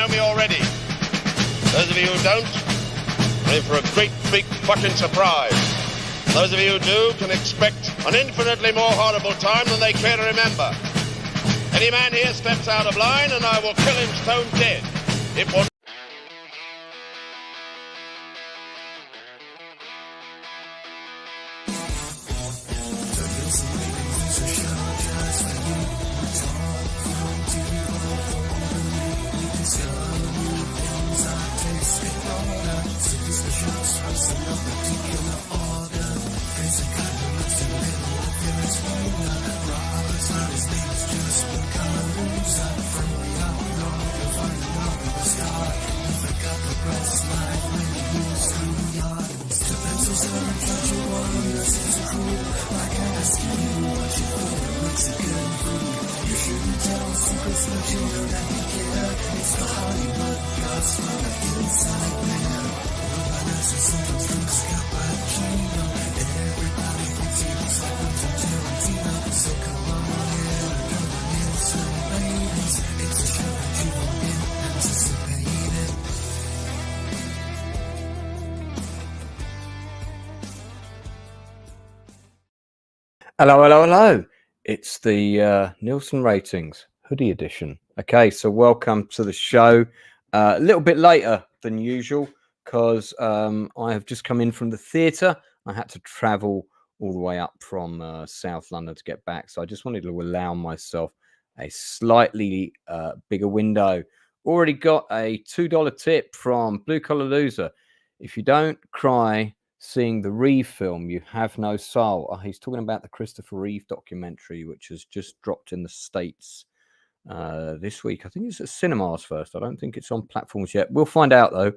know me already. Those of you who don't, are in for a great big fucking surprise. Those of you who do can expect an infinitely more horrible time than they care to remember. Any man here steps out of line and I will kill him stone dead. It will... Hello. It's the Nielsen Ratings hoodie edition. Okay, so welcome to the show. A little bit later than usual because I have just come in from the theatre. I had to travel all the way up from South London to get back. So I just wanted to allow myself a slightly bigger window. Already got a $2 tip from Blue Collar Loser. If you don't cry seeing the Reeve film, you have no soul. Oh, he's talking about the Christopher Reeve documentary, which has just dropped in the States this week. I think it's at cinemas first. I don't think it's on platforms yet. We'll find out, though.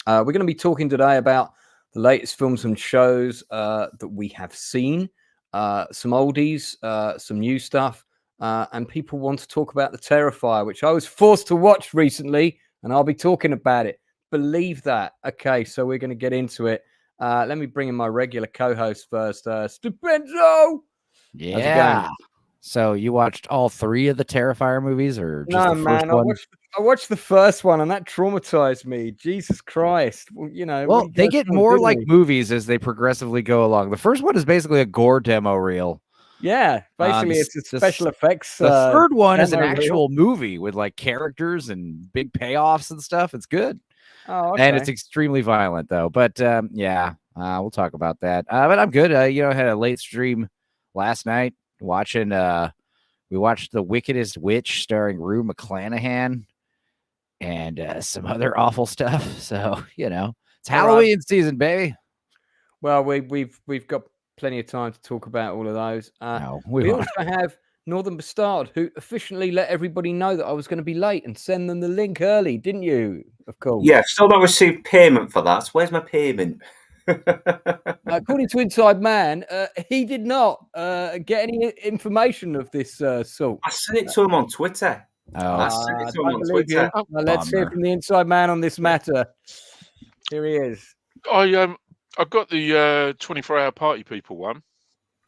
We're going to be talking today about the latest films and shows that we have seen, some oldies, some new stuff, and people want to talk about The Terrifier, which I was forced to watch recently, and I'll be talking about it. Believe that. Okay, so we're going to get into it. Let me bring in my regular co-host first, Stupenzo. Yeah. So you watched all three of the Terrifier movies, or just the first one? I watched the first one, and that traumatized me. Jesus Christ! Well, they get more like movies as they progressively go along. The first one is basically a gore demo reel. Yeah, basically, it's a special effects. The third one is an actual movie with like characters and big payoffs and stuff. It's good. Oh, okay. And it's extremely violent, though. But we'll talk about that. But I'm good. I had a late stream last night watching. We watched The Wickedest Witch starring Rue McClanahan and some other awful stuff. So it's Halloween season, baby. Well, we've got plenty of time to talk about all of those. We also have Northern Bastard, who efficiently let everybody know that I was going to be late and send them the link early, didn't you? Of course. Yeah, still not received payment for that. Where's my payment? According to Inside Man, he did not get any information of this sort. I sent it to him on Twitter. I sent it to him on Twitter. Let's hear from the Inside Man on this matter. Here he is. I got the 24-hour party people one.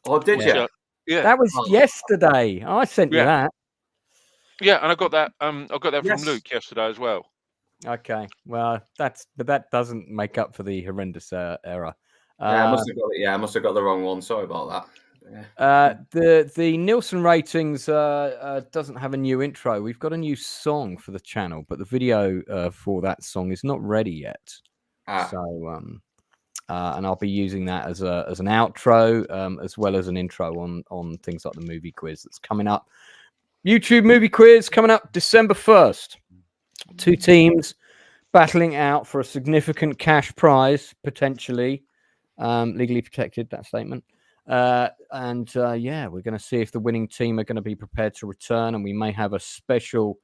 Oh, did you? Yeah, that was yesterday. I sent you that. Yeah, and I got that. From Luke yesterday as well. Okay, well, that doesn't make up for the horrendous error. I must have got the wrong one. Sorry about that. The Nielsen Ratings doesn't have a new intro. We've got a new song for the channel, but the video for that song is not ready yet. So and I'll be using that as an outro, as well as an intro on things like the movie quiz that's coming up. YouTube movie quiz coming up December 1st. 2 teams battling out for a significant cash prize, potentially legally protected, that statement. We're going to see if the winning team are going to be prepared to return, and we may have a special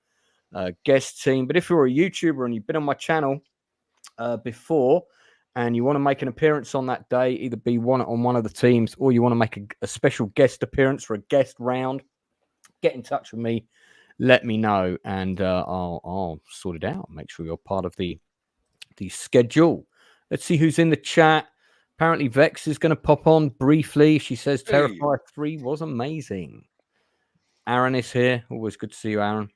guest team. But if you're a YouTuber and you've been on my channel before, and you want to make an appearance on that day, either be on one of the teams, or you want to make a special guest appearance for a guest round, get in touch with me, let me know, and I'll sort it out. Make sure you're part of the schedule. Let's see who's in the chat. Apparently Vex is going to pop on briefly. She says Terrifier 3 was amazing. Aaron is here. Always good to see you, Aaron.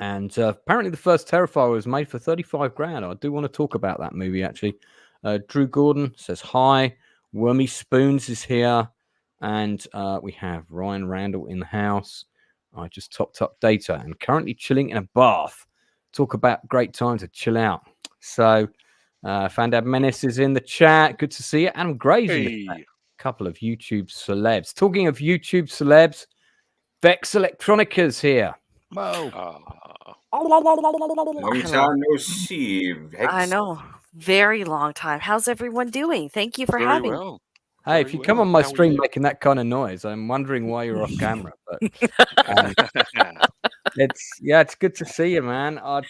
And apparently the first Terrifier was made for 35 grand. I do want to talk about that movie, actually. Drew Gordon says hi. Wormy Spoons is here. And we have Ryan Randall in the house. I just topped up data and currently chilling in a bath. Talk about great time to chill out. So Fandad Menace is in the chat. Good to see you. Adam Gray's in the chat. A couple of YouTube celebs. Talking of YouTube celebs, Vex Electronica's here. Whoa. Long time no see. Vex. I know. Very long time. How's everyone doing? Thank you for having me. Hey, if you come on my stream making that kind of noise, I'm wondering why you're off camera. But it's good to see you, man. I've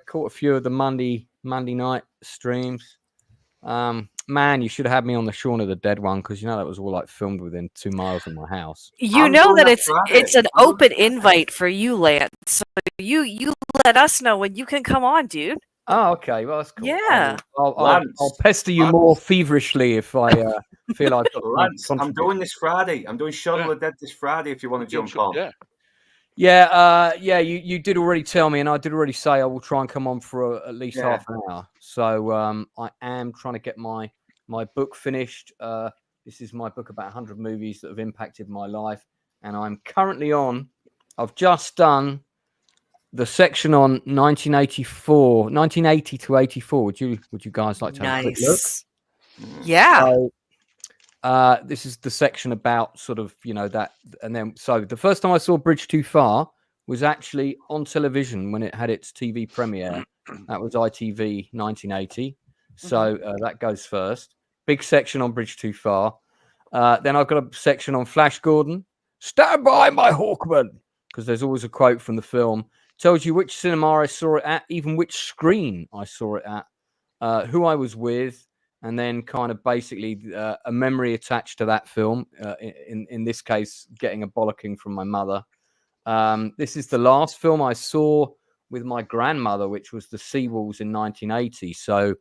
caught a few of the Monday night streams. Man, you should have had me on the Shaun of the Dead one, because that was all like filmed within 2 miles of my house. You know that it's an open invite for you, Lance. So you let us know when you can come on, dude. Oh, okay. Well, that's cool. Yeah. I'll pester you more feverishly if I feel I've got Lance, I'm doing this Friday. I'm doing Shaun of the Dead this Friday if you want to jump on. Yeah, you did already tell me, and I did already say I will try and come on for at least half an hour. So I am trying to get my book finished. This is my book about 100 movies that have impacted my life, and I'm currently on. I've just done the section on 1980 to 84. Would you guys like to have a quick look? Yeah. So, this is the section about sort of that, and then so the first time I saw Bridge Too Far was actually on television when it had its TV premiere. That was ITV 1980. So that goes first. Big section on Bridge Too Far. Then I've got a section on Flash Gordon. Stand by, my Hawkman, because there's always a quote from the film. Tells you which cinema I saw it at, even which screen I saw it at, who I was with, and then kind of basically a memory attached to that film. In this case, getting a bollocking from my mother. This is the last film I saw with my grandmother, which was The Seawalls in 1980. So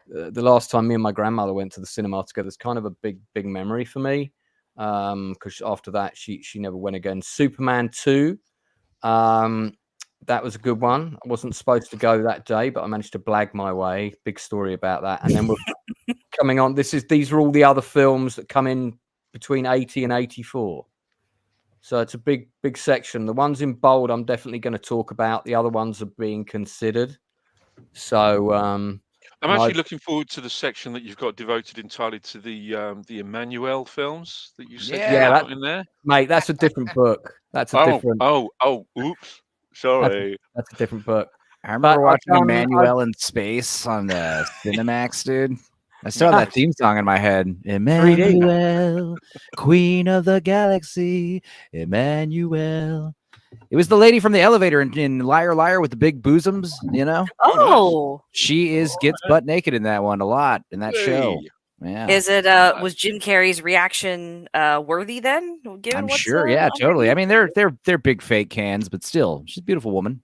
the last time me and my grandmother went to the cinema together is kind of a big memory for me, because after that she never went again. Superman 2. That was a good one. I wasn't supposed to go that day, but I managed to blag my way. Big story about that. And then we're coming on. These are all the other films that come in between 80 and 84. So it's a big section. The ones in bold I'm definitely going to talk about. The other ones are being considered. So I'm actually looking forward to the section that you've got devoted entirely to the Emmanuel films that you said that, in there. Mate, that's a different book. That's a different. Oops. Sorry. That's a different book. I remember watching Emmanuel in space on the Cinemax, dude. I still have that theme song in my head. Emmanuel, Queen of the Galaxy, Emmanuel. It was the lady from the elevator in Liar Liar with the big bosoms, Oh. She gets butt naked in that one a lot in that show. Yeah. Is it was Jim Carrey's reaction worthy then? I'm sure, yeah, totally. I mean, they're big fake cans, but still, she's a beautiful woman.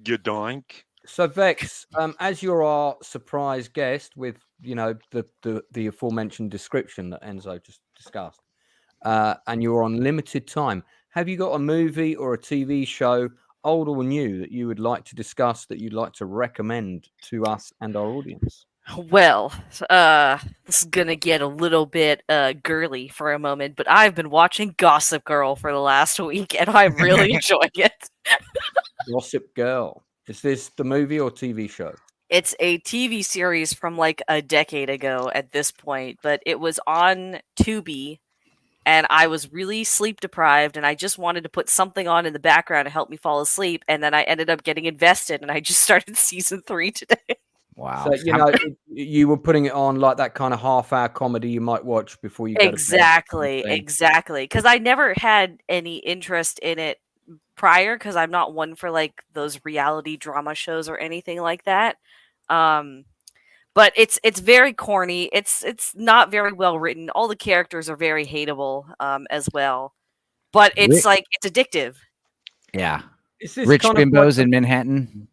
You doink. So Vex, as you're our surprise guest with the aforementioned description that Enzo just discussed, and you're on limited time, have you got a movie or a TV show, old or new, that you would like to discuss, that you'd like to recommend to us and our audience? Well, this is gonna get a little bit girly for a moment, but I've been watching Gossip Girl for the last week, and I'm really enjoying it. Gossip Girl. Is this the movie or TV show? It's a TV series from like a decade ago at this point, but it was on Tubi, and I was really sleep deprived, and I just wanted to put something on in the background to help me fall asleep, and then I ended up getting invested, and I just started season 3 today. Wow. So, you were putting it on like that kind of half-hour comedy you might watch before you go to bed. Exactly. Because I never had any interest in it prior, because I'm not one for like those reality drama shows or anything like that. But it's very corny. It's not very well written. All the characters are very hateable as well. But it's it's addictive. Yeah. Rich bimbos in Manhattan.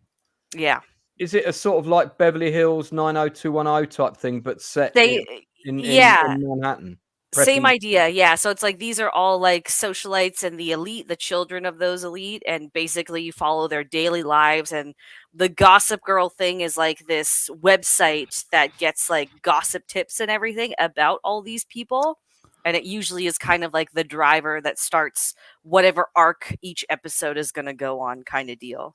Yeah. Is it a sort of like Beverly Hills 90210 type thing, but set in Manhattan? Same idea, yeah. So it's like these are all like socialites and the elite, the children of those elite, and basically you follow their daily lives. And the Gossip Girl thing is like this website that gets like gossip tips and everything about all these people. And it usually is kind of like the driver that starts whatever arc each episode is going to go on, kind of deal.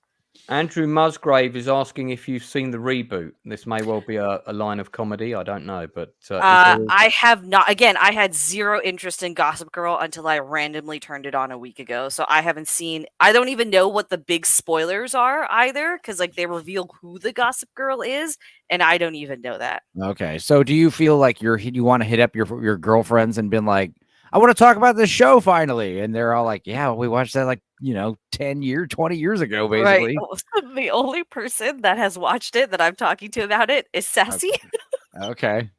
Andrew Musgrave is asking if you've seen the reboot. This may well be a line of comedy. I don't know, but I have not. Again, I had zero interest in Gossip Girl until I randomly turned it on a week ago. So I haven't seen. I don't even know what the big spoilers are either, because like they reveal who the Gossip Girl is, and I don't even know that. Okay, so do you feel like you want to hit up your girlfriends and been like, I want to talk about this show finally, and they're all like, yeah, we watched that like 20 years ago, basically. Right. The only person that has watched it that I'm talking to about it is Sassy. Okay.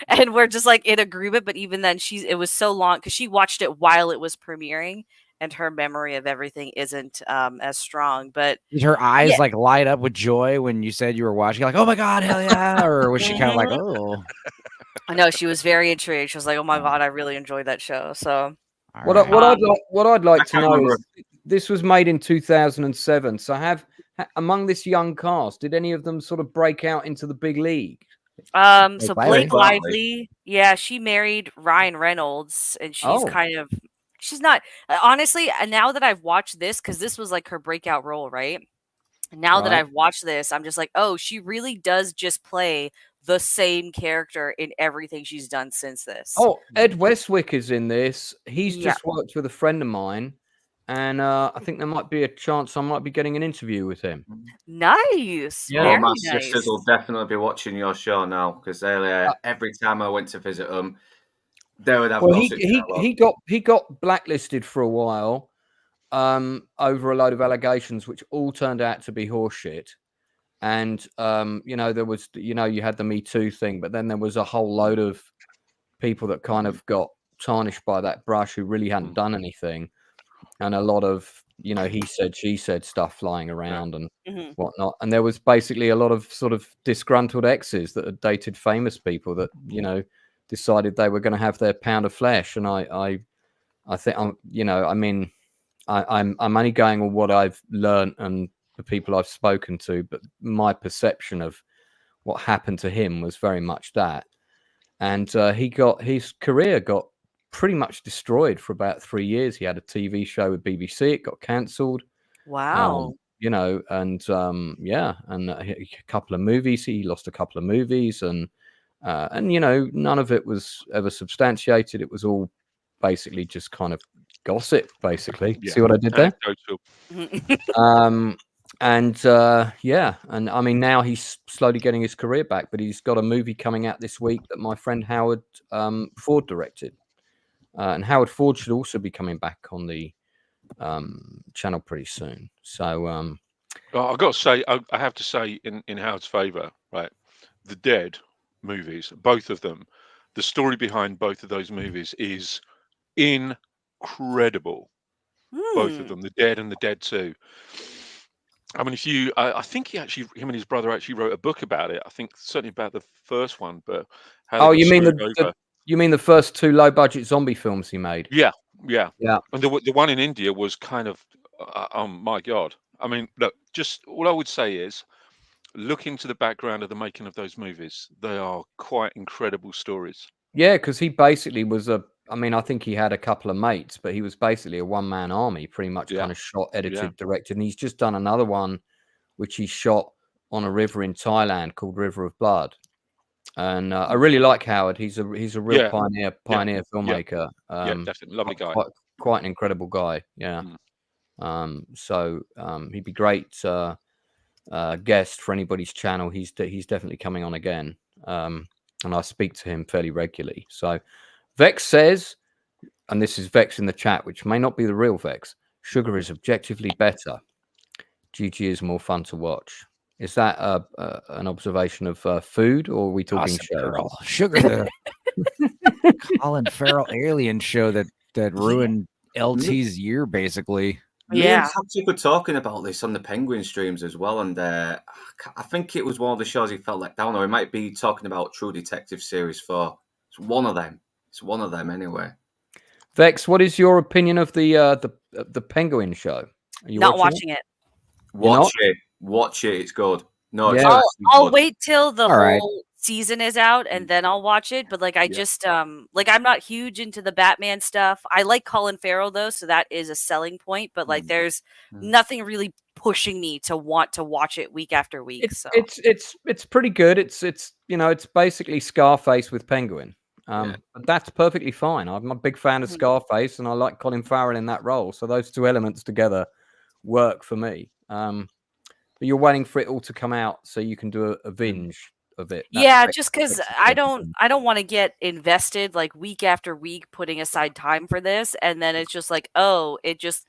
And we're just like in agreement, but even then it was so long because she watched it while it was premiering, and her memory of everything isn't as strong. But did her eyes like light up with joy when you said you were watching? You're like, oh my god, hell yeah! Or was she kind of like, oh? I know she was very intrigued. She was like, "Oh my god, I really enjoyed that show." So, what I'd like to know is this was made in 2007. So among this young cast, did any of them sort of break out into the big league? So Blake Lively, yeah, she married Ryan Reynolds, and she's not honestly. Now that I've watched this, because this was like her breakout role, right? Now that I've watched this, I'm just like, oh, she really does just play the same character in everything she's done since this. Oh, Ed Westwick is in this. He's just worked with a friend of mine, and I think there might be a chance I might be getting an interview with him. Nice. Yeah, my sisters will definitely be watching your show now, because every time I went to visit them, they would have. Well, he got blacklisted for a while over a load of allegations, which all turned out to be horseshit. And there was, you had the Me Too thing, but then there was a whole load of people that kind of got tarnished by that brush who really hadn't done anything, and a lot of he said, she said stuff flying around and whatnot. And there was basically a lot of sort of disgruntled exes that had dated famous people that decided they were going to have their pound of flesh. And I think I'm only going on what I've learned and the people I've spoken to, but my perception of what happened to him was very much that. And his career got pretty much destroyed for about 3 years. He had a TV show with BBC, it got cancelled. Wow. And a couple of movies. He lost a couple of movies, and none of it was ever substantiated. It was all basically just kind of gossip, basically. Yeah. See what I did there? And I mean, now he's slowly getting his career back, but he's got a movie coming out this week that my friend Howard Ford directed. And Howard Ford should also be coming back on the channel pretty soon. So I've got to say, I have to say in Howard's favour, right? The Dead movies, both of them, the story behind both of those movies is incredible. Both of them, The Dead and The Dead 2. I mean, I think him and his brother actually wrote a book about it. I think certainly about the first one, but you mean the first two low budget zombie films he made? Yeah. And the one in India was kind of, oh my God. I mean, look, just all I would say is look into the background of the making of those movies. They are quite incredible stories. Yeah, because he basically was I think he had a couple of mates, but he was basically a one-man army, pretty much kind of shot, edited, directed. And he's just done another one, which he shot on a river in Thailand called River of Blood. And I really like Howard. He's a real pioneer filmmaker. Definitely. Lovely guy. Quite an incredible guy. Yeah. So he'd be great guest for anybody's channel. He's definitely coming on again. And I speak to him fairly regularly. So Vex says, and this is Vex in the chat, which may not be the real Vex, Sugar is objectively better. GG is more fun to watch. Is that an observation of food, or are we talking show? Sugar, the Colin Farrell alien show that ruined LT's year, basically. Yeah, we were talking about this on the Penguin streams as well, and I think it was one of the shows he felt let down, or he might be talking about True Detective Series 4. It's one of them. It's one of them anyway. Vex, what is your opinion of the Penguin show? Are you Not watching it. Watch it. It's good. No, Yeah. I'll wait till the All right. whole season is out and then I'll watch it. But like, I just like, I'm not huge into the Batman stuff. I like Colin Farrell though, so that is a selling point. But like, there's nothing really pushing me to want to watch it week after week. It's pretty good. It's it's basically Scarface with Penguin. But that's perfectly fine. I'm a big fan of Scarface, and I like Colin Farrell in that role. So those two elements together work for me. But you're waiting for it all to come out so you can do a binge of it. Just because I don't want to get invested like week after week putting aside time for this, and then it's just like, oh, it just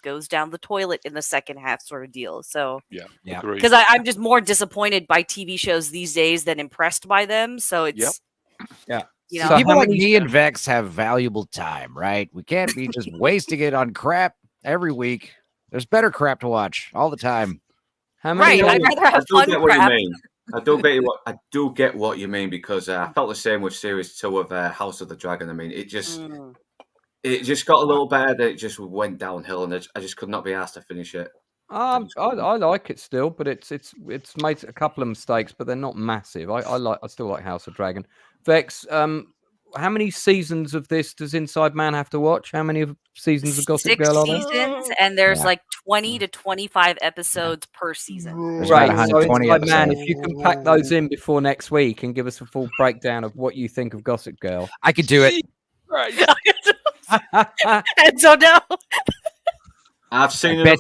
goes down the toilet in the second half sort of deal. So because I'm just more disappointed by TV shows these days than impressed by them. So it's So people like me and Vex have valuable time, right? We can't be just wasting it on crap every week. There's better crap to watch all the time. I'd rather have fun crap. I do get what you mean because I felt the same with series 2 of House of the Dragon. I mean, it just got a little better. That it just went downhill, and I just could not be asked to finish it. I like it still, but it's made a couple of mistakes, but they're not massive. I still like House of Dragon. Vex, how many seasons of this does Inside Man have to watch? How many seasons of Gossip Girl are there? 6 seasons, and there's like 20 to 25 episodes per season. Right, so Inside Man, if you can pack those in before next week and give us a full breakdown of what you think of Gossip Girl. I could do it. And so no. I bet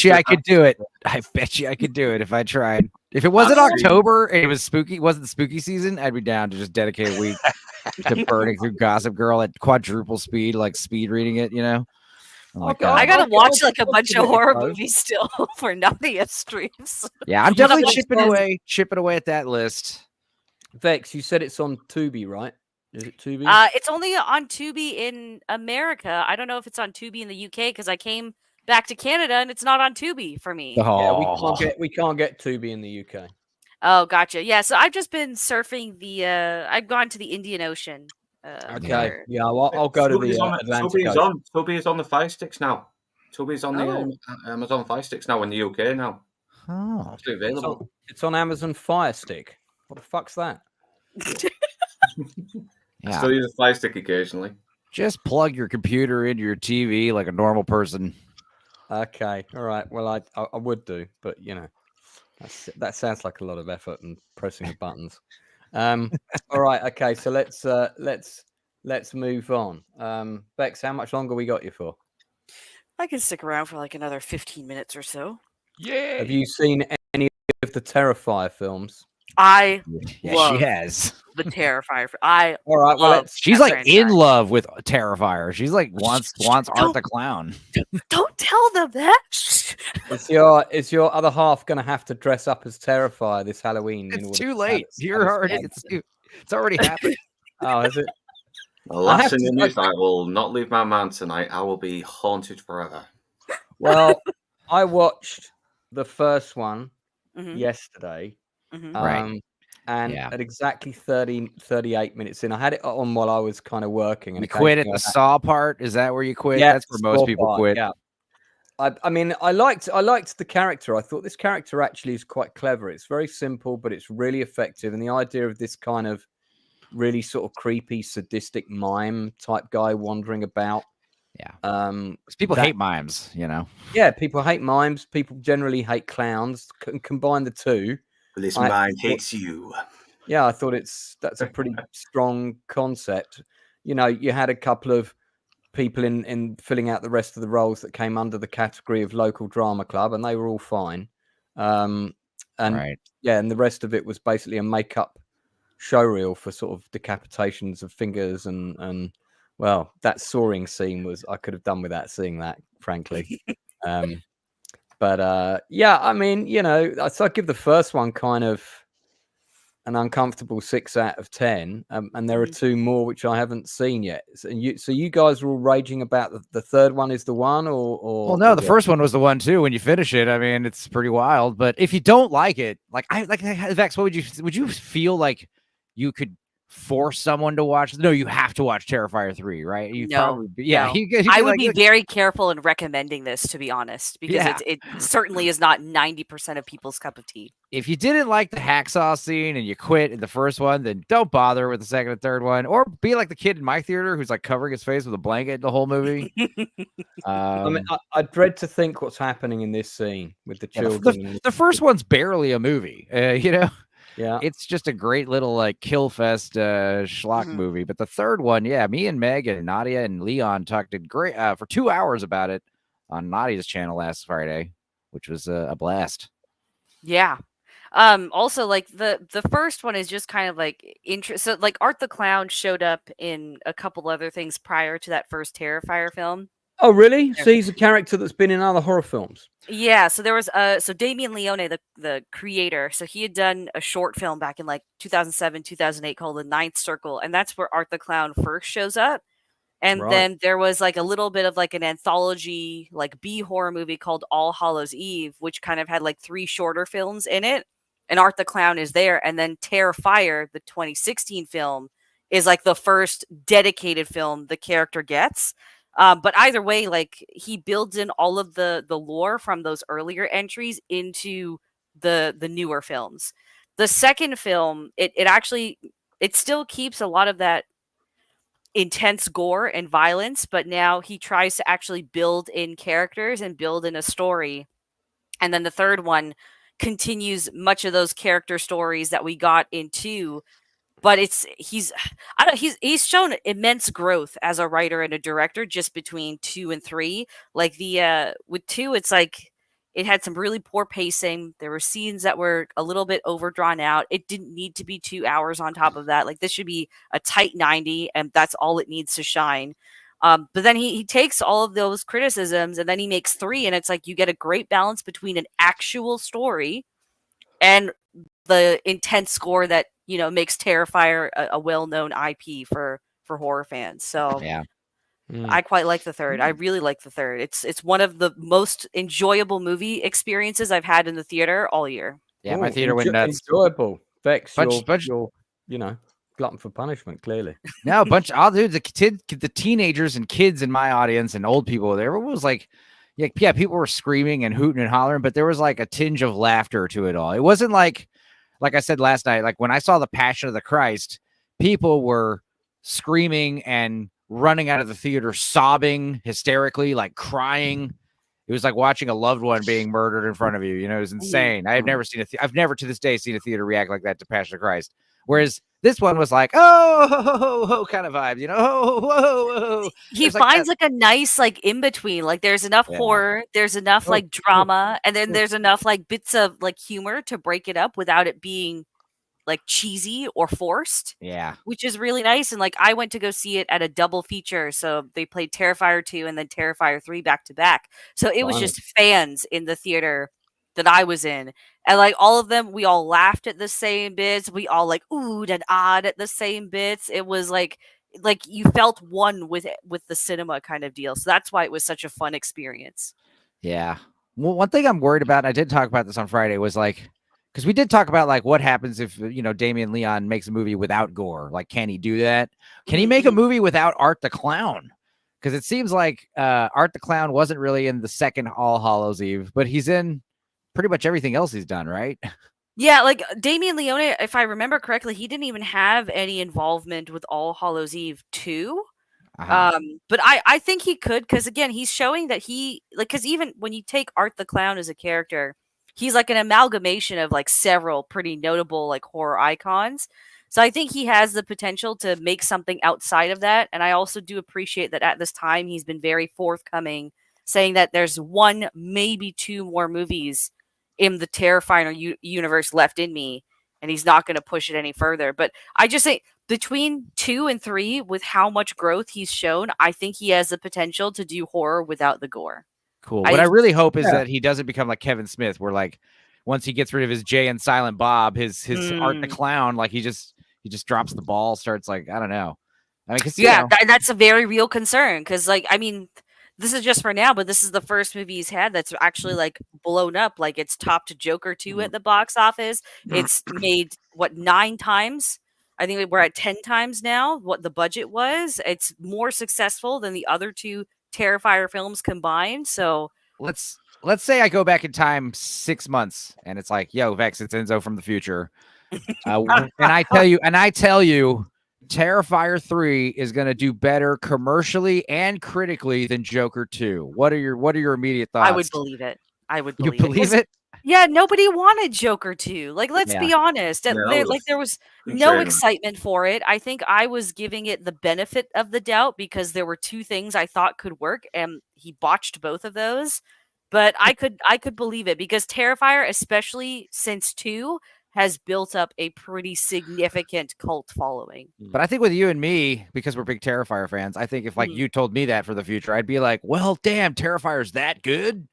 you I could do it. I bet you I could do it if I tried. If it wasn't October and it was spooky, wasn't the spooky season, I'd be down to just dedicate a week to burning through Gossip Girl at quadruple speed, like speed reading it, Oh I gotta watch like a bunch of horror movies still for Nadia streams. Yeah, I'm definitely chipping away at that list. Vex, you said it's on Tubi, right? Is it Tubi? It's only on Tubi in America. I don't know if it's on Tubi in the UK because I came back to Canada and it's not on Tubi for me. Yeah, we can't get Tubi in the UK. Oh, gotcha. Yeah, so I've just been surfing the. I've gone to the Indian Ocean. Okay. Yeah, I'll go to the Atlantic Ocean. Tubi is on the Fire Sticks now. Tubi is on the Amazon Fire Sticks now in the UK now. Oh, it's available. It's on Amazon Fire Stick. What the fuck's that? I still use a Fire Stick occasionally. Just plug your computer into your TV like a normal person. Okay, all right. Well, I would do, but that sounds like a lot of effort and pressing the buttons. All right, okay. So let's move on. Bex, how much longer we got you for? I can stick around for like another 15 minutes or so. Yeah. Have you seen any of the Terrifier films? I love she has the Terrifier. All right. Well, she's like in love with Terrifier. She's like wants Art the Clown. Don't tell them that. Is your other half going to have to dress up as Terrifier this Halloween? It's too late. It's already happened. Oh, is it? The last thing is, I will not leave my man tonight. I will be haunted forever. Well, I watched the first one yesterday. Right. And at exactly 38 minutes in, I had it on while I was kind of working. And you quit at the Saw part? Is that where you quit? Yeah, that's where most people quit. Yeah. I mean, I liked the character. I thought this character actually is quite clever. It's very simple, but it's really effective. And the idea of this kind of really sort of creepy, sadistic mime type guy wandering about. Yeah. Because people hate mimes, Yeah, people hate mimes. People generally hate clowns. Combine the two. This mime hates you. Yeah, I thought that's a pretty strong concept. You had a couple of people in filling out the rest of the roles that came under the category of local drama club, and they were all fine. And the rest of it was basically a makeup showreel for sort of decapitations of fingers and well, that soaring scene I could have done without seeing that, frankly. But I mean, so I give the first one kind of an uncomfortable 6 out of 10, and there are 2 more which I haven't seen yet. So you guys are all raging about the third one is the one, or well, no, the first one was the one too. When you finish it, I mean, it's pretty wild. But if you don't like it, like Vex, what would you feel like you could force someone to watch. No, you have to watch Terrifier 3, right? You probably no. You I would be very careful in recommending this, to be honest, because it certainly is not 90% of people's cup of tea. If you didn't like the hacksaw scene and you quit in the first one, then don't bother with the second and third one, or be like the kid in my theater who's like covering his face with a blanket the whole movie. I mean, I dread to think what's happening in this scene with the children. The first one's barely a movie, you know. Yeah, it's just a great little like kill fest schlock movie. But the third one, me and Meg and Nadia and Leon talked great for 2 hours about it on Nadia's channel last Friday, which was a blast. Yeah. Also, like the first one is just kind of like so like Art the Clown showed up in a couple other things prior to that first Terrifier film. Oh, really? So he's a character that's been in other horror films. Yeah, so there was so Damien Leone, the creator, so he had done a short film back in like 2007, 2008 called The Ninth Circle, and that's where Art the Clown first shows up. And then there was like a little bit of like an anthology, like B horror movie called All Hallows Eve, which kind of had like 3 shorter films in it. And Art the Clown is there. And then Terrifier, the 2016 film, is like the first dedicated film the character gets. But either way, like he builds in all of the lore from those earlier entries into the newer films. The second film, it still keeps a lot of that intense gore and violence, but now he tries to actually build in characters and build in a story. And then the third one continues much of those character stories that we got in 2. But he's shown immense growth as a writer and a director just between 2 and 3. Like with 2, it's like it had some really poor pacing. There were scenes that were a little bit overdrawn out. It didn't need to be 2 hours on top of that. Like this should be a tight 90, and that's all it needs to shine. But then he takes all of those criticisms and then he makes 3, and it's like you get a great balance between an actual story and the intense score that makes Terrifier a well-known IP for horror fans. So I quite like the third. I really like the third. It's one of the most enjoyable movie experiences I've had in the theater all year. Yeah, my theater went nuts. Enjoyable. Vex, you're glutton for punishment, clearly. No, the teenagers and kids in my audience and old people, there was like, people were screaming and hooting and hollering, but there was like a tinge of laughter to it all. It wasn't like I said last night, like when I saw The Passion of the Christ, people were screaming and running out of the theater, sobbing hysterically, like crying. It was like watching a loved one being murdered in front of you. It was insane. I've never to this day seen a theater react like that to Passion of the Christ. Whereas this one was like, oh, kind of vibes, whoa. He finds like a nice like in between. Like there's enough horror, there's enough like drama, and then there's enough like bits of like humor to break it up without it being like cheesy or forced. Yeah, which is really nice. And like I went to go see it at a double feature, so they played Terrifier 2 and then Terrifier 3 back to back. So it was just fans in the theater that I was in, and like all of them, we all laughed at the same bits. We all like oohed and ahhed at the same bits. It was like you felt one with the cinema kind of deal. So that's why it was such a fun experience. Yeah. Well, one thing I'm worried about, and I did talk about this on Friday, was like, because we did talk about like what happens if Damien Leone makes a movie without gore. Like, can he do that? Can he make a movie without Art the Clown? Because it seems like Art the Clown wasn't really in the second All Hallows Eve, but he's in pretty much everything else he's done, right? Yeah, like Damien Leone, if I remember correctly, he didn't even have any involvement with All Hallows Eve 2. But I think he could, because again, he's showing that because even when you take Art the Clown as a character, he's like an amalgamation of like several pretty notable like horror icons. So I think he has the potential to make something outside of that. And I also do appreciate that at this time, he's been very forthcoming, saying that there's 1, maybe 2 more movies in the Terrifier universe left in me, and he's not going to push it any further. But I just say between 2 and 3, with how much growth he's shown, I think he has the potential to do horror without the gore. Cool. What I really hope is that he doesn't become like Kevin Smith, where like once he gets rid of his Jay and Silent Bob, his Art the Clown, like he just drops the ball, starts like, I don't know. I mean, cause, that's a very real concern. Cause like, I mean, this is just for now, but this is the first movie he's had that's actually like blown up. Like it's topped Joker 2 at the box office. It's made 9 times I think we're at 10 times now what the budget was. It's more successful than the other two Terrifier films combined. So let's say I go back in time 6 months and it's like, yo, Vex, it's Enzo from the future. And I tell you, Terrifier 3 is going to do better commercially and critically than Joker 2. What are your immediate thoughts? I would believe it. You believe it? Yeah, nobody wanted Joker 2. Like, let's be honest. There was no excitement for it. I think I was giving it the benefit of the doubt because there were two things I thought could work, and he botched both of those. But I could believe it because Terrifier, especially since 2, has built up a pretty significant cult following. But I think with you and me, because we're big Terrifier fans, I think if like you told me that for the future, I'd be like, well, damn, Terrifier's that good.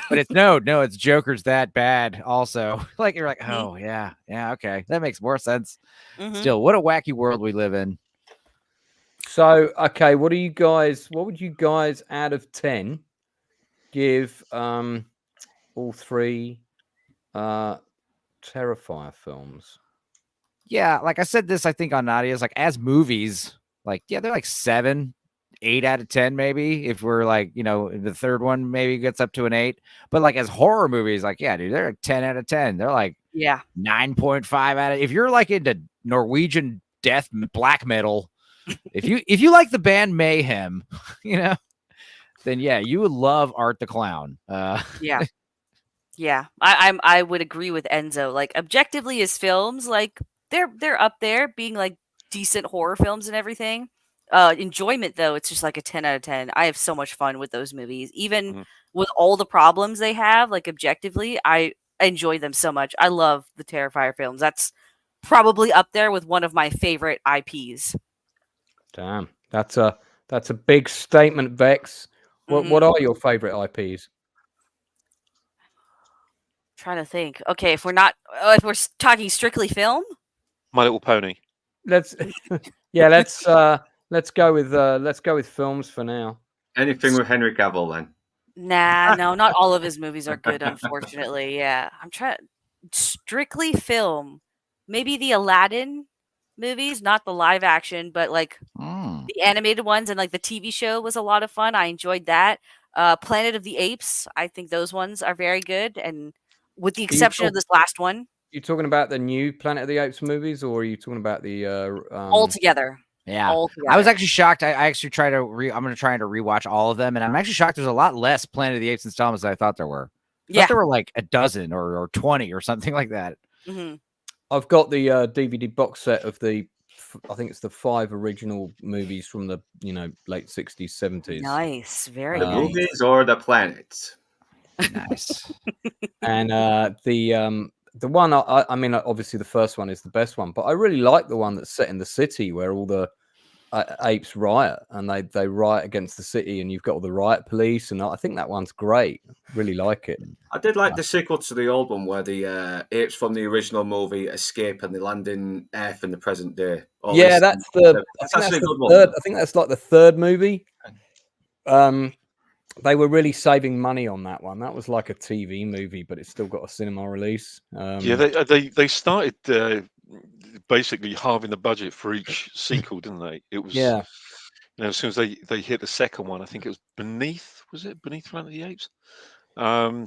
But it's no, it's Joker's that bad also. Like you're like, oh yeah, okay. That makes more sense. Still, what a wacky world we live in. So, okay, what would you guys out of 10 give all three Terrifier films? Yeah, like I said this, I think on Nadia's, like as movies, like, yeah, they're like 7, 8 out of 10, maybe. If we're like, the third one maybe gets up to an 8. But like as horror movies, like, yeah, dude, they're like 10 out of 10. They're like 9.5 out of. If you're like into Norwegian death black metal, if you like the band Mayhem, then yeah, you would love Art the Clown. Yeah, I would agree with Enzo. Like objectively, his films, like they're up there, being like decent horror films and everything. Enjoyment though, it's just like a 10 out of 10. I have so much fun with those movies, even with all the problems they have. Like objectively, I enjoy them so much. I love the Terrifier films. That's probably up there with one of my favorite IPs. Damn, that's a big statement, Vex. What are your favorite IPs? Trying to think. Okay, if we're talking strictly film, My Little Pony. Let's go with films for now. Anything with Henry Cavill then? Nah, no, not all of his movies are good, unfortunately. Yeah, I'm trying strictly film. Maybe the Aladdin movies, not the live action, but like the animated ones, and like the TV show was a lot of fun. I enjoyed that. Planet of the Apes, I think those ones are very good, and with the exception of this last one. You talking about the new Planet of the Apes movies, or are you talking about the all together? Yeah, I was actually shocked. I actually I'm going to try to rewatch all of them, and I'm actually shocked. There's a lot less Planet of the Apes installments than I thought there were. I thought there were like a dozen or 20 or something like that. I've got the DVD box set of I think it's the 5 original movies from the late 60s, 70s. Nice, very the nice. movies or the planets. Nice. And the one I mean, obviously the first one is the best one, but I really like the one that's set in the city where all the apes riot, and they riot against the city, and you've got all the riot police, and I think that one's great. Really like it. I did like the sequel to the old one where the apes from the original movie escape and they land in Earth in the present day. Yeah, that's the third. I think that's like the third movie. They were really saving money on that one. That was like a TV movie, but it's still got a cinema release. They started basically halving the budget for each sequel, didn't they? It was as soon as they hit the second one, I think it was Beneath. Was it Beneath Planet of the Apes? I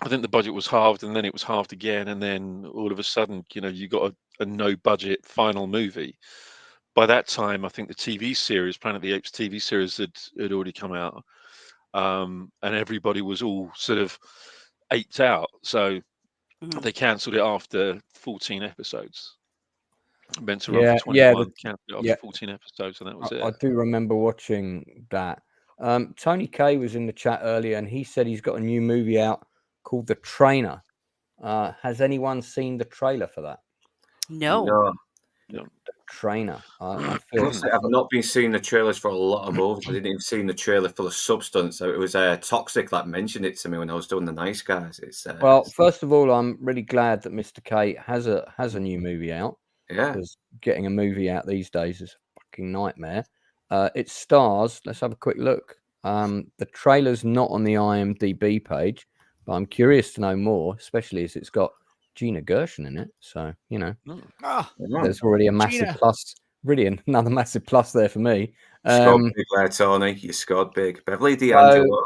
think the budget was halved, and then it was halved again, and then all of a sudden, you got a no budget final movie. By that time, I think the TV series, Planet of the Apes TV series, had already come out. And everybody was all sort of aped out, so they cancelled it after 14 episodes. Meant to run for 21, cancelled it after 14 episodes, and that was it. I do remember watching that. Tony K was in the chat earlier, and he said he's got a new movie out called The Trainer. Has anyone seen the trailer for that? No. Trainer. I've not been seeing the trailers for a lot of movies. I didn't even see the trailer for The Substance. So it was Toxic that mentioned it to me when I was doing The Nice Guys. Well, first of all, I'm really glad that Mr. K has a new movie out. Yeah, because getting a movie out these days is a fucking nightmare. It stars. Let's have a quick look. The trailer's not on the IMDb page, but I'm curious to know more, especially as it's got Gina Gershon in it. So, you know, there's Oh, already a massive Gina. plus. Really, another massive plus there for me. Scored big there, Tony. You scored big. Beverly D'Angelo.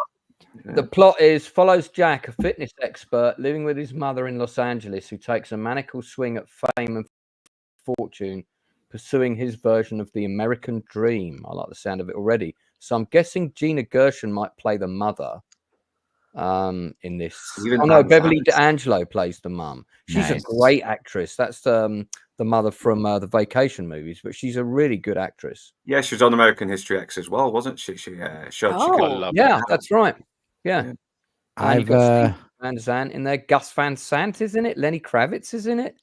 The plot follows Jack, a fitness expert, living with his mother in Los Angeles, who takes a maniacal swing at fame and fortune, pursuing his version of the American dream. I like the sound of it already. So I'm guessing Gina Gershon might play the mother in this. Beverly D'Angelo plays the mum. She's a great actress. That's the mother from the Vacation movies, but she's a really good actress. Yeah, she was on American History X as well, wasn't she? She showed yeah, that's right. Yeah. I've got Van Zandt in there. Gus Van Sant is in it. Lenny Kravitz is in it.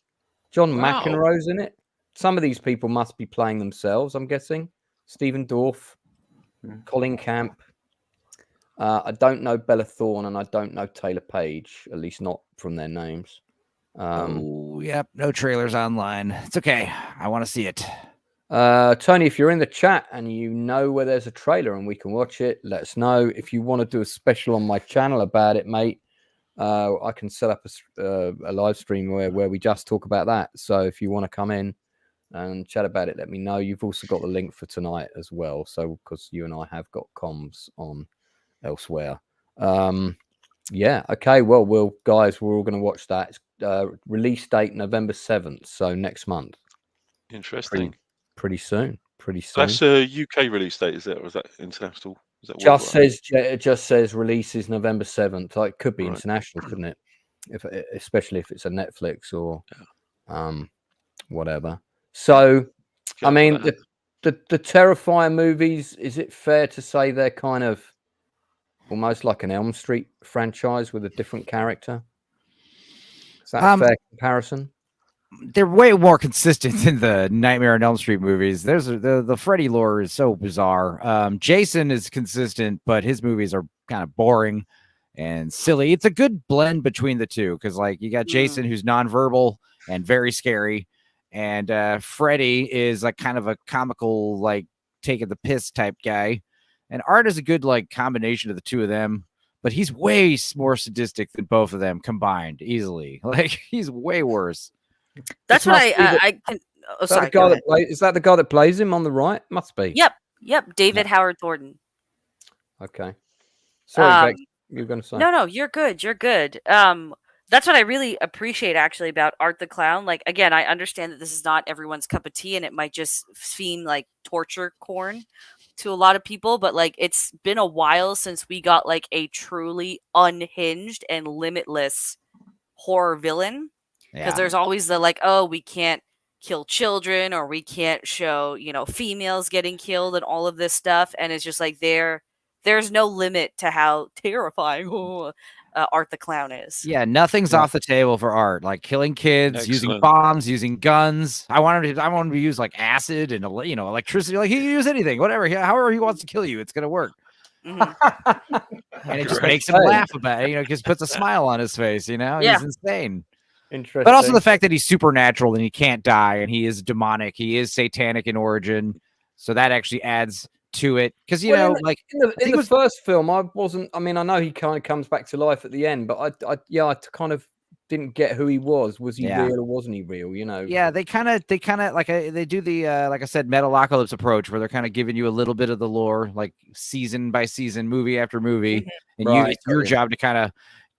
John McEnroe's in it. Some of these people must be playing themselves, I'm guessing. Stephen Dorff, Colin Camp. I don't know Bella Thorne and I don't know Taylor Page, at least not from their names. Yep, no trailers online. It's okay. I want to see it. Tony, if you're in the chat and you know where there's a trailer and we can watch it, let us know. If you want to do a special on my channel about it, mate, I can set up a live stream where we just talk about that. So if you want to come in and chat about it, let me know. You've also got the link for tonight as well. So because you and I have got comms on elsewhere. Yeah. Okay. Well, guys, we're all going to watch that. It's, release date November 7th. So next month. Interesting. Pretty soon. That's a UK release date, is it, or is that international? Is that it just says release is November 7th. Like, it could be international, couldn't it? Especially if it's a Netflix or whatever. So, I mean, the Terrifier movies, is it fair to say they're kind of almost like an Elm Street franchise with a different character? Is that a fair comparison? They're way more consistent than the Nightmare on Elm Street movies. There's the Freddy lore is so bizarre. Jason is consistent, but his movies are kind of boring and silly. It's a good blend between the two because, like, you got Jason who's nonverbal and very scary, and Freddy is like kind of a comical, like taking the piss type guy. And Art is a good like combination of the two of them, but he's way more sadistic than both of them combined easily. Like, he's way worse. That's what I can. Oh, is that the guy that plays him on the right? Must be. Yep. David Howard Thornton. Okay. Sorry, Beck, you were going to say. No, you're good. You're good. That's what I really appreciate actually about Art the Clown. Like, again, I understand that this is not everyone's cup of tea, and it might just seem like torture porn to a lot of people, but like, it's been a while since we got like a truly unhinged and limitless horror villain. Because there's always the like, oh, we can't kill children or we can't show, females getting killed and all of this stuff. And it's just like there's no limit to how terrifying Art the Clown is. Yeah, nothing's off the table for Art. Like killing kids, using bombs, using guns. I want him to use like acid and electricity. Like, he can use anything, whatever. However he wants to kill you, it's gonna work. And it just makes him laugh about it. Just puts a smile on his face. He's insane. Interesting. But also the fact that he's supernatural and he can't die and he is demonic. He is satanic in origin. So that actually adds to it. Because, in the first film, I know he kind of comes back to life at the end, but I kind of didn't get who he was. Was he real or wasn't he real? Yeah, they kind of like they do the like I said, Metalocalypse approach where they're kind of giving you a little bit of the lore, like season by season, movie after movie. And it's your job to kind of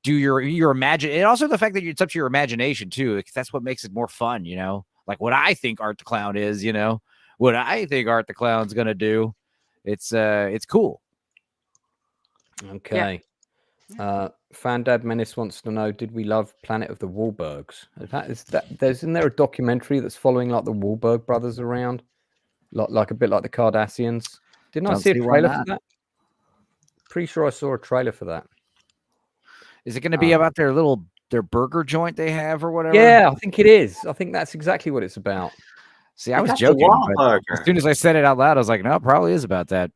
do your imagine, and also the fact that it's up to your imagination too, because that's what makes it more fun. Like what I think Art the Clown is, what I think Art the Clown's gonna do. It's cool. Okay. Fandad Menace wants to know: did we love Planet of the Wahlbergs? Isn't there a documentary that's following like the Wahlberg brothers around, like a bit like the Kardashians? Didn't I see a trailer for that? Pretty sure I saw a trailer for that. Is it going to be about their burger joint they have or whatever? Yeah, I think it is. I think that's exactly what it's about. See, I was joking, but as soon as I said it out loud, I was like, no, it probably is about that.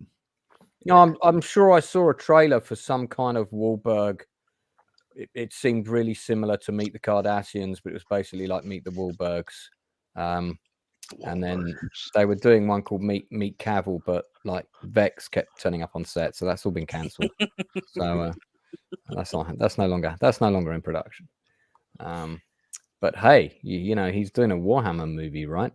No, I'm sure I saw a trailer for some kind of Wahlberg. It seemed really similar to Meet the Kardashians, but it was basically like Meet the Wahlbergs. And then they were doing one called Meet Cavill, but like Vex kept turning up on set, so that's all been cancelled. So that's no longer in production. But hey, you know, he's doing a Warhammer movie, right?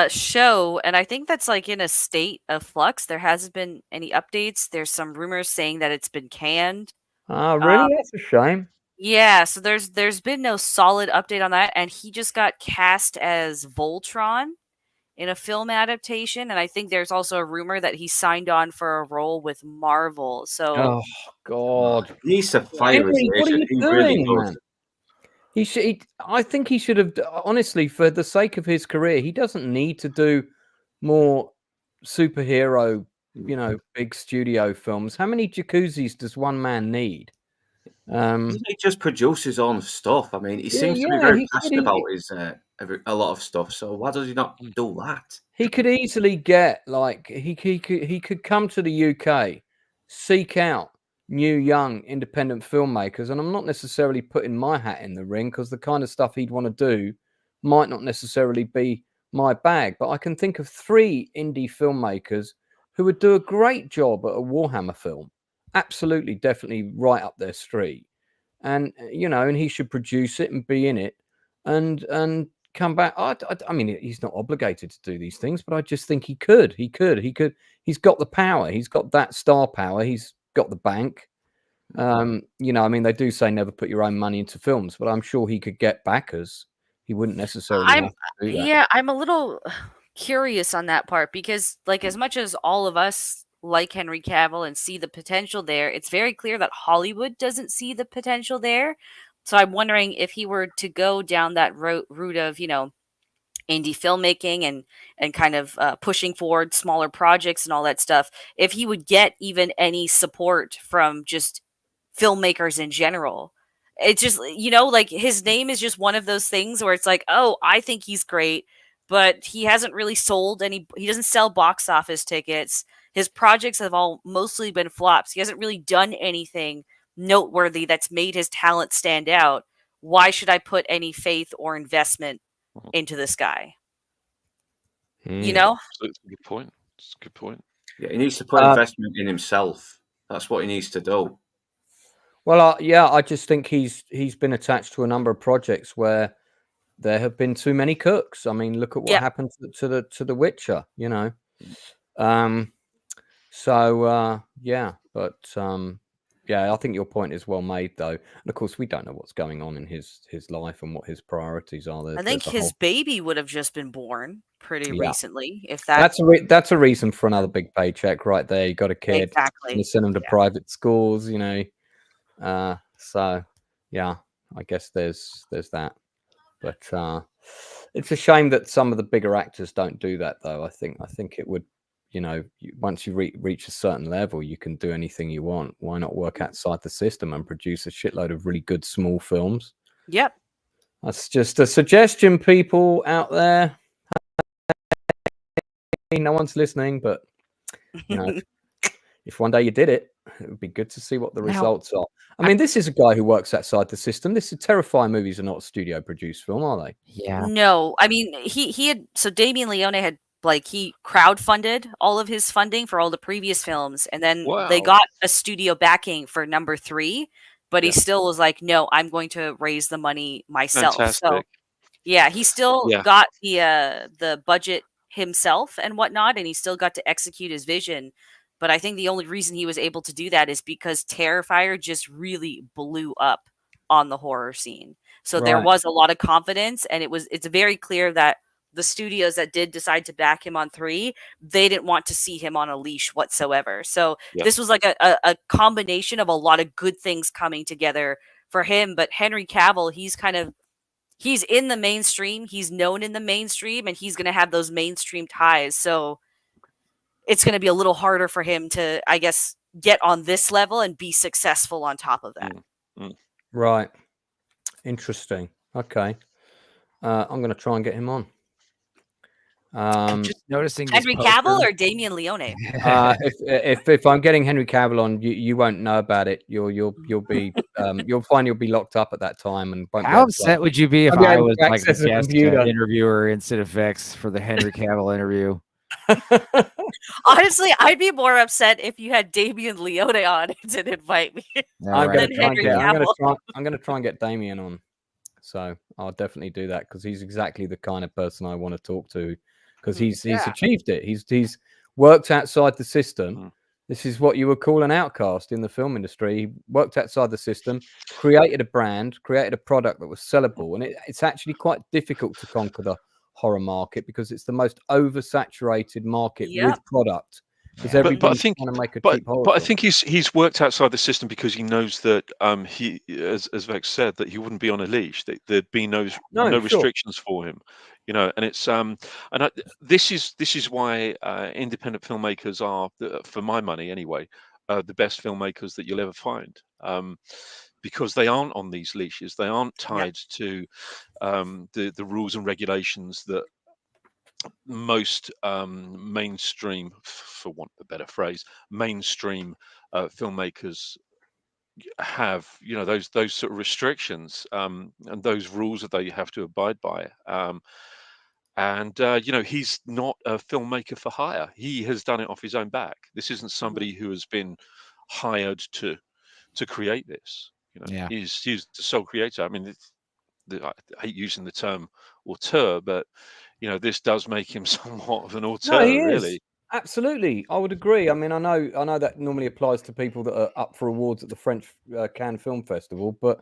Show, and I think that's like in a state of flux. There hasn't been any updates. There's some rumors saying that it's been canned. Really? That's a shame. Yeah, so there's been no solid update on that, and he just got cast as Voltron in a film adaptation, and I think there's also a rumor that he signed on for a role with Marvel. So, Oh God, he needs to fire Henry, what are you he doing, really does. man? He should. I think he should have. Honestly, for the sake of his career, he doesn't need to do more superhero, you know, big studio films. How many jacuzzis does one man need? He just produces his own stuff. I mean, he seems to be yeah, very passionate about his a lot of stuff. So why does he not do that? He could easily get like he could come to the UK, seek out new young independent filmmakers, and I'm not necessarily putting my hat in the ring because the kind of stuff he'd want to do might not necessarily be my bag, but I can think of 3 indie filmmakers who would do a great job at a Warhammer film. Absolutely, definitely right up their street. And you know, and he should produce it and be in it and come back. I mean, he's not obligated to do these things, but I just think he could. He's got the power. He's got that star power. He's got the bank. You know, I mean, they do say never put your own money into films, but I'm sure he could get backers. He wouldn't necessarily have to do that. Yeah, I'm a little curious on that part because, like, as much as all of us like Henry Cavill and see the potential there, it's very clear that Hollywood doesn't see the potential there. So I'm wondering if he were to go down that route of, you know, indie filmmaking and kind of pushing forward smaller projects and all that stuff, if he would get even any support from just filmmakers in general. It's just, you know, like his name is just one of those things where it's like, oh, I think he's great, but he hasn't really sold any, he doesn't sell box office tickets. His projects have all mostly been flops. He hasn't really done anything noteworthy that's made his talent stand out. Why should I put any faith or investment into this guy? You know? It's a good point. It's a good point. Yeah, he needs to put investment in himself. That's what he needs to do. Well, yeah, I just think he's been attached to a number of projects where there have been too many cooks. I mean, look at what happened to the Witcher, you know. Yeah, I think your point is well made, though. And of course, we don't know what's going on in his life and what his priorities are. I think his baby would have just been born pretty recently. If that's a reason for another big paycheck, right there. You got a kid, exactly. You send them to private schools, you know. So yeah, I guess there's that. But it's a shame that some of the bigger actors don't do that, though. I think it would. You know, once you reach a certain level, you can do anything you want. Why not work outside the system and produce a shitload of really good small films? Yep. That's just a suggestion, people out there. No one's listening, but you know, if one day you did it, it would be good to see what the results are. I mean, this is a guy who works outside the system. This is Terrifying movies are not a studio produced film, are they? Yeah. No, I mean, he had, so Damien Leone had, like, he crowdfunded all of his funding for all the previous films, and then they got a studio backing for number 3, but he still was like, no, I'm going to raise the money myself. Fantastic. So yeah, he still got the budget himself and whatnot, and he still got to execute his vision. But I think the only reason he was able to do that is because Terrifier just really blew up on the horror scene. So there was a lot of confidence, and it's very clear that the studios that did decide to back him on 3, they didn't want to see him on a leash whatsoever. So this was like a combination of a lot of good things coming together for him. But Henry Cavill, he's in the mainstream, he's known in the mainstream, and he's going to have those mainstream ties. So it's going to be a little harder for him to, I guess, get on this level and be successful on top of that. Right. Interesting. Okay. I'm going to try and get him on. I'm just noticing Henry Cavill or Damien Leone. If I'm getting Henry Cavill on, you won't know about it. You'll be you'll find you'll be locked up at that time. And how upset would you be if I was like a guest interviewer instead of Vex for the Henry Cavill interview? Honestly, I'd be more upset if you had Damien Leone on and didn't invite me. I'm going to try and get Damien on. So I'll definitely do that because he's exactly the kind of person I want to talk to because he's achieved it. He's worked outside the system. This is what you would call an outcast in the film industry. He worked outside the system, created a brand, created a product that was sellable. And it's actually quite difficult to conquer the horror market because it's the most oversaturated market with product. Because everybody's trying to make a cheap horror But I film. think he's worked outside the system because he knows that he, as Vex said, that he wouldn't be on a leash. That there'd be no restrictions for him, you know. And it's this is why independent filmmakers are, for my money anyway, the best filmmakers that you'll ever find. Because they aren't on these leashes, they aren't tied to the rules and regulations that most mainstream, for want of a better phrase, mainstream filmmakers have. You know, those sort of restrictions and those rules that they have to abide by. And you know, he's not a filmmaker for hire. He has done it off his own back. This isn't somebody who has been hired to create this. You know, he's the sole creator. I mean, I hate using the term auteur, but you know, this does make him somewhat of an auteur. No, he is. Really. Absolutely, I would agree. I mean, I know that normally applies to people that are up for awards at the French Cannes Film Festival, but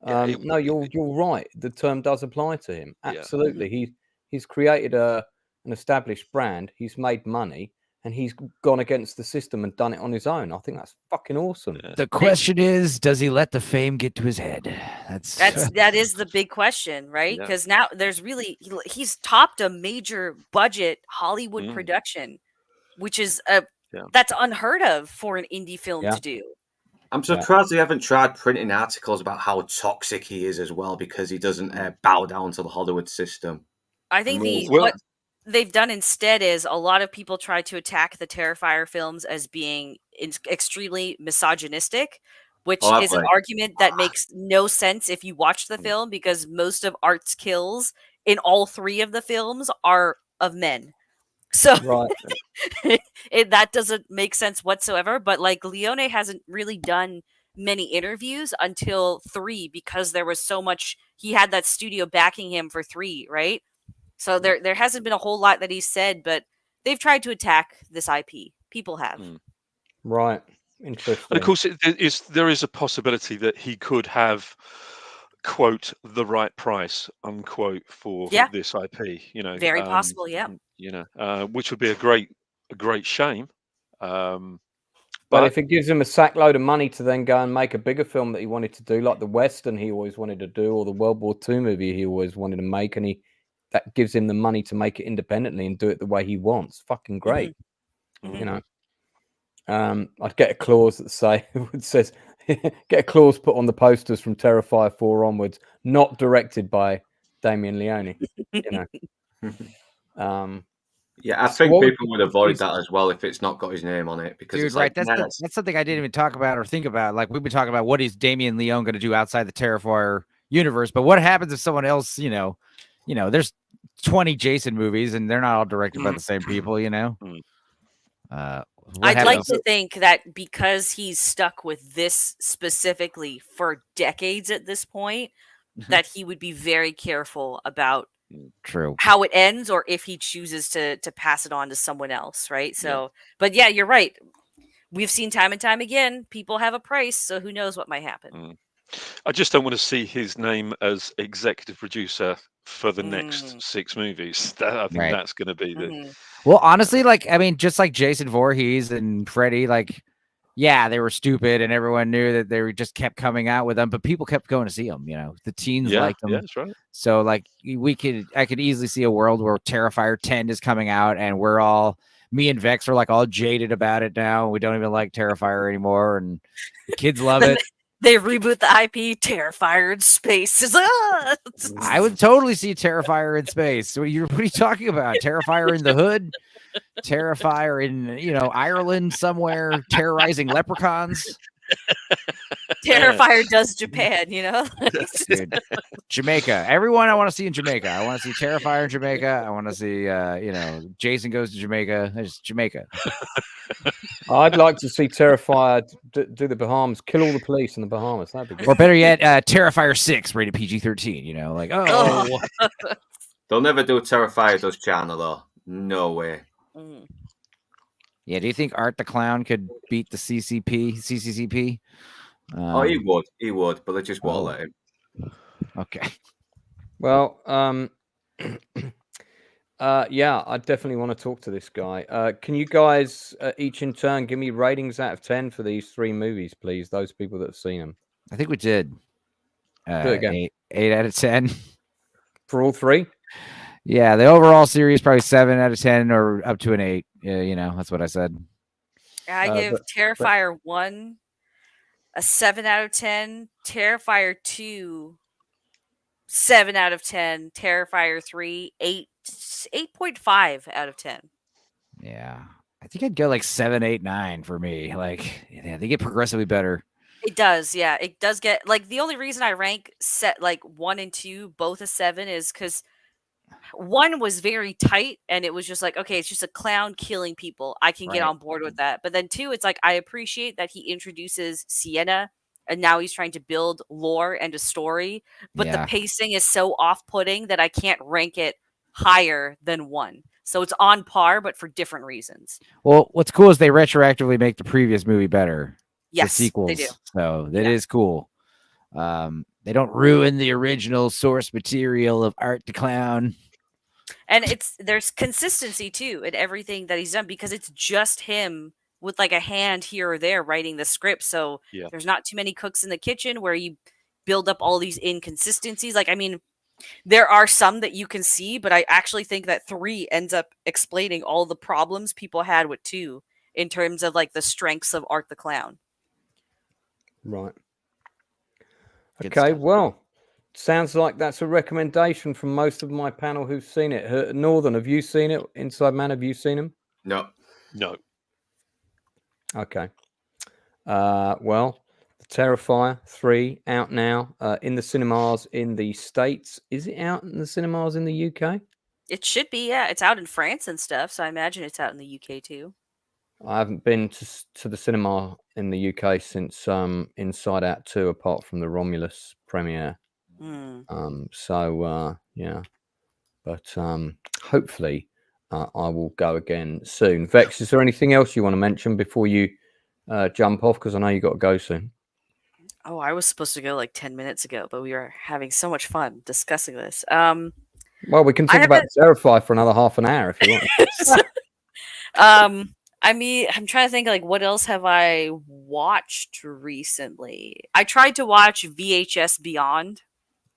no, you're right. The term does apply to him. Absolutely, he's created an established brand. He's made money, and he's gone against the system and done it on his own. I think that's fucking awesome. The question is, does he let the fame get to his head? That is the big question, right? Because now there's really he's topped a major budget Hollywood production, which is that's unheard of for an indie film to do. I'm surprised they haven't tried printing articles about how toxic he is as well, because he doesn't bow down to the Hollywood system. I think what they've done instead is a lot of people try to attack the Terrifier films as being extremely misogynistic, which is an argument that makes no sense if you watch the film, because most of Art's kills in all three of the films are of men. So that doesn't make sense whatsoever. But like, Leone hasn't really done many interviews until 3 because there was so much. He had that studio backing him for 3, right? So there hasn't been a whole lot that he said, but they've tried to attack this IP. People have. Right. Interesting. And of course, there is a possibility that he could have, quote, the right price, unquote, for this IP. You know, very possible. Yeah. You know, which would be a great shame. But if it gives him a sackload of money to then go and make a bigger film that he wanted to do, like the Western he always wanted to do, or the World War II movie he always wanted to make, and that gives him the money to make it independently and do it the way he wants. Fucking great. You know, I'd get a clause that says get a clause put on the posters from Terrifier 4 onwards, not directed by Damien Leone. You know. I think people would avoid that as well if it's not got his name on it, because that's something I didn't even talk about or think about. Like, we've been talking about what is Damien Leone going to do outside the Terrifier universe, but what happens if someone else, you know, there's 20 Jason movies and they're not all directed by the same people, you know? I'd like to think that because he's stuck with this specifically for decades at this point, that he would be very careful about how it ends, or if he chooses to pass it on to someone else, right? So, but yeah, you're right. We've seen time and time again, people have a price, so who knows what might happen. I just don't want to see his name as executive producer for the next 6 movies. I think that's going to be the... Well, honestly, like, I mean, just like Jason Voorhees and Freddy, like, yeah, they were stupid and everyone knew that they just kept coming out with them, but people kept going to see them, you know, the teens liked them. Yeah, that's right. So like I could easily see a world where Terrifier 10 is coming out and me and Vex are like all jaded about it now. We don't even like Terrifier anymore, and the kids love it. They reboot the IP, Terrifier in space. I would totally see Terrifier in space. What are you talking about? Terrifier in the hood? Terrifier in, Ireland somewhere, terrorizing leprechauns? Terrifier does Japan, you know? Dude, Jamaica. Everyone I want to see in Jamaica. I want to see Terrifier in Jamaica. I want to see, Jason goes to Jamaica. It's Jamaica. I'd like to see Terrifier do the Bahamas, kill all the police in the Bahamas. That'd be good. Or better yet, Terrifier 6, rated PG-13. You know, like, oh. They'll never do Terrifier does China, though. No way. Yeah, do you think Art the Clown could beat the CCCP? He would, but they just won't let him. Okay. Well, yeah, I definitely want to talk to this guy. Can you guys each in turn give me ratings out of 10 for these 3 movies, please? Those people that have seen them. I think we did. Do it again. 8 out of 10 for all 3. Yeah, the overall series probably 7 out of 10 or up to an 8. Yeah, that's what I said. I give Terrifier 1 a 7 out of 10. Terrifier 2, 7 out of 10. Terrifier 3, 8.5 out of 10. Yeah, I think I'd go like 7, 8, 9 for me. Like, yeah, they get progressively better. It does, yeah. It does get like the only reason I rank set like 1 and 2 both a 7 is because 1 was very tight and it was just like, okay, it's just a clown killing people. I can get on board with that. But then 2, it's like I appreciate that he introduces Sienna and now he's trying to build lore and a story. But the pacing is so off-putting that I can't rank it higher than 1. So it's on par, but for different reasons. Well, what's cool is they retroactively make the previous movie better. Yes, the sequels. they do. So that is cool. They don't ruin the original source material of Art the Clown. And there's consistency too in everything that he's done because it's just him with like a hand here or there writing the script. So there's not too many cooks in the kitchen where you build up all these inconsistencies. Like, I mean, there are some that you can see, but I actually think that 3 ends up explaining all the problems people had with 2 in terms of like the strengths of Art the Clown. Right. Okay, well, sounds like that's a recommendation from most of my panel who've seen it. Northern, have you seen it? Inside Man, have you seen him? No. Okay. Well, The Terrifier 3 out now in the cinemas in the States. Is it out in the cinemas in the UK? It should be, yeah. It's out in France and stuff, so I imagine it's out in the UK too. I haven't been to the cinema in the UK since Inside Out 2, apart from the Romulus premiere. Yeah, but hopefully I will go again soon. Vex, is there anything else you want to mention before you jump off? Because I know you got to go soon. Oh, I was supposed to go like 10 minutes ago, but we were having so much fun discussing this. Well, we can talk about Terrify for another half an hour if you want. I mean, I'm trying to think like what else have I watched recently? I tried to watch VHS Beyond.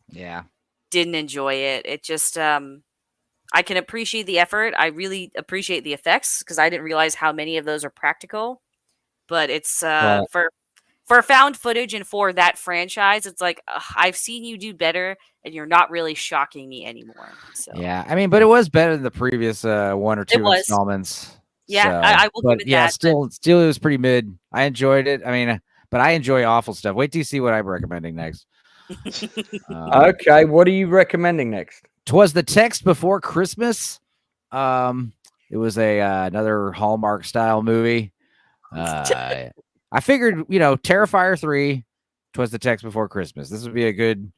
Yeah. Didn't enjoy it. It just I can appreciate the effort. I really appreciate the effects because I didn't realize how many of those are practical. But it's for found footage and for that franchise, it's like I've seen you do better and you're not really shocking me anymore. So yeah, I mean, but it was better than the previous 1 or 2 installments. Yeah, so, I will give it that. Still it was pretty mid. I enjoyed it. I mean, but I enjoy awful stuff. Wait till you see what I'm recommending next. Okay, what are you recommending next? 'Twas the Text Before Christmas. It was another Hallmark style movie. I figured, Terrifier 3, 'Twas the Text Before Christmas. This would be a good,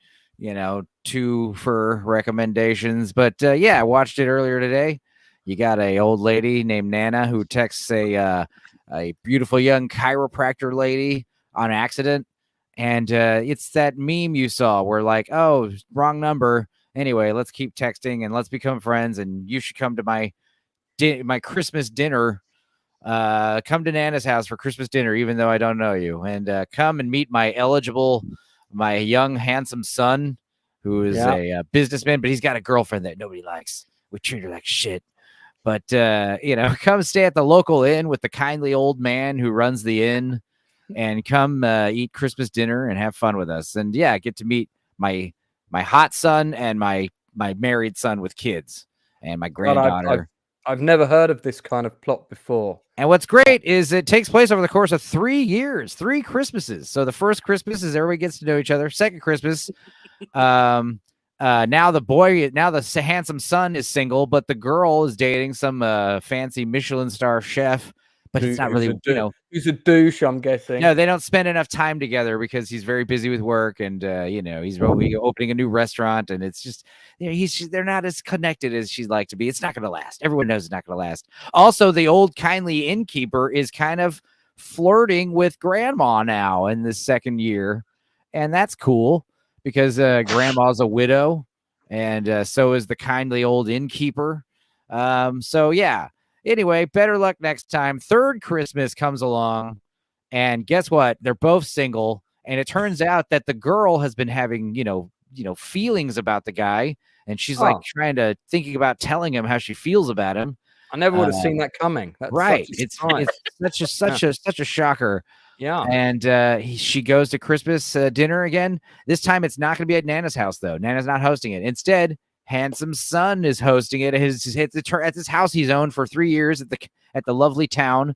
2 for recommendations. But I watched it earlier today. You got a old lady named Nana who texts a beautiful young chiropractor lady on accident. And it's that meme you saw where like, oh, wrong number. Anyway, let's keep texting and let's become friends. And you should come to my Christmas dinner. Come to Nana's house for Christmas dinner, even though I don't know you. And come and meet my young, handsome son, who is a businessman, but he's got a girlfriend that nobody likes. We treat her like shit. But, come stay at the local inn with the kindly old man who runs the inn and come eat Christmas dinner and have fun with us. And, get to meet my hot son and my married son with kids and my granddaughter. I've never heard of this kind of plot before. And what's great is it takes place over the course of 3 years, 3 Christmases. So the first Christmas is everybody gets to know each other. Second Christmas, now the handsome son is single, but the girl is dating some fancy Michelin star chef. But it's not really, he's a douche, I'm guessing. No, they don't spend enough time together because he's very busy with work, and he's opening a new restaurant, and it's just they're not as connected as she'd like to be. It's not going to last. Everyone knows it's not going to last. Also, the old kindly innkeeper is kind of flirting with grandma now in the second year, and that's cool because grandma's a widow, and so is the kindly old innkeeper. So yeah. Anyway, better luck next time. Third Christmas comes along, and guess what? They're both single, and it turns out that the girl has been having, feelings about the guy, and she's like thinking about telling him how she feels about him. I never would have seen that coming. That's right. It's such a shocker. Yeah. And she goes to Christmas dinner again. This time it's not going to be at Nana's house, though. Nana's not hosting it. Instead, handsome son is hosting it at this house he's owned for 3 years at the lovely town,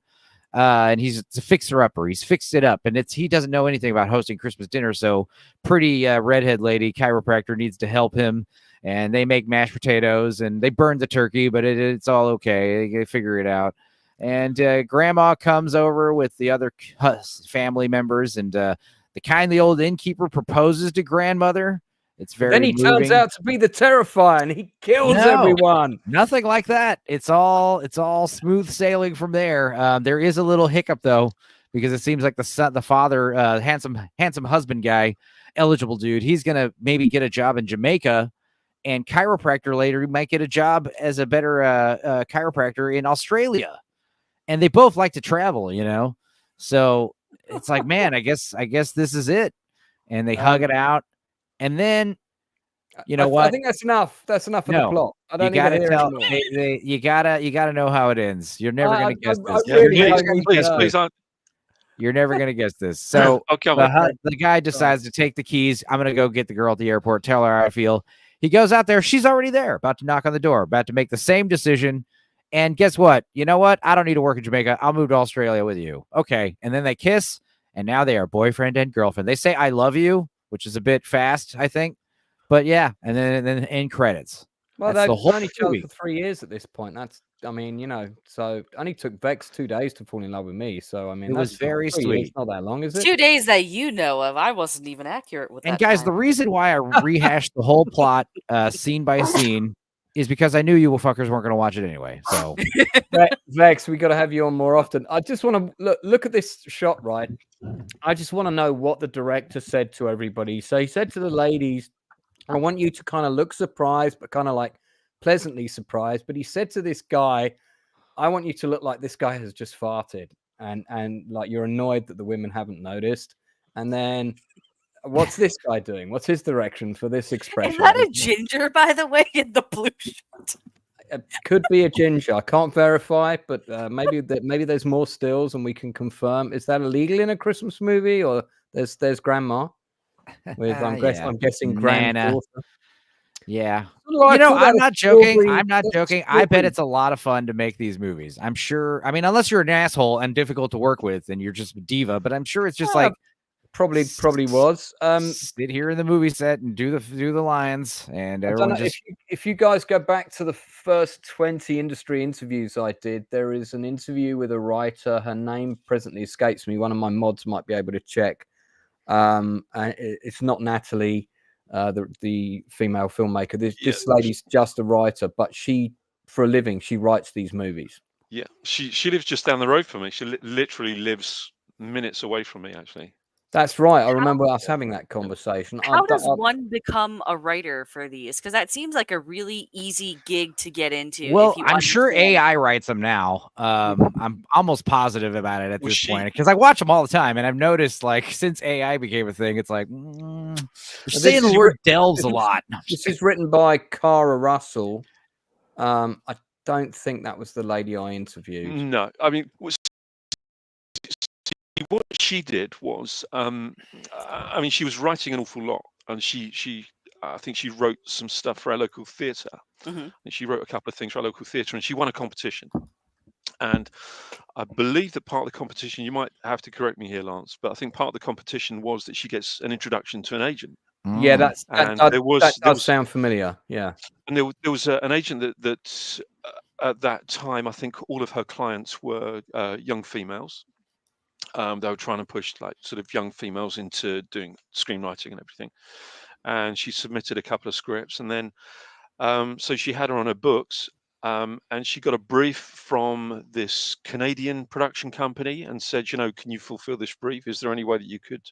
and he's a fixer-upper. He's fixed it up, and he doesn't know anything about hosting Christmas dinner. So, pretty redhead lady chiropractor needs to help him, and they make mashed potatoes and they burn the turkey, but it's all okay. They figure it out. And grandma comes over with the other family members, and the kindly old innkeeper proposes to grandmother. It's very Then he turns out to be the Terrifier, and he kills everyone. Nothing like that. It's all smooth sailing from there. There is a little hiccup though, because it seems like the father, handsome husband guy, eligible dude, he's gonna maybe get a job in Jamaica, and chiropractor later he might get a job as a better chiropractor in Australia, and they both like to travel, So it's like, man, I guess this is it, and they hug it out. And then, what? I think that's enough. That's enough of the plot. I don't you gotta need to hear anymore. You gotta know how it ends. You're never gonna guess this. You're never gonna guess this. So the guy decides to take the keys. I'm gonna go get the girl at the airport. Tell her how I feel. He goes out there. She's already there, about to knock on the door, about to make the same decision. And guess what? You know what? I don't need to work in Jamaica. I'll move to Australia with you. Okay. And then they kiss, and now they are boyfriend and girlfriend. They say "I love you," which is a bit fast, I think. But yeah, and then end credits. Well, they've only told for 3 years at this point. So only took Vex 2 days to fall in love with me. So, it was very sweet. It's not that long, is it? 2 days that you know of. I wasn't even accurate with that. And guys, the reason why I rehashed the whole plot scene by scene is because I knew you fuckers weren't going to watch it anyway. So, Vex, we got to have you on more often. I just want to look at this shot, right? I just want to know what the director said to everybody. So he said to the ladies, I want you to kind of look surprised, but kind of like pleasantly surprised. But he said to this guy, I want you to look like this guy has just farted, and like you're annoyed that the women haven't noticed. And then what's this guy doing? What's his direction for this expression? Is that a ginger, by the way, in the blue shirt? It could be a ginger. I can't verify, but maybe there's more stills and we can confirm. Is that illegal in a Christmas movie, or there's grandma with I'm guessing granddaughter. Yeah. I'm not joking. I bet it's a lot of fun to make these movies. I'm sure. I mean, unless you're an asshole and difficult to work with and you're just a diva, but I'm sure it's just like probably was. Sit here in the movie set and do the lines, and everyone just. If you guys go back to the first 20 industry interviews I did, there is an interview with a writer. Her name presently escapes me. One of my mods might be able to check. And it's not Natalie, the female filmmaker. This lady's just a writer, but for a living, she writes these movies. Yeah, she lives just down the road from me. She literally lives minutes away from me, actually. That's right. I remember us having that conversation. How does one become a writer for these? Because that seems like a really easy gig to get into. Well, I'm sure AI writes them now. I'm almost positive about it at this point because I watch them all the time, and I've noticed like since AI became a thing, it's like you're saying the word delves a lot. This is written by Cara Russell. I don't think that was the lady I interviewed. No, I mean. What she did was, she was writing an awful lot, and she I think she wrote some stuff for our local theatre. Mhm. And she wrote a couple of things for our local theatre, and she won a competition. And I believe that part of the competition, you might have to correct me here, Lance, but I think part of the competition was that she gets an introduction to an agent. Yeah, that there does was sound familiar. Yeah. And there was an agent that at that time, I think all of her clients were young females. They were trying to push like sort of young females into doing screenwriting and everything. And she submitted a couple of scripts, and then so she had her on her books, and she got a brief from this Canadian production company and said, you know, can you fulfill this brief? Is there any way that you could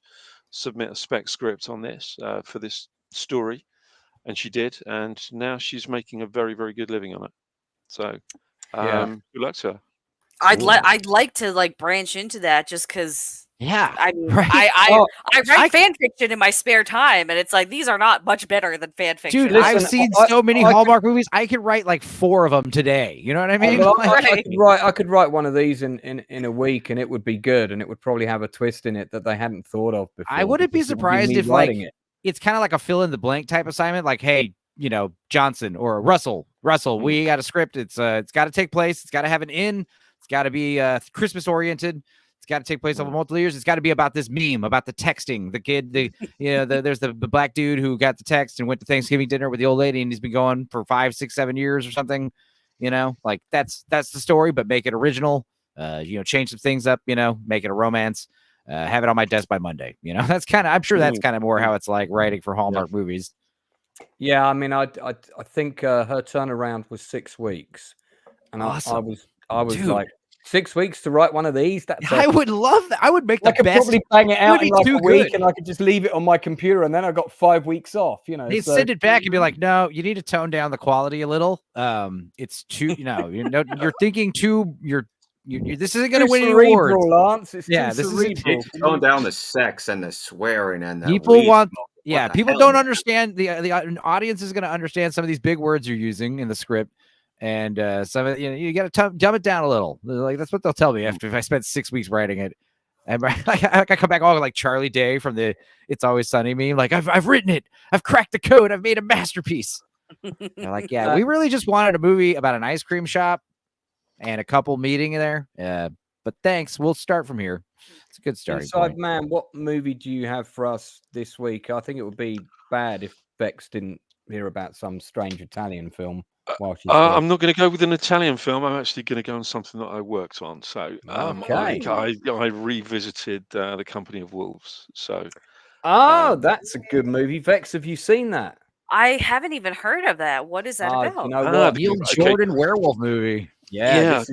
submit a spec script on this for this story? And she did, and now she's making a very, very good living on it. So good luck to her. I'd like to like branch into that just because. Yeah, I mean, right. I write fan fiction in my spare time, and it's like these are not much better than fan fiction. Dude, I've seen so many Hallmark movies. I could write like 4 of them today. You know what I mean? Well, I could write one of these in a week, and it would be good, and it would probably have a twist in it that they hadn't thought of before. I wouldn't be surprised if like it's kind of like a fill in the blank type assignment. Like, hey, you know, Johnson or Russell, we got a script. It's got to take place. It's got to have an in. It's got to be Christmas oriented. It's got to take place over multiple years. It's got to be about this meme, about the texting. The kid, there's the black dude who got the text and went to Thanksgiving dinner with the old lady, and he's been going for 5, 6, 7 years or something. You know, like that's the story, but make it original. You know, change some things up. You know, make it a romance. Have it on my desk by Monday. You know, that's kind of. I'm sure that's kind of more how it's like writing for Hallmark movies. Yeah, I mean, I think her turnaround was 6 weeks, and awesome. I was like. 6 weeks to write one of these. I would love that. I would make the best. I could probably bang it out in like a week, and I could just leave it on my computer, and then I got 5 weeks off. You know, they'd send it back and be like, "No, you need to tone down the quality a little. It's too, you're thinking too. This isn't going to win any awards, Lance. It's this is tone down the sex and the swearing and the people want. Yeah, people don't understand. The audience is going to understand some of these big words you're using in the script. And some of you got to dumb it down a little. Like that's what they'll tell me after if I spent 6 weeks writing it. And I come back all like Charlie Day from the "It's Always Sunny" meme. Like I've written it. I've cracked the code. I've made a masterpiece. They're like, yeah, we really just wanted a movie about an ice cream shop and a couple meeting there. But thanks. We'll start from here. It's a good starting Inside point. Man, what movie do you have for us this week? I think it would be bad if Bex didn't hear about some strange Italian film. I'm not going to go with an Italian film. I'm actually going to go on something that I worked on. So I revisited The Company of Wolves. So that's a good movie. Vex, have you seen that? I haven't even heard of that. What is that about? You know what? Neil Jordan werewolf movie. Neil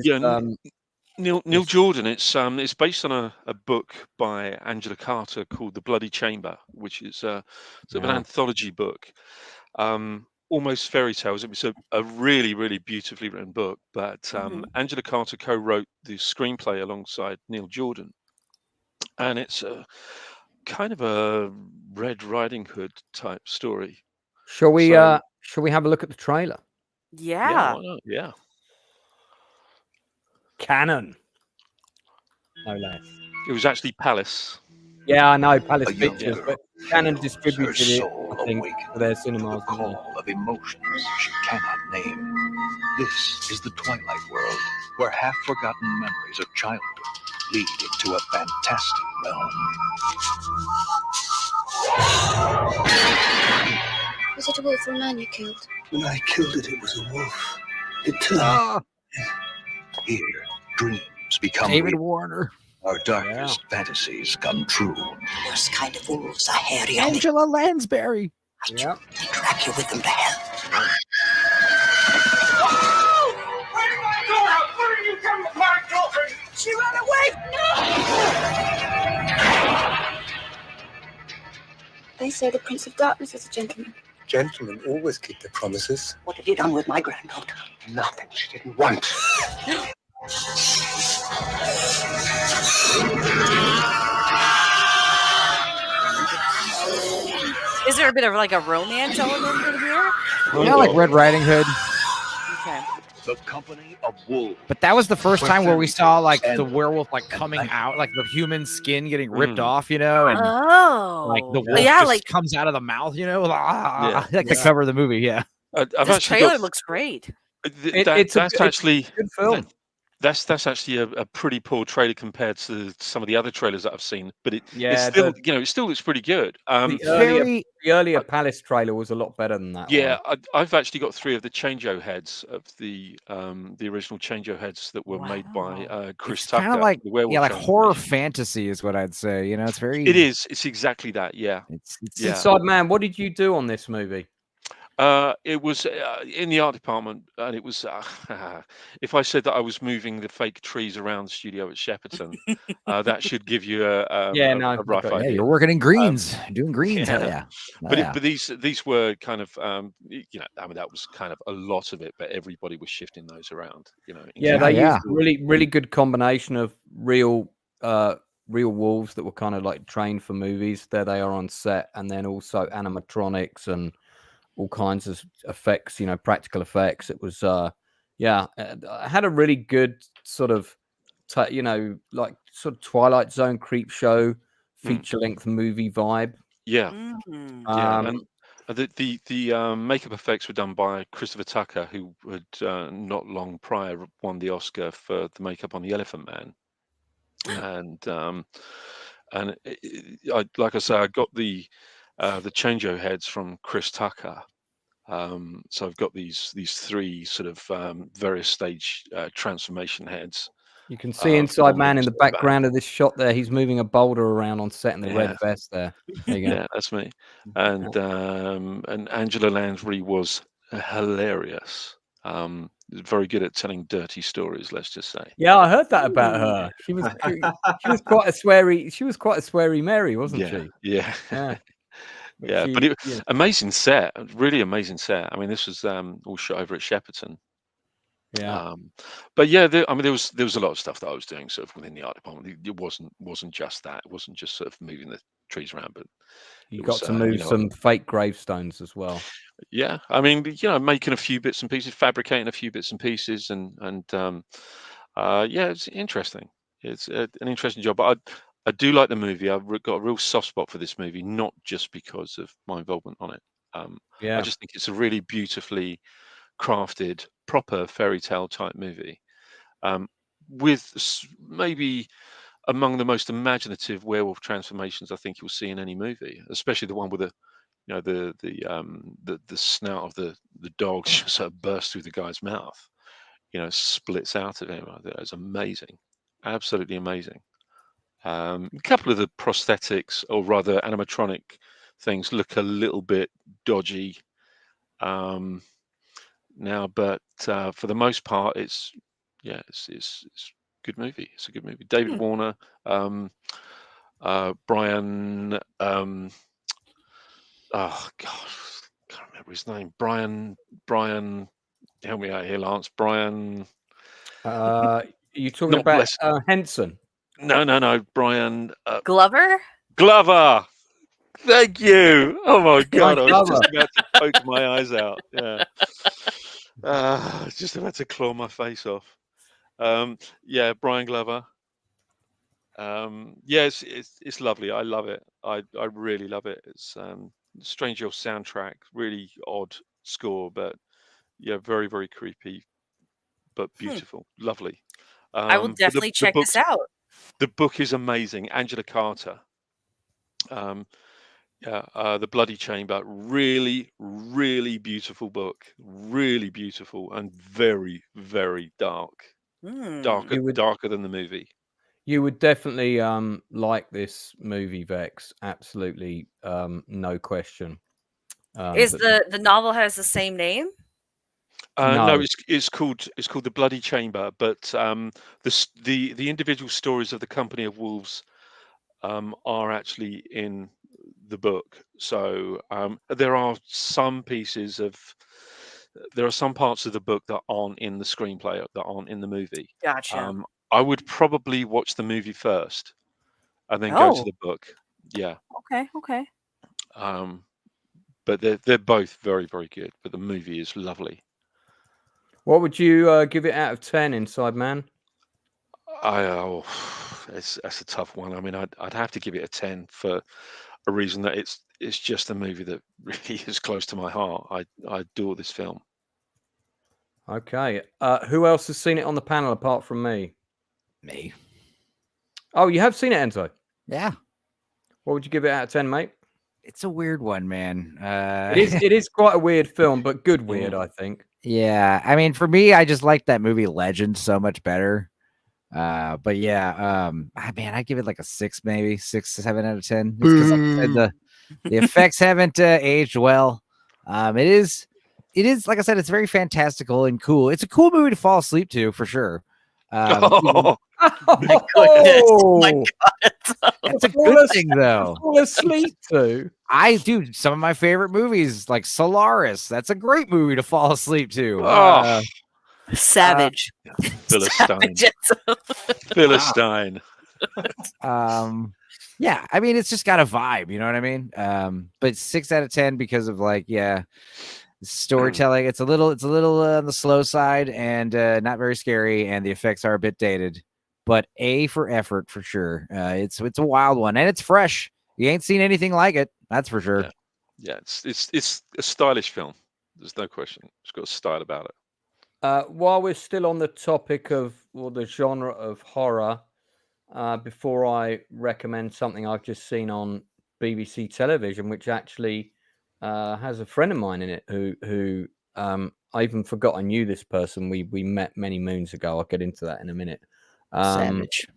Jordan. It's based on a book by Angela Carter called The Bloody Chamber, which is sort of an anthology book. Almost fairy tales. It was a really, really beautifully written book. But Angela Carter co-wrote the screenplay alongside Neil Jordan, and it's a kind of a Red Riding Hood type story. Shall we have a look at the trailer? Yeah. Yeah. Canon. No less. It was actually Palace. Yeah, I know, Palace Pictures, but Canon distributed it, I think, for their cinemas. Call of emotions she cannot name. This is the Twilight world, where half-forgotten memories of childhood lead into a fantastic realm. Was it a wolf or a man you killed? When I killed it, it was a wolf. It turned. Here, dreams become David Warner. Our darkest fantasies come true. The worst kind of wolves are hairy. Angela Lansbury. They drag you with them to hell. Where did my daughter? Where did you come with my daughter? She ran away! They say the Prince of Darkness is a gentleman. Gentlemen always keep their promises. What have you done with my granddaughter? Nothing she didn't want. Is there a bit of like a romance element in here? Yeah, like Red Riding Hood. Okay. The Company of Wolves. But that was the first time where we saw like And- the werewolf like coming out, like the human skin getting ripped off, you know, and like the Oh, wolf yeah, just like comes out of the mouth, you know, Yeah. like the cover of the movie. Yeah, I've this actually trailer got looks great. It's a that's good- actually good film. that's actually a pretty poor trailer compared to some of the other trailers that I've seen, but it's Yeah, still it still looks pretty good. the earlier Palace trailer was a lot better than that Yeah, one. I've actually got 3 of the changeo heads of the original changeo heads that were made by Chris it's Tucker. kind of like the werewolf like horror transformation. fantasy is what I'd say. You know, it's very. It is. It's exactly that. Yeah. It's Yeah. Inside Man, what did you do on this movie? It was in the art department, and it was. If I said that I was moving the fake trees around the studio at Shepperton, that should give you a rough Yeah, idea. you're working in greens, doing greens. Yeah. Hell yeah. But these were kind of you know, I mean, that was kind of a lot of it, but everybody was shifting those around. You know. Yeah, they used really good combination of real wolves that were kind of like trained for movies. There they are on set, and then also animatronics and all kinds of effects, you know, practical effects. It was I had a really good sort of you know, like sort of Twilight Zone creep show feature length movie vibe. Yeah. Mm-hmm. And the makeup effects were done by Christopher Tucker, who had not long prior won the Oscar for the makeup on The Elephant Man. And like I say, I got the changeo heads from Chris Tucker. So I've got these 3 sort of various stage transformation heads. You can see Inside Man in the background of this shot there. He's moving a boulder around on set in the red vest there. There you go. Yeah, that's me. And Angela Lansbury was hilarious. Very good at telling dirty stories, let's just say. Yeah, I heard that about her. She was quite a sweary Mary, wasn't she? Yeah. Yeah. Yeah, but amazing set, really amazing set. I mean, this was all shot over at Shepperton. Yeah. But yeah, there was a lot of stuff that I was doing sort of within the art department. It wasn't just that. It wasn't just sort of moving the trees around, but you got to move some fake gravestones as well. Yeah, I mean, you know, making a few bits and pieces, fabricating a few bits and pieces, and yeah, it's interesting. It's an interesting job. But I do like the movie. I've got a real soft spot for this movie, not just because of my involvement on it. I just think it's a really beautifully crafted, proper fairy tale type movie, with maybe among the most imaginative werewolf transformations I think you'll see in any movie, especially the one with the snout of the dog just sort of bursts through the guy's mouth, you know, splits out of him. It's amazing, absolutely amazing. A couple of the prosthetics, or rather animatronic things, look a little bit dodgy now, but for the most part, it's good movie. It's a good movie. David Warner, Brian. Oh God, can't remember his name. Brian. Help me out here, Lance. Brian. You talking about Henson? No. Brian. Glover. Thank you. Oh my God, I was just about to poke my eyes out. Yeah. Just about to claw my face off. Yeah, Brian Glover. Yeah, it's lovely. I love it. I really love it. It's strange old soundtrack, really odd score, but yeah, very, very creepy, but beautiful, lovely. I will definitely check this out. The book is amazing. Angela Carter. The Bloody Chamber, really, really beautiful book, really beautiful and very, very dark. Darker than the movie. You would definitely like this movie, Vex. Absolutely, no question. Is the novel has the same name? No, it's called The Bloody Chamber, but the individual stories of the Company of Wolves are actually in the book. So there are some parts of the book that aren't in the screenplay, that aren't in the movie. Gotcha. I would probably watch the movie first and then go to the book. Yeah. Okay. But they're both very, very good. But the movie is lovely. What would you give it out of 10, Inside Man? That's a tough one. I mean, I'd have to give it a 10 for a reason that it's just a movie that really is close to my heart. I adore this film. Okay. Who else has seen it on the panel apart from me? Me. Oh, you have seen it, Enzo? Yeah. What would you give it out of 10, mate? It's a weird one, man. It is quite a weird film, but good weird, I think. Yeah. I mean, for me, I just like that movie Legend so much better. But yeah, man, I give it like a 6, maybe 6 to 7 out of 10. Because like I said, the effects haven't aged well. It is like I said, it's very fantastical and cool. It's a cool movie to fall asleep to for sure. Oh my goodness! Oh my God, that's a good thing though. Fall asleep to. I do some of my favorite movies, like Solaris. That's a great movie to fall asleep to. Savage. Philistine. Philistine. Yeah, I mean, it's just got a vibe, you know what I mean? But 6 out of 10 because of like, storytelling. It's a little on the slow side and not very scary, and the effects are a bit dated. But A for effort for sure. It's a wild one, and it's fresh. You ain't seen anything like it, that's for sure. Yeah, it's a stylish film. There's no question. It's got a style about it. While we're still on the topic of the genre of horror, before I recommend something I've just seen on BBC television, which actually has a friend of mine in it who I even forgot I knew this person. We met many moons ago. I'll get into that in a minute. Savage.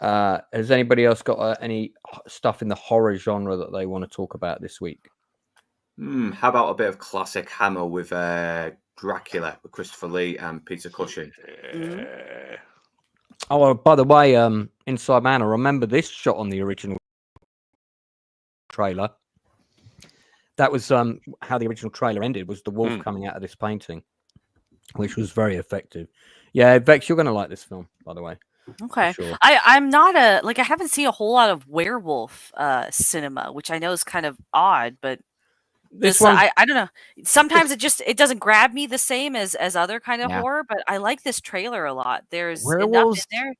Has anybody else got any stuff in the horror genre that they want to talk about this week? How about a bit of classic Hammer with Dracula with Christopher Lee and Peter Cushing? Oh, well, by the way, Inside Man, I remember this shot on the original trailer. That was how the original trailer ended, was the wolf coming out of this painting, which was very effective. Yeah, Vex, you're going to like this film, by the way. Okay. Sure. I'm not I haven't seen a whole lot of werewolf cinema, which I know is kind of odd, but this one, I don't know. Sometimes it doesn't grab me the same as other kind of horror, but I like this trailer a lot. There's werewolves enough in there.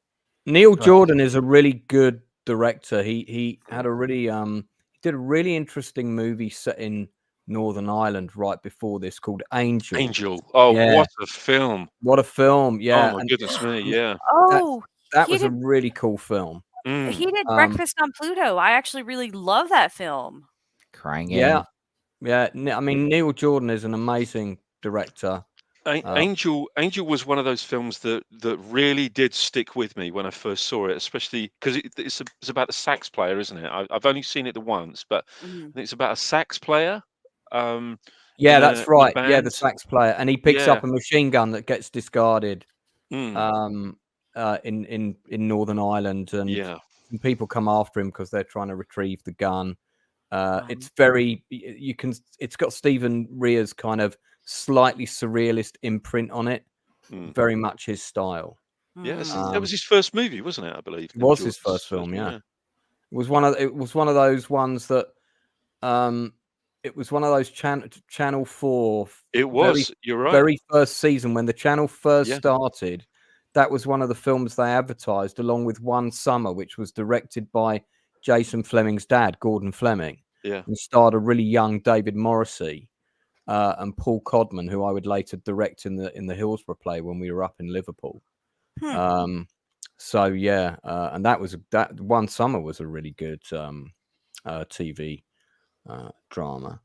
Neil Jordan is a really good director. He had a really he did a really interesting movie set in Northern Ireland right before this called Angel. Oh, yeah. What a film! What a film! Yeah. Oh my goodness me! Yeah. Oh, that was a really cool film. He did Breakfast on Pluto. I actually really love that film. Crying. Yeah. I mean, Neil Jordan is an amazing director. Angel was one of those films that really did stick with me when I first saw it, especially because it's about a sax player, isn't it? I've only seen it the once, but I think it's about a sax player. That's right. Yeah, the sax player, and he picks up a machine gun that gets discarded in Northern Ireland, and people come after him because they're trying to retrieve the gun. It's very it's got Stephen Rea's kind of slightly surrealist imprint on it, very much his style. Yes, that was his first movie, wasn't it? I believe it was his first film. Yeah. It was one of those ones that it was one of those Channel 4. It was. You're right. Very first season when the channel first started. That was one of the films they advertised, along with One Summer, which was directed by Jason Flemyng's dad, Gordon Flemyng. Yeah. And starred a really young David Morrissey and Paul Codman, who I would later direct in the Hillsborough play when we were up in Liverpool. And that One Summer was a really good TV drama.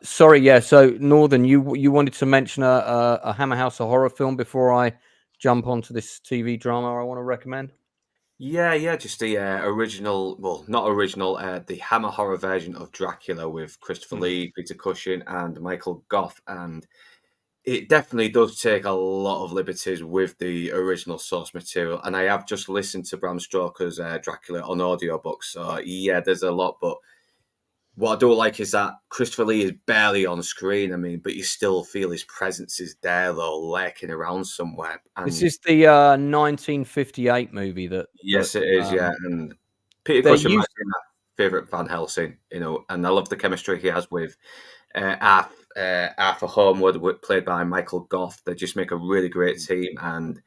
So Northern, you wanted to mention a Hammer House of Horror film before I jump onto this TV drama I want to recommend? Yeah, just the original, well, not original, the Hammer horror version of Dracula with Christopher Lee, Peter Cushing, and Michael Gough. And it definitely does take a lot of liberties with the original source material. And I have just listened to Bram Stoker's Dracula on audiobook. So, yeah, there's a lot. But what I do like is that Christopher Lee is barely on screen, but you still feel his presence is there, though, lurking around somewhere. And this is the 1958 movie that... Yes, it is, yeah. And Peter Cushing might be my favourite Van Helsing, and I love the chemistry he has with Arthur Homewood, played by Michael Gough. They just make a really great team, and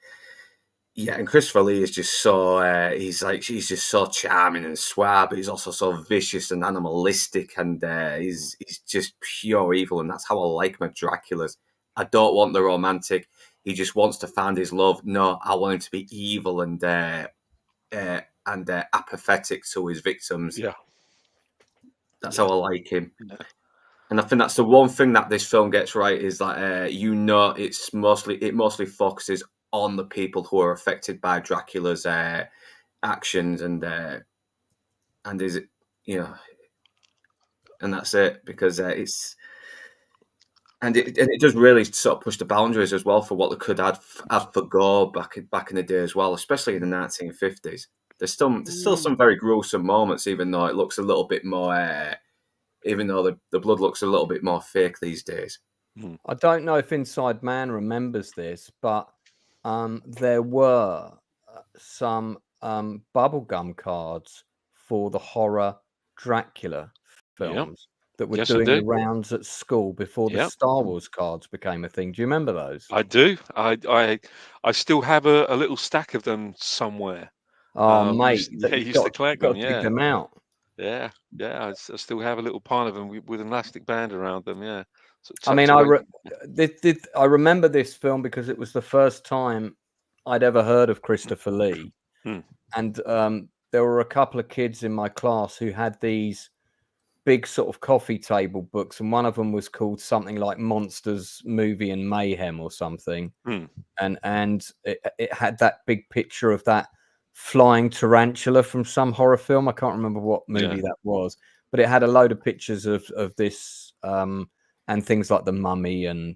Christopher Lee is just so he's just so charming and suave, but he's also so vicious and animalistic, and he's just pure evil, and that's how I like my Draculas. I don't want the romantic. He just wants to find his love. No, I want him to be evil and apathetic to his victims. Yeah, that's how I like him. Yeah. And I think that's the one thing that this film gets right is that it mostly focuses on the people who are affected by Dracula's actions and is and that's it, because it does really sort of push the boundaries as well for what they could have for gore back in the day as well, especially in the 1950s. There's still some very gruesome moments, even though it looks a little bit more. Even though the blood looks a little bit more fake these days. I don't know if Inside Man remembers this, but there were some bubblegum cards for the horror Dracula films that were doing the rounds at school before the Star Wars cards became a thing. Do you remember those? I do. I still have a little stack of them somewhere. Oh, mate, you used to collect them. Dig them out. Yeah. I still have a little pile of them with an elastic band around them. Yeah. I mean, I remember this film because it was the first time I'd ever heard of Christopher Lee, and there were a couple of kids in my class who had these big sort of coffee table books, and one of them was called something like Monsters, Movie and Mayhem or something, and it had that big picture of that flying tarantula from some horror film. I can't remember what movie that was, but it had a load of pictures of this and things like the Mummy and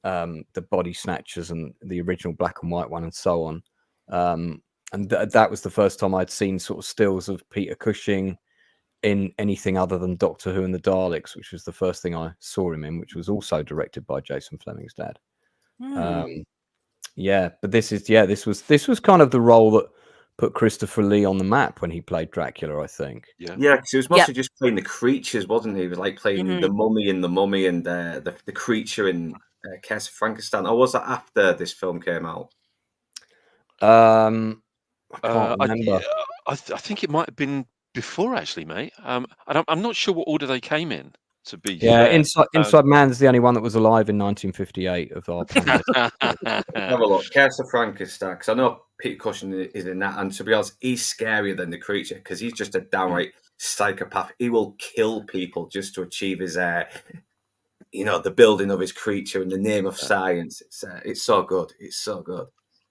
the Body Snatchers and the original black and white one and so on. And that was the first time I'd seen sort of stills of Peter Cushing in anything other than Doctor Who and the Daleks, which was the first thing I saw him in, which was also directed by Jason Flemyng's dad. But this was kind of the role that put Christopher Lee on the map when he played Dracula, I think. Yeah, because he was mostly just playing the creatures, wasn't he? He was like playing the Mummy and the creature in Curse of Frankenstein. Or was that after this film came out? I can't remember. I think it might have been before, actually, mate. I'm not sure what order they came in. To be fair. Inside Man's the only one that was alive in 1958 of our planet. Have a look. Curse of Frankenstein, because I know Peter Cushing is in that, and to be honest, he's scarier than the creature because he's just a downright psychopath. He will kill people just to achieve his, the building of his creature in the name of science. It's so good. It's so good.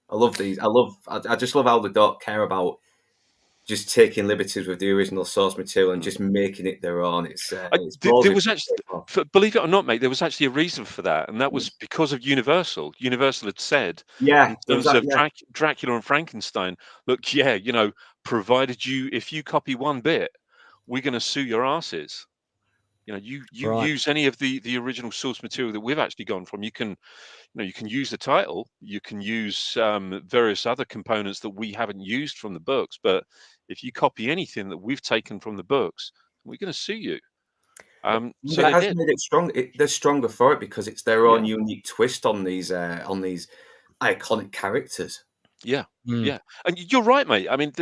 I love these. I just love how they don't care about just taking liberties with the original source material and just making it their own. There was actually, believe it or not, mate, there was actually a reason for that, and that was because of Universal. Universal had said, in terms of Dracula and Frankenstein, look, provided if you copy one bit, we're going to sue your asses. You use any of the original source material that we've actually gone from. You can use the title, you can use various other components that we haven't used from the books, but if you copy anything that we've taken from the books, we're going to sue you. So it has made it strong. They're stronger for it because it's their own unique twist on these iconic characters. Yeah, and you're right, mate. I mean,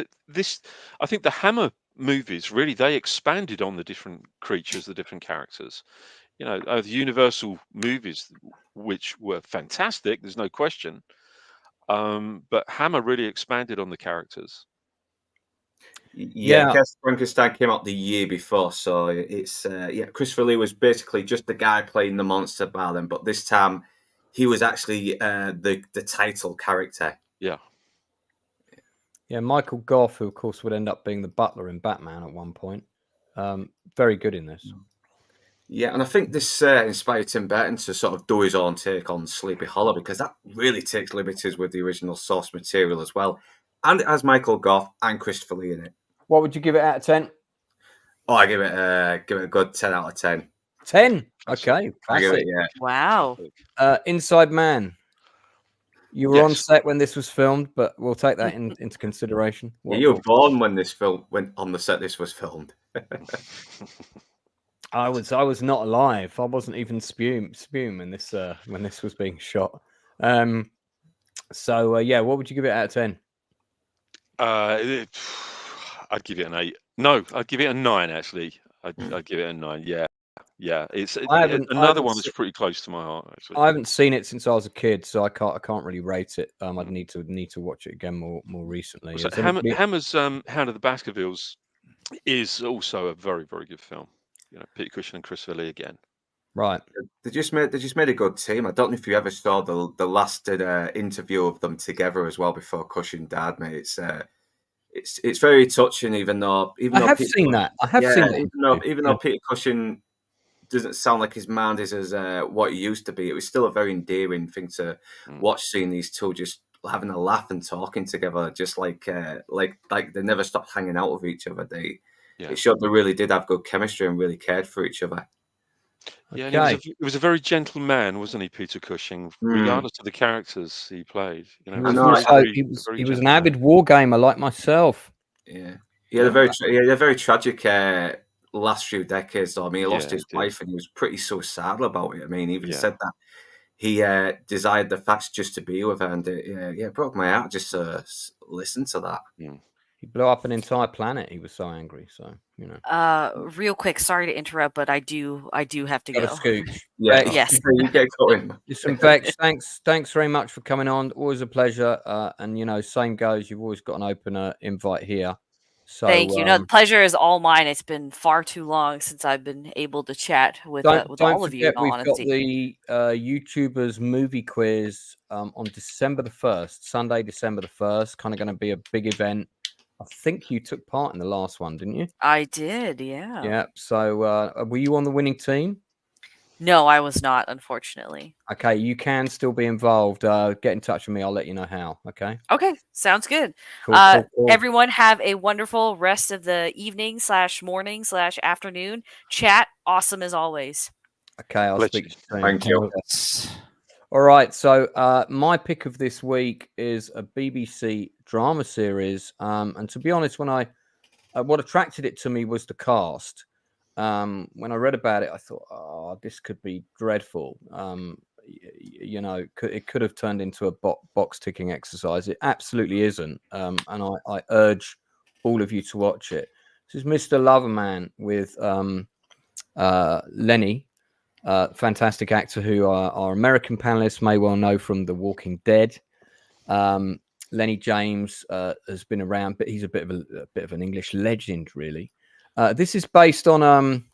I think the Hammer movies really they expanded on the different creatures, the different characters. The Universal movies, which were fantastic, there's no question. But Hammer really expanded on the characters. Curse of Frankenstein came out the year before, so it's Christopher Lee was basically just the guy playing the monster by them, but this time he was actually the title character. Yeah, Michael Gough, who of course would end up being the butler in Batman at one point. Very good in this. Yeah, and I think this inspired Tim Burton to sort of do his own take on Sleepy Hollow because that really takes liberties with the original source material as well. And it has Michael Gough and Christopher Lee in it. What would you give it out of 10? Oh, I give it a good 10 out of 10. 10? Okay. I give it, Wow. Inside Man. You were on set when this was filmed, but we'll take that into consideration. You were born when this film went on the set this was filmed. I was not alive. I wasn't even spewing when this was being shot. So yeah, what would you give it out of 10? I'd give it an 8. No, I'd give it a 9. Actually, I'd give it a 9. Yeah. It's another one that's pretty close to my heart. Actually, I haven't seen it since I was a kid, so I can't really rate it. I'd need to watch it again more recently. So Hammer's Hound of the Baskervilles is also a very, very good film. Peter Cushing and Christopher Lee again. Right. They just made a good team. I don't know if you ever saw the last interview of them together as well before Cushing died, mate. It's very touching, even though I have seen that. Even though Peter Cushing doesn't sound like his mind is as what he used to be, it was still a very endearing thing to watch, seeing these two just having a laugh and talking together, just like they never stopped hanging out with each other. It showed they really did have good chemistry and really cared for each other. Yeah, and he was a very gentle man, wasn't he, Peter Cushing? Regardless of the characters he played, he was an avid war gamer like myself. Yeah, he had a very tragic last few decades. Though. I mean, he lost his wife, and he was pretty suicidal about it. I mean, he even said that he desired the facts just to be with her, and it broke my heart just to listen to that. He blew up an entire planet. He was so angry. So real quick, sorry to interrupt, but I do have to go. Scooch. Yeah, yes. You get going. Listen, Vex, thanks very much for coming on. Always a pleasure. And same goes. You've always got an open invite here. So thank you. No, the pleasure is all mine. It's been far too long since I've been able to chat with all of you. In all we've honesty. got the YouTubers movie quiz on December the 1st, Sunday, December the 1st. Kind of going to be a big event. I think you took part in the last one, didn't you? I did, yeah. Yeah. So were you on the winning team? No, I was not, unfortunately. Okay, you can still be involved. Get in touch with me. I'll let you know how. Okay. Okay, sounds good. Cool. Everyone have a wonderful rest of the evening / morning / afternoon. Chat, awesome as always. Okay, I'll speak to you soon. Thank you. All right, so my pick of this week is a BBC drama series, and to be honest, when what attracted it to me was the cast. When I read about it, I thought, oh, this could be dreadful. It could have turned into a box ticking exercise. It absolutely isn't, and I urge all of you to watch it. This is Mr. Loverman with Lenny. Fantastic actor who our American panelists may well know from The Walking Dead. Lenny James has been around, but he's a bit of an English legend, really. This is based on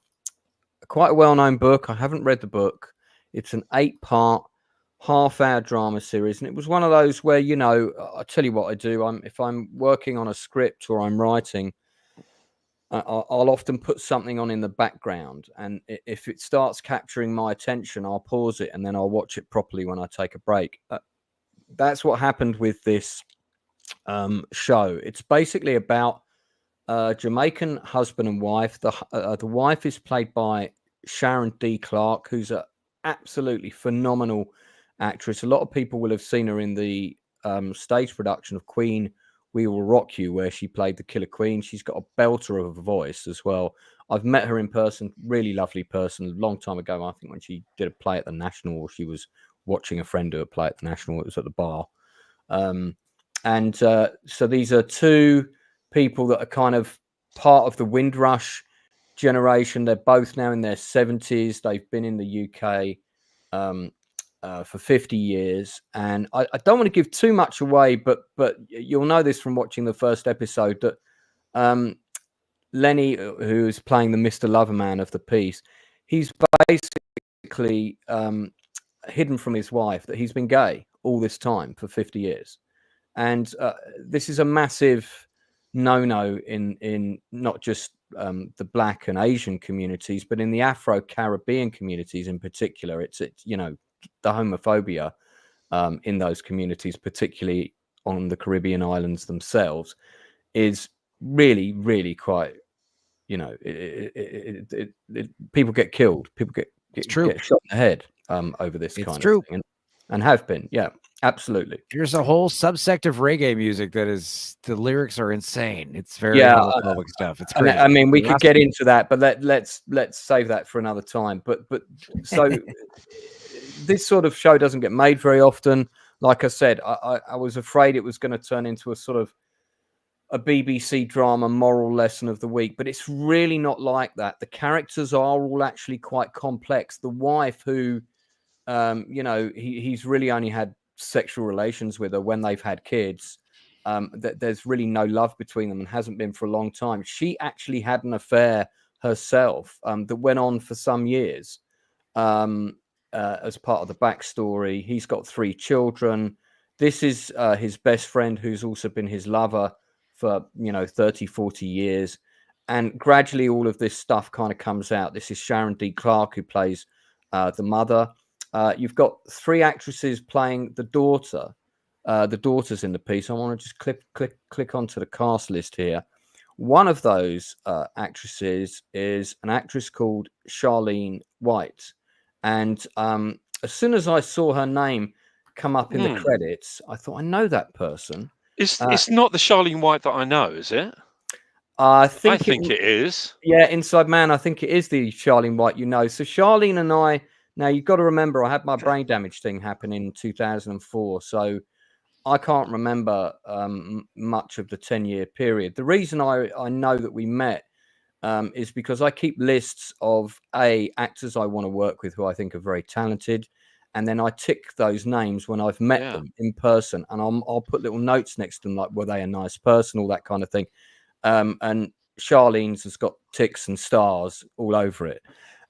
quite a well-known book. I haven't read the book. It's an 8-part, half-hour drama series, and it was one of those where I tell you what I do. If I'm working on a script or I'm writing, I'll often put something on in the background, and if it starts capturing my attention, I'll pause it and then I'll watch it properly when I take a break. That's what happened with this show. It's basically about a Jamaican husband and wife. The wife is played by Sharon D. Clarke, who's an absolutely phenomenal actress. A lot of people will have seen her in the stage production of Queen, We Will Rock You, where she played the Killer Queen. She's got a belter of a voice as well. I've met her in person, really lovely person, a long time ago. I think when she did a play at the National, or she was watching a friend do a play at the National. It was at the bar. So these are two people that are kind of part of the Windrush generation. They're both now in their 70s. They've been in the UK for 50 years, and I don't want to give too much away, but you'll know this from watching the first episode that Lenny, who is playing the Mr. Loverman of the piece, he's basically hidden from his wife that he's been gay all this time for 50 years, and this is a massive no-no in not just the Black and Asian communities, but in the Afro-Caribbean communities in particular. It's the homophobia in those communities, particularly on the Caribbean islands themselves, is really, really quite, people get killed. People get shot in the head over this kind of thing, and have been. Yeah. Absolutely. There's a whole subsect of reggae music that is the lyrics are insane. It's very Yeah, homophobic stuff. It's crazy. I mean, we could get into that, but let's save that for another time. But so this sort of show doesn't get made very often. Like I said, I was afraid it was going to turn into a sort of a BBC drama moral lesson of the week, but it's really not like that. The characters are all actually quite complex. The wife, who, you know, he's really only had sexual relations with her when they've had kids. There's really no love between them and hasn't been for a long time. She actually had an affair herself that went on for some years. As part of the backstory, he's got 3 children. This is his best friend, who's also been his lover for 30, 40 years. And gradually all of this stuff kind of comes out. This is Sharon D. Clarke, who plays the mother. You've got 3 actresses playing the daughter. The daughter's in the piece. I want to just click onto the cast list here. One of those actresses is an actress called Charlene White. And as soon as I saw her name come up in the credits, I thought, I know that person. It's not the Charlene White that I know, is it? I think it is. Yeah, Inside Man, I think it is the Charlene White, So Charlene and I, now you've got to remember, I had my brain damage thing happen in 2004. So I can't remember much of the 10-year period. The reason I know that we met is because I keep lists of actors I want to work with who I think are very talented. And then I tick those names when I've met them in person, and I'll put little notes next to them, like, were they a nice person, all that kind of thing. And Charlene's has got ticks and stars all over it.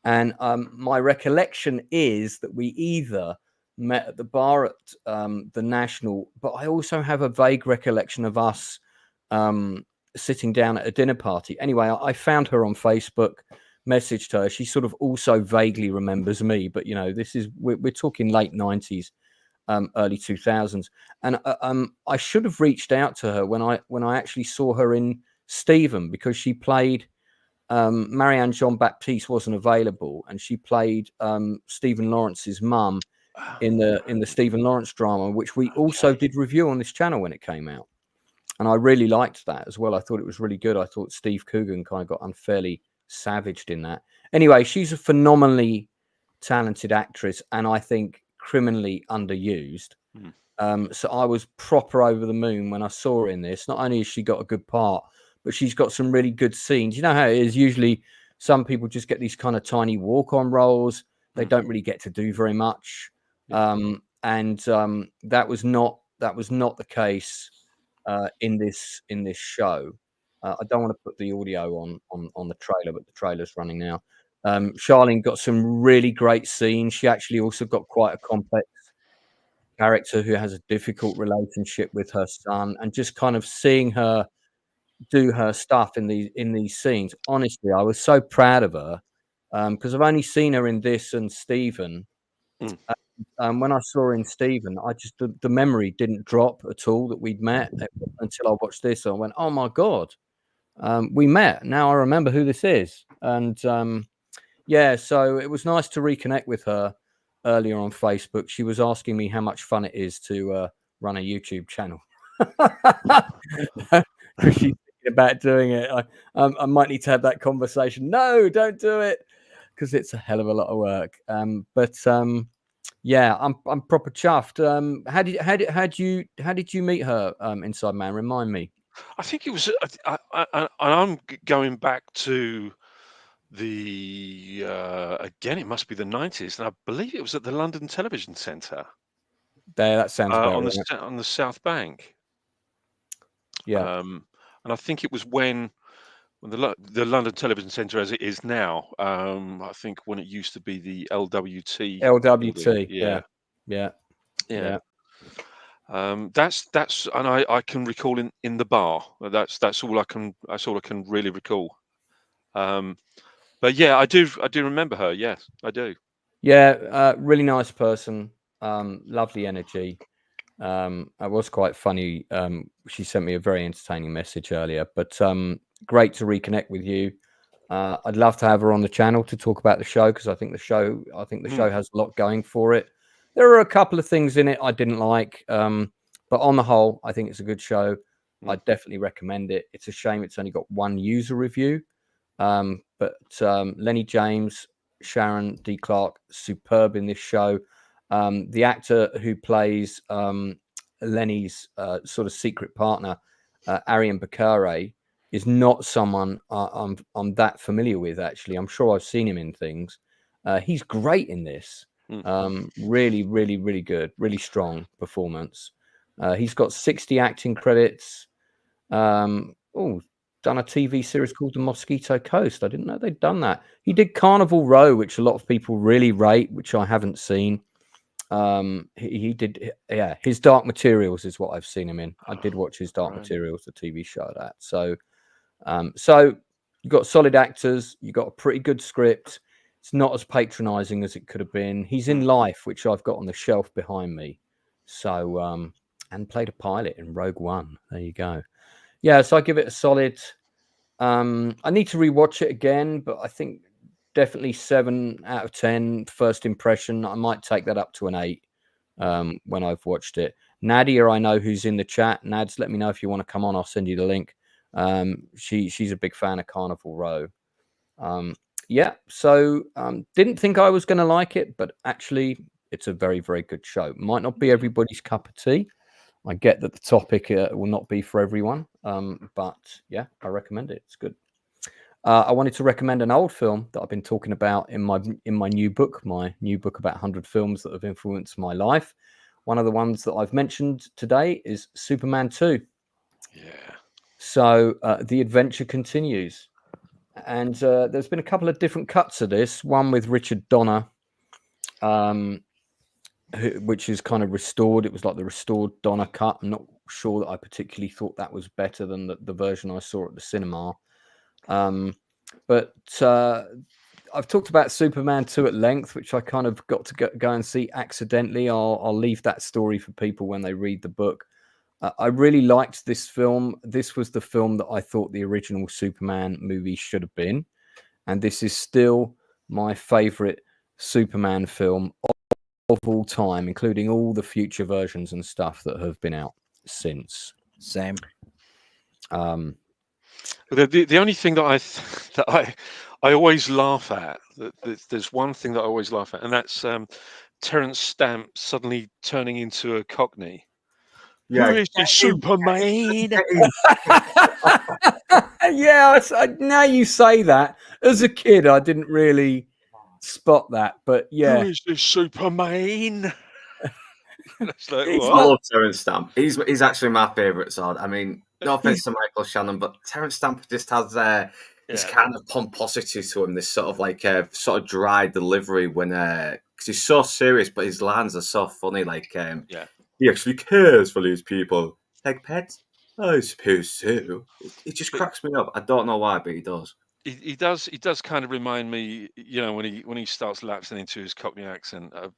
And my recollection is that we either met at the bar at the National, but I also have a vague recollection of us sitting down at a dinner party. Anyway, I found her on Facebook, messaged her. She sort of also vaguely remembers me, but this is we're talking late 90s, early 2000s, and I should have reached out to her when I actually saw her in Stephen, because she played Marianne Jean-Baptiste wasn't available, and she played Stephen Lawrence's mum in the Stephen Lawrence drama, which we also did review on this channel when it came out. And I really liked that as well. I thought it was really good. I thought Steve Coogan kind of got unfairly savaged in that. Anyway, she's a phenomenally talented actress, and I think criminally underused. So I was proper over the moon when I saw her in this. Not only has she got a good part, but she's got some really good scenes. You know how it is usually some people just get these kind of tiny walk-on roles. They don't really get to do very much. And that was not the case in this show. I don't want to put the audio on the trailer, but the trailer's running now. Charlene got some really great scenes. She actually also got quite a complex character who has a difficult relationship with her son, and just kind of seeing her do her stuff in these scenes. Honestly, I was so proud of her because I've only seen her in this and Stephen. When I saw her in Stephen, I just the memory didn't drop at all that we'd met until I watched this. I went, oh my God, we met. Now I remember who this is. And yeah, so it was nice to reconnect with her earlier on Facebook. She was asking me how much fun it is to run a YouTube channel. She's thinking about doing it. I might need to have that conversation. No, don't do it, because it's a hell of a lot of work. Yeah, I'm proper chuffed. How did you meet her, Inside Man? Remind me. I think it was. I'm going back to the again. It must be the 90s, and I believe it was at the London Television Centre. That sounds about right. On the South Bank. Yeah, and I think it was when the London Television Centre, as it is now, I think when it used to be the LWT. Yeah. That's and I can recall in the bar. That's all I can really recall. But yeah, I do remember her. Yes, I do. Yeah, really nice person. Lovely energy. It was quite funny. She sent me a very entertaining message earlier, but great to reconnect with you. I'd love to have her on the channel to talk about the show, because I think the show has a lot going for it. There are a couple of things in it I didn't like, but on the whole, I think it's a good show. I definitely recommend it. It's a shame it's only got one user review, but Lenny James, Sharon D. Clarke, superb in this show. The actor who plays Lenny's sort of secret partner, Arian Bakare, is not someone I'm that familiar with, actually. I'm sure I've seen him in things. He's great in this. Really, really, really good. Really strong performance. He's got 60 acting credits. Done a TV series called The Mosquito Coast. I didn't know they'd done that. He did Carnival Row, which a lot of people really rate, which I haven't seen. He did, his Dark Materials is what I've seen him in. I did watch his Dark Materials, the TV show. That so you've got solid actors, you got a pretty good script. It's not as patronizing as it could have been. He's in Life, which I've got on the shelf behind me. So and played a pilot in Rogue One. There you go. Yeah, so I give it a solid. I need to rewatch it again, but I think definitely 7 out of 10 first impression. I might take that up to an 8 when I've watched it. Nadia, I know, who's in the chat. Nads, let me know if you want to come on. I'll send you the link. She's a big fan of Carnival Row. So didn't think I was going to like it, but actually it's a very, very good show. Might not be everybody's cup of tea. I get that the topic will not be for everyone, but yeah, I recommend it. It's good. I wanted to recommend an old film that I've been talking about in my new book about 100 films that have influenced my life. One of the ones that I've mentioned today is Superman 2. Yeah. So the adventure continues, and there's been a couple of different cuts of this. One with Richard Donner, which is kind of restored. It was like the restored Donner cut. I'm not sure that I particularly thought that was better than the version I saw at the cinema. But I've talked about Superman 2 at length, which I kind of got to go and see accidentally. I'll leave that story for people when they read the book. I really liked this film. This was the film that I thought the original Superman movie should have been. And this is still my favorite Superman film of all time, including all the future versions and stuff that have been out since. Same. The only thing that I always laugh at, there's one thing that I always laugh at, and that's Terence Stamp suddenly turning into a Cockney. Yeah, who is the Superman? Yeah, now you say that. As a kid, I didn't really spot that, but yeah. Who is the Superman? It's like, I love Terence Stamp. He's actually my favourite sword. I mean, no offense to Michael Shannon, but Terence Stamp just has this kind of pomposity to him, this sort of like sort of dry delivery when because he's so serious, but his lines are so funny. Like, he actually cares for these people, like pets. I suppose so. It just cracks me up. I don't know why, but he does. He does kind of remind me, when he starts lapsing into his Cockney accent of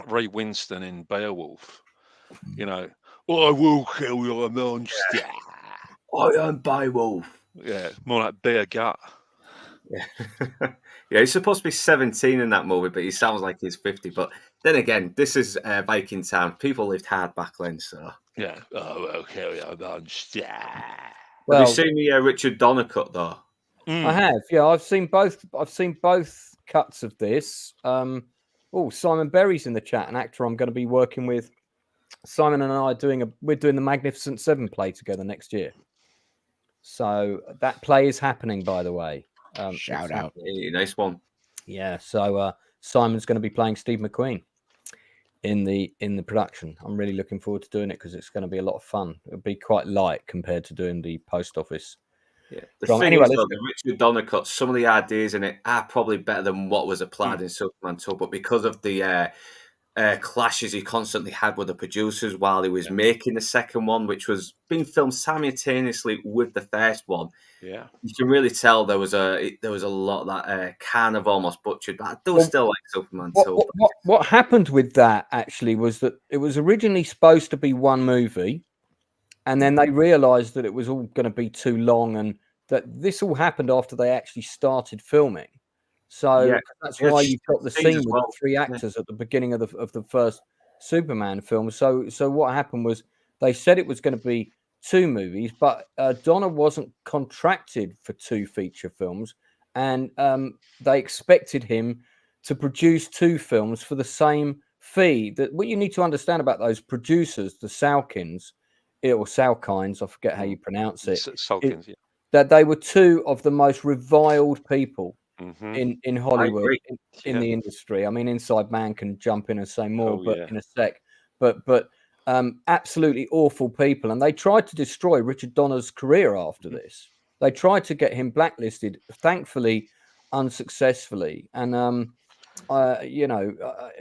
Ray Winston in Beowulf. I will kill your monster. I am Beowulf. Yeah, more like Bear Gut. Yeah, he's supposed to be 17 in that movie, but he sounds like he's 50. But then again, this is Viking town. People lived hard back then, so yeah. Oh, will kill your monster. Well, have you seen the Richard Donner cut though? I have. Yeah, I've seen both cuts of this. Simon Berry's in the chat, an actor I'm going to be working with. Simon and I we're doing the Magnificent Seven play together next year. So that play is happening, by the way. Shout out. Hey, nice one. Yeah. So Simon's going to be playing Steve McQueen in the production. I'm really looking forward to doing it because it's going to be a lot of fun. It'll be quite light compared to doing the post office. Yeah. The thing is, though, the Richard Donner cut, some of the ideas in it are probably better than what was applied in Superman 2, but because of the clashes he constantly had with the producers while he was making the second one, which was being filmed simultaneously with the first one, you can really tell there was a lot that kind of almost butchered, but I do still like Superman 2. What happened with that actually was that it was originally supposed to be one movie, and then they realized that it was all going to be too long, and that this all happened after they actually started filming. So that's why you've got the scene as with well. the three actors at the beginning of the first Superman film. So what happened was they said it was going to be 2 movies, but Donal wasn't contracted for 2 feature films, and they expected him to produce 2 films for the same fee. That what you need to understand about those producers, the Salkins, or Salkines, I forget how you pronounce it. Salkins, yeah. That they were 2 of the most reviled people in Hollywood, in the industry. I mean, Inside Man can jump in and say more, but in a sec. But absolutely awful people, and they tried to destroy Richard Donner's career after this. They tried to get him blacklisted, thankfully unsuccessfully. And you know,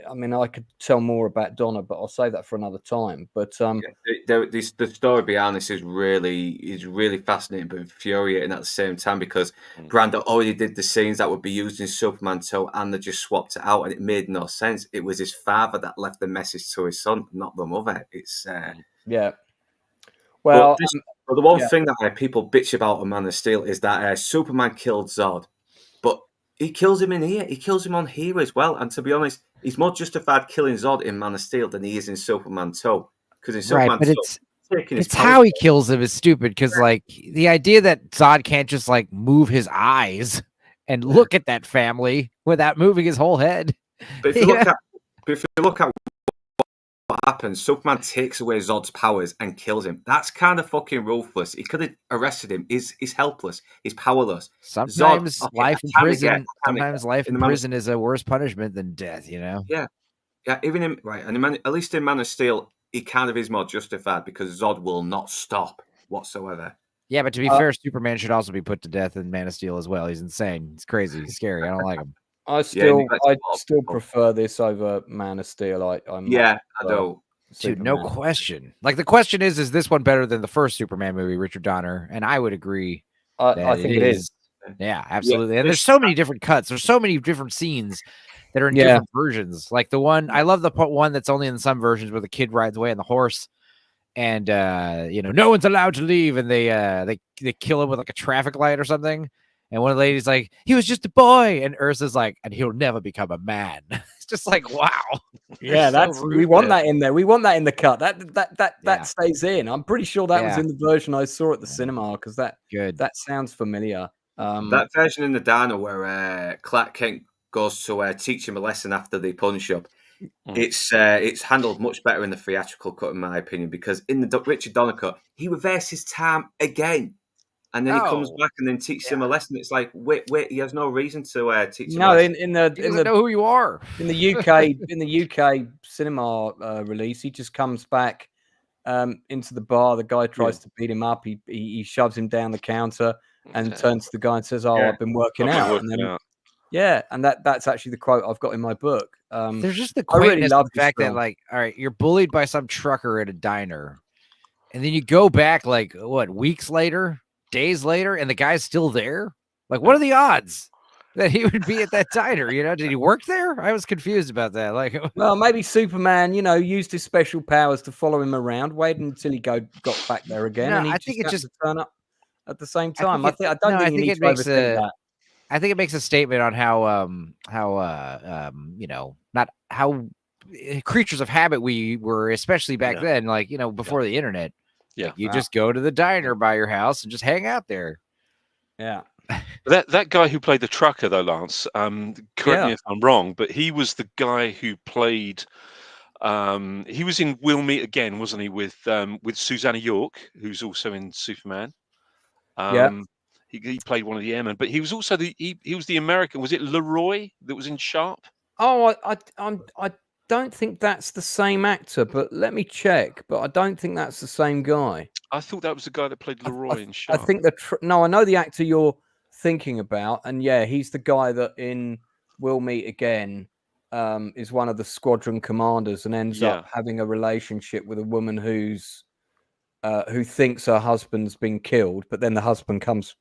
I mean, I could tell more about Donner, but I'll save that for another time. But the story behind this is really fascinating but infuriating at the same time, because Grant already did the scenes that would be used in Superman 2, and they just swapped it out, and it made no sense. It was his father that left the message to his son, not the mother. It's well, but the one thing that people bitch about a Man of Steel is that Superman killed Zod, but he kills him in here. He kills him on here as well. And to be honest, he's more justified killing Zod in Man of Steel than he is in Superman 2. Because in Superman 2, it's how he kills him is stupid. Because like the idea that Zod can't just like move his eyes and look at that family without moving his whole head. But if you look at what happens, Superman takes away Zod's powers and kills him. That's kind of fucking ruthless. He could have arrested him. He's helpless. He's powerless. Sometimes life in prison. Sometimes life in prison is a worse punishment than death. You know. Yeah. Even in at least in Man of Steel, he kind of is more justified because Zod will not stop whatsoever. Yeah, but to be fair, Superman should also be put to death in Man of Steel as well. He's insane. He's crazy. He's scary. I don't like him. I still prefer this over Man of Steel. I do. Dude, no question. Like the question is this one better than the first Superman movie, Richard Donner? And I would agree. I think it is. Yeah, absolutely. And there's so many different cuts. There's so many different scenes that are in different versions. Like the one, I love the one that's only in some versions where the kid rides away on the horse, and no one's allowed to leave, and they kill him with like a traffic light or something. And one of the ladies like, he was just a boy, and Ursa's like, and he'll never become a man. It's just like, wow. Yeah, we want that in there. We want that in the cut. That stays in. I'm pretty sure that was in the version I saw at the cinema, because that sounds familiar. That version in the diner where Clark Kent goes to teach him a lesson after the punch up. It's handled much better in the theatrical cut, in my opinion, because in the Richard Donner cut, he reverses time again. And then he comes back and then teaches him a lesson. It's like, wait, he has no reason to teach him. No, in the know who you are. In the UK cinema release, he just comes back into the bar. The guy tries to beat him up. He shoves him down the counter and turns to the guy and says, I've been working out. And that's actually the quote I've got in my book. There's just the quaintness of the fact that, like, all right, you're bullied by some trucker at a diner, and then you go back like weeks later, days later, and the guy's still there. Like, what are the odds that he would be at that diner? Did he work there? I was confused about that. Like, well, maybe Superman, used his special powers to follow him around, waited until he got back there again. No, and he I think it just turn up at the same time. I think I think it makes a statement on how not how creatures of habit we were, especially back then, like, before the internet. Yeah, like you just go to the diner by your house and just hang out there. Yeah. That guy who played the trucker, though, Lance, correct me if I'm wrong, but he was the guy who played. He was in We'll Meet Again, wasn't he? With Susanna York, who's also in Superman. He played one of the airmen, but he was also he was the American. Was it Leroy that was in Sharp? Oh, I don't think that's the same actor, but let me check. But I don't think that's the same guy. I thought that was the guy that played Leroy in Sharp. I think I know the actor you're thinking about, and he's the guy that in We'll Meet Again is one of the squadron commanders and ends up having a relationship with a woman who thinks her husband's been killed, but then the husband comes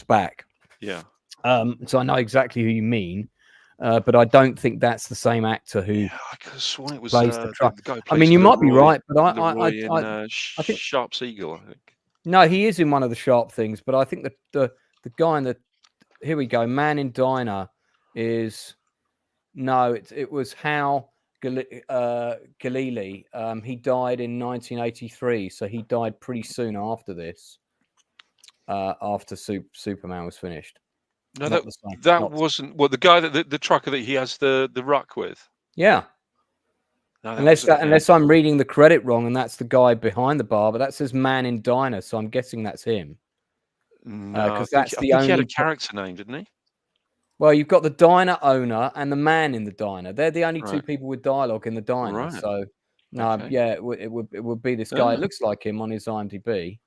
back. Yeah. So I know exactly who you mean. But I don't think that's the same actor who I could have sworn it was plays the truck. the guy who I mean, you might be right, but I think Sharp's Eagle. I think. No, he is in one of the Sharp things, but I think the guy in the here we go, Man in Diner. is no, it was Hal Galili. He died in 1983, so he died pretty soon after this. After Superman was finished. No, that wasn't the guy that the trucker that he has the ruck with. Yeah. No, unless I'm reading the credit wrong, and that's the guy behind the bar, but that says Man in Diner, so I'm guessing that's him. Because I think he had a character name, didn't he? Well, you've got the diner owner and the man in the diner. They're the only two people with dialogue in the diner. Right. So, yeah, it would be this guy. It looks like him on his IMDb.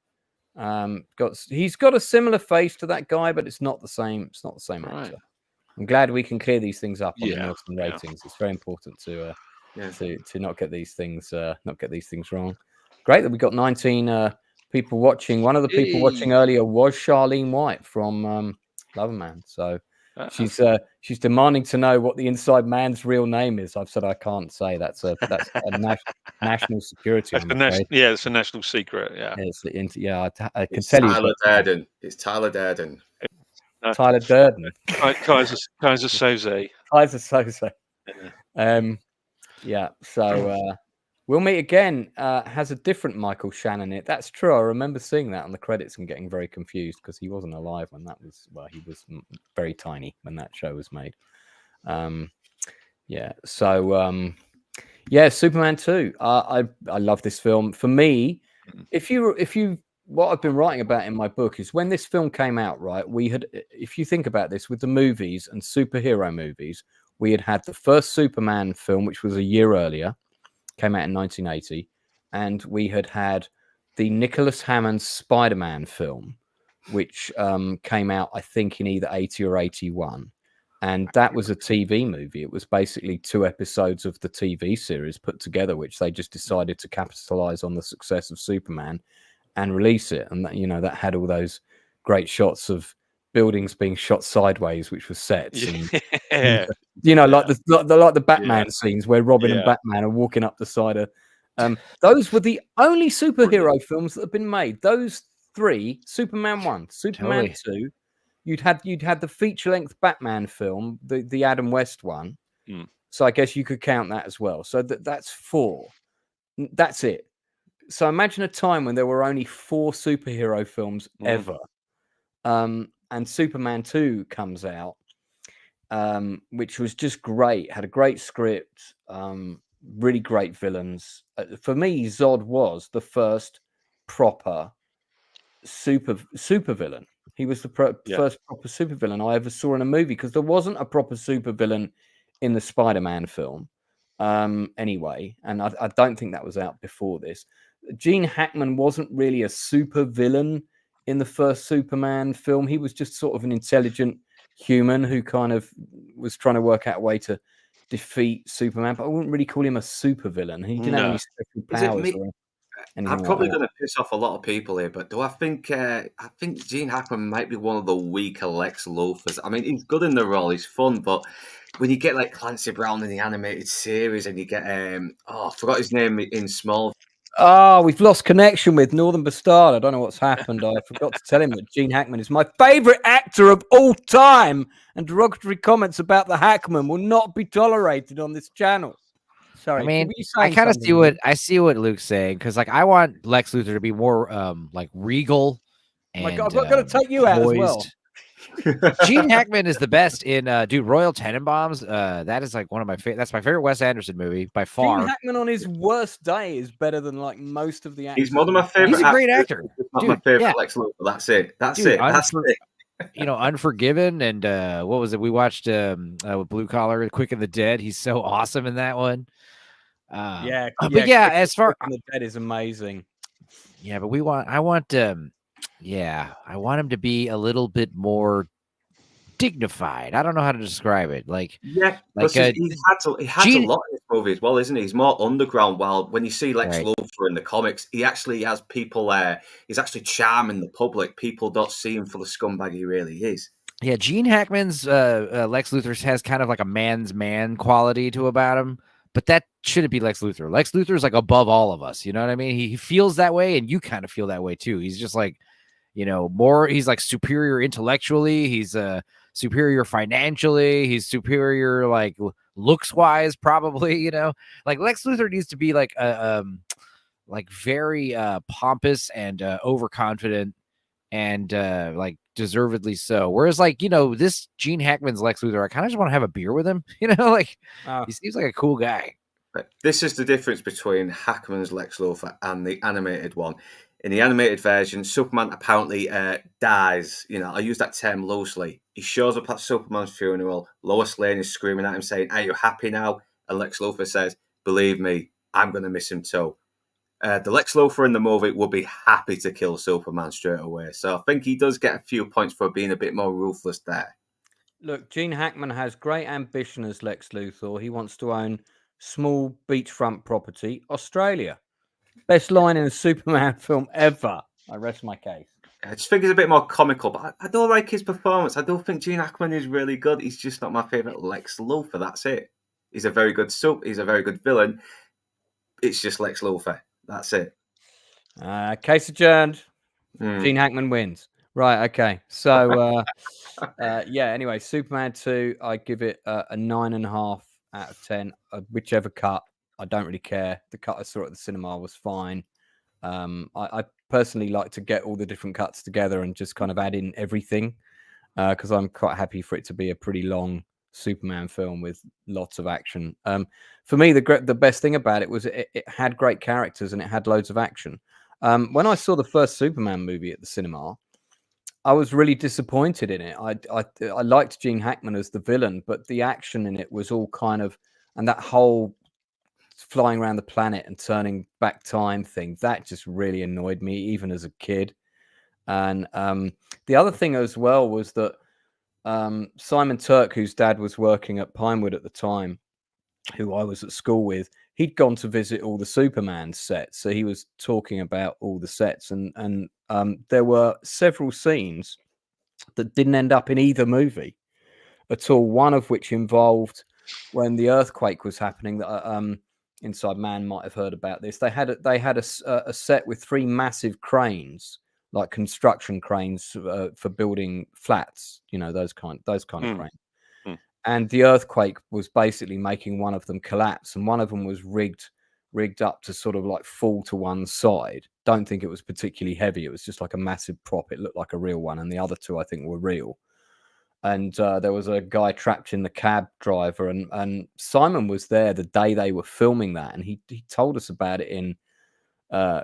He's got a similar face to that guy, but it's not the same. It's not the same actor. I'm glad we can clear these things up on the Nielsen ratings. It's very important to not get these things wrong. Great that we got 19 people watching. One of the people watching earlier was Charlene White from Loverman. So she's demanding to know what the inside man's real name is. I've said I can't say. That's a national security. It's a national secret. Yeah, I can tell you. Tyler Durden. It's Tyler Durden. Tyler Durden. Kaiser Soze. Kaiser Soze. So We'll Meet Again has a different Michael Shannon in it. That's true. I remember seeing that on the credits and getting very confused because he wasn't alive when that was. Well, he was very tiny when that show was made. Superman 2. I love this film. For me, if you what I've been writing about in my book is when this film came out, right? We had, if you think about this, with the movies and superhero movies, we had the first Superman film, which was a year earlier, came out in 1980, and we had the Nicholas Hammond Spider-Man film, which came out, I think, in either 80 or 81. And that was a TV movie. It was basically 2 episodes of the TV series put together, which they just decided to capitalize on the success of Superman and release it. And that had all those great shots of buildings being shot sideways, which was sets. And, like the Batman scenes where Robin and Batman are walking up the side of. Those were the only superhero films that have been made. Those 3: Superman 1, Superman 2. You'd had the feature-length Batman film, the Adam West one. So I guess you could count that as well. So that's 4. That's it. So imagine a time when there were only 4 superhero films ever. And Superman 2 comes out, which was just great. Had a great script, really great villains. For me, Zod was the first proper super villain. He was the first proper supervillain I ever saw in a movie, because there wasn't a proper supervillain in the Spider-Man film anyway. And I don't think that was out before this. Gene Hackman wasn't really a supervillain in the first Superman film. He was just sort of an intelligent human who kind of was trying to work out a way to defeat Superman, but I wouldn't really call him a supervillain. He didn't have any special powers. I'm probably going to piss off a lot of people here, but do I think Gene Hackman might be one of the weaker Lex Luthors? I mean, he's good in the role, he's fun, but when you get like Clancy Brown in the animated series, and you get I forgot his name in Smallville. Oh, we've lost connection with Northern Bastard. I don't know what's happened. I forgot to tell him that Gene Hackman is my favorite actor of all time, and derogatory comments about the Hackman will not be tolerated on this channel. Sorry. I mean, I kind of see what Luke's saying, because like I want Lex Luthor to be more like regal. And, oh my God, I'm going to take you out as well. Gene Hackman is the best in Royal Tenenbaums. That is like one of my favorite. That's my favorite Wes Anderson movie by far. Gene Hackman on his worst day is better than like most of the actors. He's one of my favorite. He's a great actor. Not my favorite Lex Luthor. That's it. That's it. Unforgiven, and what was it? We watched with Blue Collar, Quick and the Dead. He's so awesome in that one. As far the Dead is amazing. Yeah, but I want him to be a little bit more dignified. I don't know how to describe it. He had a lot in this movie as well, isn't he? He's more underground. While when you see Lex Luthor in the comics, he actually has people. He's actually charming the public. People don't see him for the scumbag he really is. Yeah, Gene Hackman's Lex Luthor has kind of like a man's man quality to about him. But that shouldn't be Lex Luthor. Lex Luthor is like above all of us. You know what I mean? He feels that way, and you kind of feel that way too. He's just like, he's like superior intellectually. He's superior financially. He's superior, like looks wise, probably. You know, like Lex Luthor needs to be like like very pompous and overconfident, and like deservedly so. Whereas, like, you know, this Gene Hackman's Lex Luthor, I kind of just want to have a beer with him. You know, like he seems like a cool guy. This is the difference between Hackman's Lex Luthor and the animated one. In the animated version, Superman apparently dies. You know, I use that term loosely. He shows up at Superman's funeral. Lois Lane is screaming at him, saying, "Are you happy now?" And Lex Luthor says, "Believe me, I'm going to miss him too." The Lex Luthor in the movie would be happy to kill Superman straight away. So I think he does get a few points for being a bit more ruthless there. Look, Gene Hackman has great ambition as Lex Luthor. He wants to own small beachfront property, Australia. Best line in a Superman film ever. I rest my case. I just think he's a bit more comical, but I don't like his performance. I don't think Gene Hackman is really good. He's just not my favourite Lex Luthor. That's it. He's a very good he's a very good villain. It's just Lex Luthor. That's it. Case adjourned. Gene Hackman wins. Right. Okay. So, yeah. Anyway, Superman 2. I give it a 9.5 out of 10. Whichever cut. I don't really care. The cut I saw at the cinema was fine. I personally like to get all the different cuts together and just kind of add in everything, because I'm quite happy for it to be a pretty long Superman film with lots of action. For me, the best thing about it was it had great characters and it had loads of action. When I saw the first Superman movie at the cinema, I was really disappointed in it. I liked Gene Hackman as the villain, but the action in it was all kind of, and that whole flying around the planet and turning back time thing, that just really annoyed me, even as a kid. And the other thing as well was that Simon Turk, whose dad was working at Pinewood at the time, who I was at school with, he'd gone to visit all the Superman sets. So he was talking about all the sets, and there were several scenes that didn't end up in either movie at all. One of which involved when the earthquake was happening. That Inside Man might have heard about this. They had a set with 3 massive cranes, like construction cranes for building flats. You know, those kind of cranes. And the earthquake was basically making one of them collapse, and one of them was rigged up to sort of like fall to one side. Don't think it was particularly heavy. It was just like a massive prop. It looked like a real one, and the other 2 I think were real. And there was a guy trapped in the cab driver, and Simon was there the day they were filming that, and he told us about it in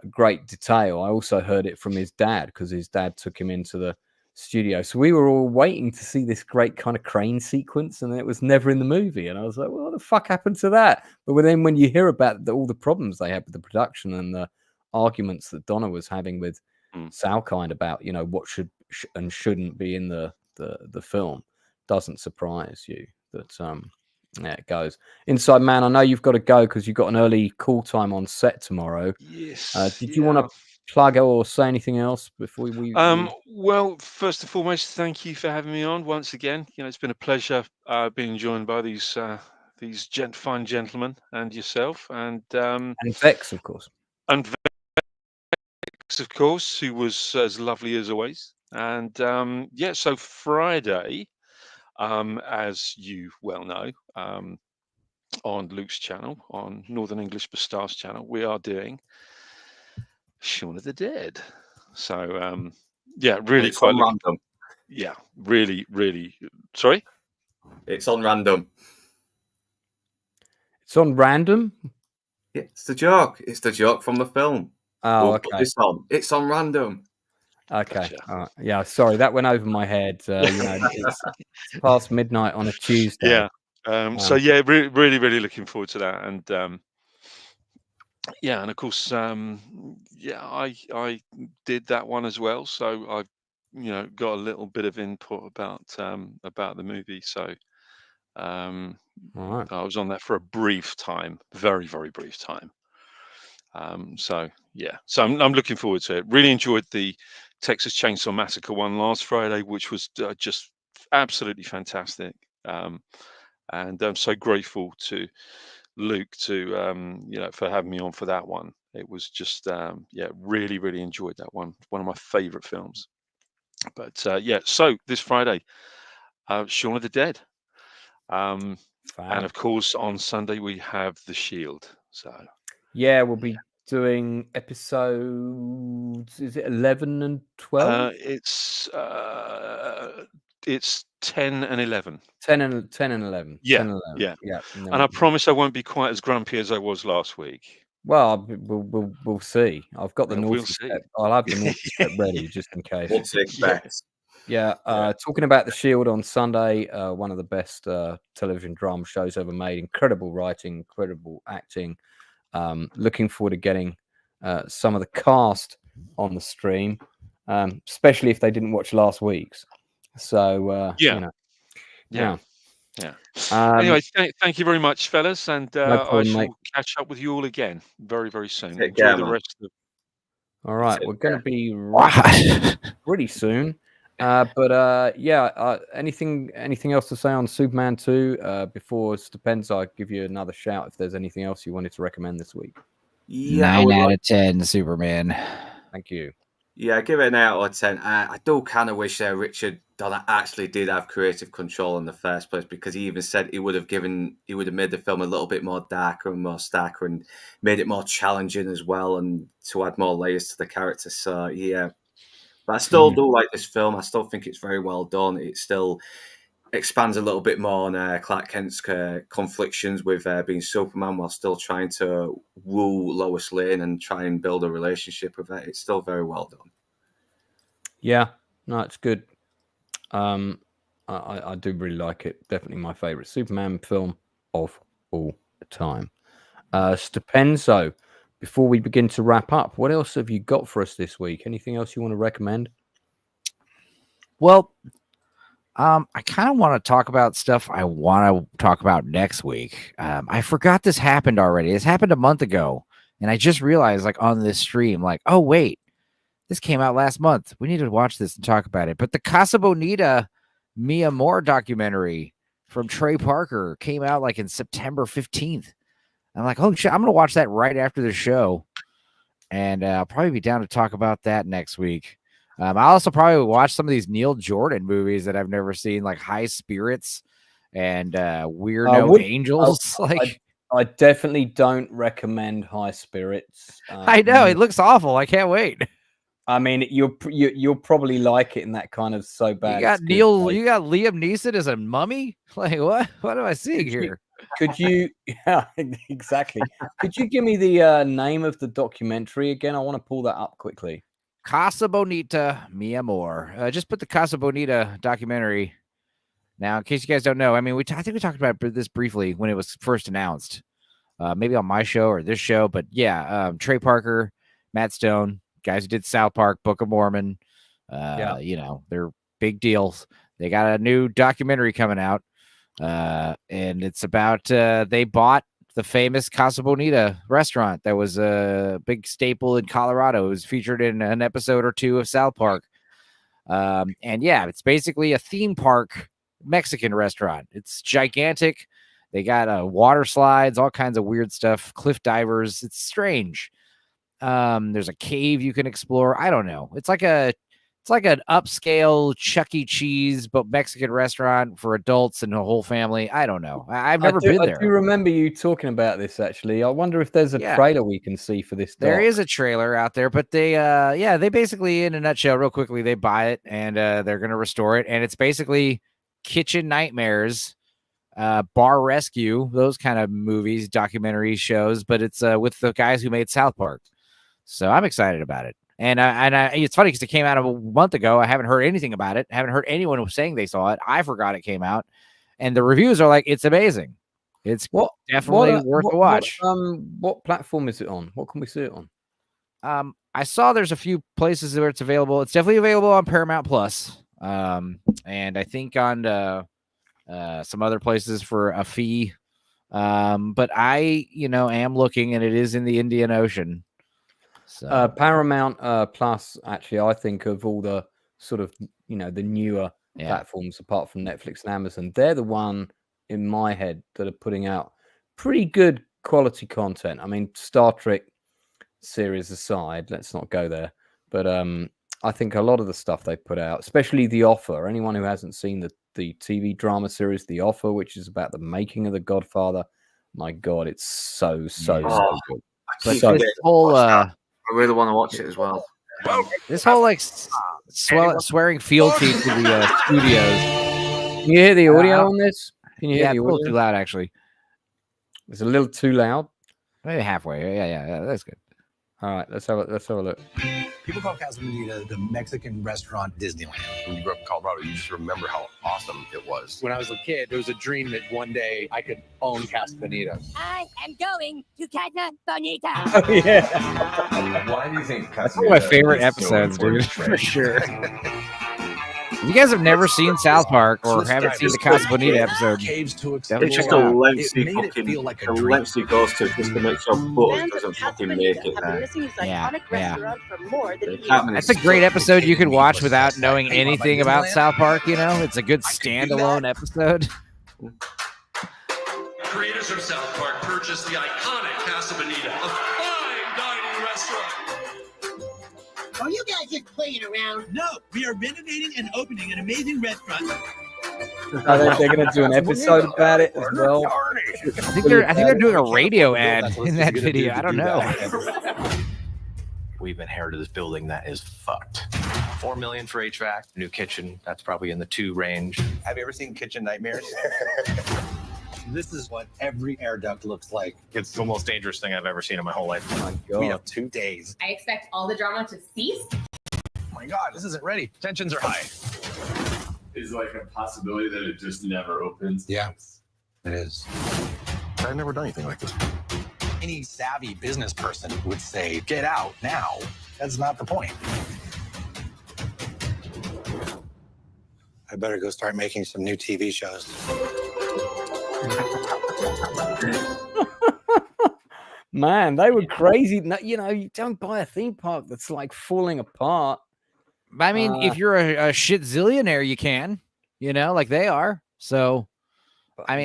great detail. I also heard it from his dad, because his dad took him into the studio. So we were all waiting to see this great kind of crane sequence, and it was never in the movie. And I was like, well, what the fuck happened to that? But then when you hear about all the problems they had with the production and the arguments that Donal was having with Salkind about, you know, what should and shouldn't be in the film, doesn't surprise you that there it goes. Inside Man, I know you've got to go because you've got an early call time on set tomorrow. Yes. Did you want to plug or say anything else before we well, first and foremost, thank you for having me on once again. You know, it's been a pleasure being joined by these fine gentlemen and yourself, and Vex, of course, who was as lovely as always. And yeah, so Friday, as you well know, on Luke's channel, on Northern English Stars channel, we are doing Shaun of the Dead. So yeah, really it's quite random. Yeah, really. Sorry, it's on random. It's on random. Yeah, it's the joke. It's the joke from the film. Oh, okay. It's on random. Okay. Gotcha. Yeah, sorry, that went over my head. You know, it's past midnight on a Tuesday. Yeah. So yeah, really looking forward to that, and yeah, and of course, yeah, I did that one as well. So I've got a little bit of input about the movie. So I was on that for a brief time, very brief time. So yeah, so I'm looking forward to it. Really enjoyed the Texas Chainsaw Massacre one last Friday, which was just absolutely fantastic. And I'm so grateful to Luke for having me on for that one. It was just yeah, really enjoyed that one. One of my favorite films. But yeah, so this Friday, Shaun of the Dead. And Fab. of course, on Sunday we have The Shield. So Yeah, we'll be doing episodes. Is it 11 and 12? It's 10 and 11. 10 and 11. Yeah, 10 and 11. yeah. Yeah. And I promise I won't be quite as grumpy as I was last week. Well, we'll see. I've got the We'll naughty see. step. I'll have the naughty step ready just in case. What to expect? Yeah. Talking about The Shield on Sunday, one of the best television drama shows ever made. Incredible writing, incredible acting. Looking forward to getting some of the cast on the stream, especially if they didn't watch last week's. So Yeah. Anyway, thank you very much, fellas, and I shall catch up with you all again very, very soon. Enjoy the rest of. All right, we're going to be pretty soon, anything else to say on Superman 2 before Stupenzolicious? I give you another shout if there's anything else you wanted to recommend this week. Yeah, 9 out of 10, Superman. Thank you. Yeah, give it an 8 out of 10. I do kind of wish Richard Donner actually did have creative control in the first place, because he even said he would have made the film a little bit more darker and more starker and made it more challenging as well, and to add more layers to the character. So yeah, but I still do like this film. I still think it's very well done. It still expands a little bit more on Clark Kent's conflictions with being Superman, while still trying to woo Lois Lane and try and build a relationship with her. It's still very well done. Yeah, no, it's good. I do really like it. Definitely my favorite Superman film of all time. Stupenzolicious, before we begin to wrap up, what else have you got for us this week? Anything else you want to recommend? Well, I kind of want to talk about stuff I want to talk about next week. I forgot this happened already. This happened a month ago, and I just realized, like, on this stream, like, oh wait, this came out last month. We need to watch this and talk about it. But the Casa Bonita Mia Moore documentary from Trey Parker came out like in September 15th. I'm like, oh shit, I'm gonna watch that right after the show, and I'll probably be down to talk about that next week. I'll also probably watch some of these Neil Jordan movies that I've never seen, like High Spirits and Weirdo Angels. I definitely don't recommend High Spirits. I know it looks awful. I can't wait. I mean, you'll probably like it in that kind of so bad. You got Liam Neeson as a mummy. Like what? What am I seeing here? Could you? Yeah, exactly. Could you give me the name of the documentary again? I want to pull that up quickly. Casa Bonita Mia Moore. Just put the Casa Bonita documentary. Now, in case you guys don't know, I mean, I think we talked about this briefly when it was first announced, maybe on my show or this show. But yeah, Trey Parker, Matt Stone, guys who did South Park, Book of Mormon. You know, they're big deals. They got a new documentary coming out, and it's about they bought the famous Casa Bonita restaurant that was a big staple in Colorado. It was featured in an episode or two of South Park. And yeah, it's basically a theme park Mexican restaurant. It's gigantic. They got water slides, all kinds of weird stuff, cliff divers. It's strange. There's a cave you can explore. I don't know. It's like an upscale Chuck E. Cheese, but Mexican restaurant for adults and a whole family. I don't know. I've never been there. I do remember you talking about this, actually. I wonder if there's a trailer we can see for this. There is a trailer out there, but they basically, in a nutshell, real quickly, they buy it and they're going to restore it. And it's basically kitchen nightmares, bar rescue, those kind of movies, documentary shows, but it's with the guys who made South Park. So I'm excited about it. And it's funny because it came out a month ago. I haven't heard anything about it. I haven't heard anyone saying they saw it. I forgot it came out, and the reviews are like, it's amazing. It's definitely worth a watch. What platform is it on? What can we see it on? I saw there's a few places where it's available. It's definitely available on Paramount Plus, and I think on some other places for a fee. But I, am looking, and it is in the Indian Ocean. So. Paramount Plus, actually, I think of all the sort of, the newer platforms apart from Netflix and Amazon, they're the one in my head that are putting out pretty good quality content. I mean, Star Trek series aside, let's not go there. But I think a lot of the stuff they put out, especially The Offer, anyone who hasn't seen the TV drama series The Offer, which is about the making of The Godfather, my God, it's so good. But so this whole, I really want to watch it as well. This whole like swearing fealty to the studios. Can you hear the audio on this? Can you hear the it's a audio? little too loud, actually. It's a little too loud. Maybe halfway. Yeah, that's good. All right, let's have a look. People call Casa Bonita the Mexican restaurant Disneyland. When you grew up in Colorado, you just remember how awesome it was. When I was a kid, it was a dream that one day I could own Casa Bonita. I am going to Casa Bonita. Oh, yeah. Why do you think That's one of my favorite episodes, dude, for sure. If you guys have never seen South Park or haven't seen the Casa Bonita episode, It's just a lengthy fucking lengthy goes to just to make sure Butters doesn't fucking make it there. Yeah. That's a great episode you can watch without knowing anything about South Park, you know? It's a good standalone episode. Creators of South Park purchased the iconic Casa Bonita, a fine dining restaurant. Are you guys just playing around? No, we are renovating and opening an amazing restaurant. They're going to do an episode about it as well. I think they're doing a radio ad in that video. I don't know. We've inherited this building that is fucked. $4 million for HVAC, new kitchen. That's probably in the 2 range. Have you ever seen Kitchen Nightmares? This is what every air duct looks like. It's the most dangerous thing I've ever seen in my whole life. Oh my God. We have 2 days. I expect all the drama to cease. Oh my God, this isn't ready. Tensions are high. Is like a possibility that it just never opens. Yeah, it is. I've never done anything like this. Any savvy business person would say, get out now. That's not the point. I better go start making some new TV shows. Man, they were crazy. You know, you don't buy a theme park that's like falling apart. I mean, if you're a shit zillionaire, you can, you know, like they are. So, I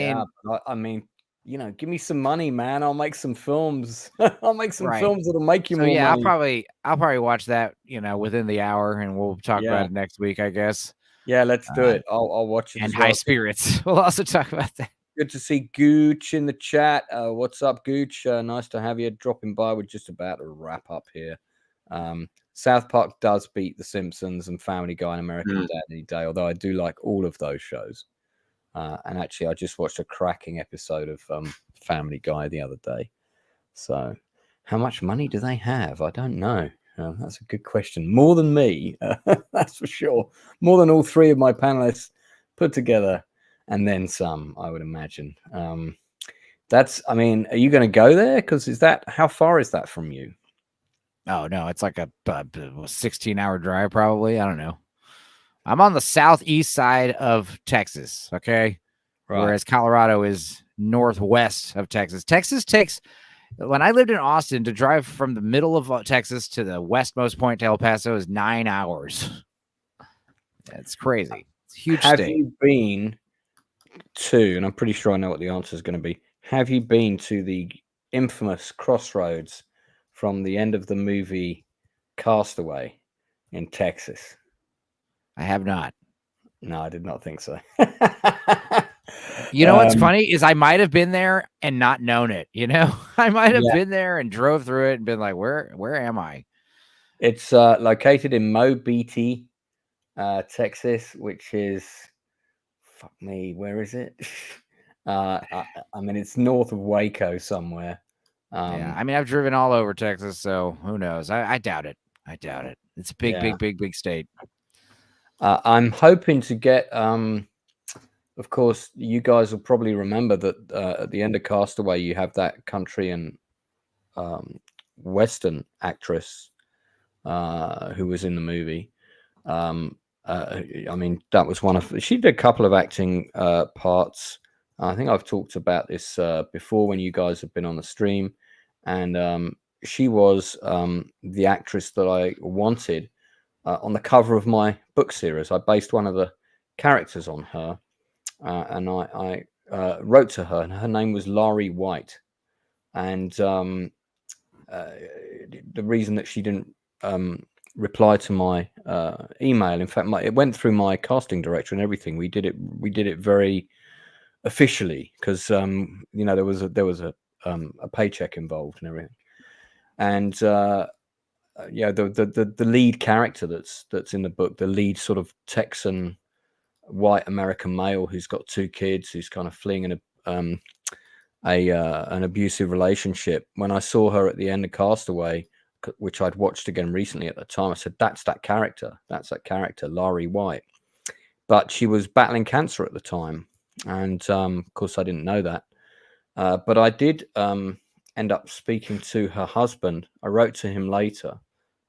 mean, you know, give me some money, man. I'll make some films. I'll make some films that'll make you more yeah, money. I'll probably watch that, you know, within the hour, and we'll talk about it next week, I guess. Yeah, let's do it. I'll watch it. And High Spirits. We'll also talk about that. Good to see Gooch in the chat. What's up, Gooch? Nice to have you dropping by. We're just about to wrap up here. South Park does beat The Simpsons and Family Guy and American Dad any day, although I do like all of those shows. And actually, I just watched a cracking episode of Family Guy the other day. So how much money do they have? I don't know. That's a good question. More than me, that's for sure. More than all 3 of my panelists put together. And then some, I would imagine. I mean, are you going to go there? Because how far is that from you? Oh, no, it's like a 16-hour drive, probably. I don't know. I'm on the southeast side of Texas, okay? Right. Whereas Colorado is northwest of Texas. Texas takes, when I lived in Austin, to drive from the middle of Texas to the westmost point to El Paso is 9 hours. That's crazy. It's a huge state. Have you been to, and I'm pretty sure I know what the answer is going to be, have you been to the infamous crossroads from the end of the movie Castaway in Texas? I have not. No, I did not think so. You know what's funny is I might have been there and not known it. You know, I might have been there and drove through it and been like, where am I? It's located in Mobeetie, Texas, which is, fuck me, where is it? I mean, it's north of Waco somewhere. Yeah, I mean, I've driven all over Texas, so who knows? I doubt it. I doubt it. It's a big state. I'm hoping to get, of course, you guys will probably remember that at the end of Castaway, you have that country and Western actress who was in the movie. I mean, that was she did a couple of acting parts. I think I've talked about this before when you guys have been on the stream. And she was the actress that I wanted on the cover of my book series. I based one of the characters on her. And I wrote to her, and her name was Laurie White. And the reason that she didn't reply to my email. In fact, it went through my casting director and everything. We did it very officially because you know, there was a paycheck involved and everything. And yeah, the lead character that's in the book, the lead sort of Texan white American male who's got 2 kids, who's kind of fleeing an abusive relationship. When I saw her at the end of Castaway, which I'd watched again recently at the time, I said, that's that character, Laurie White. But she was battling cancer at the time, and of course I didn't know that. But I did end up speaking to her husband. I wrote to him later, a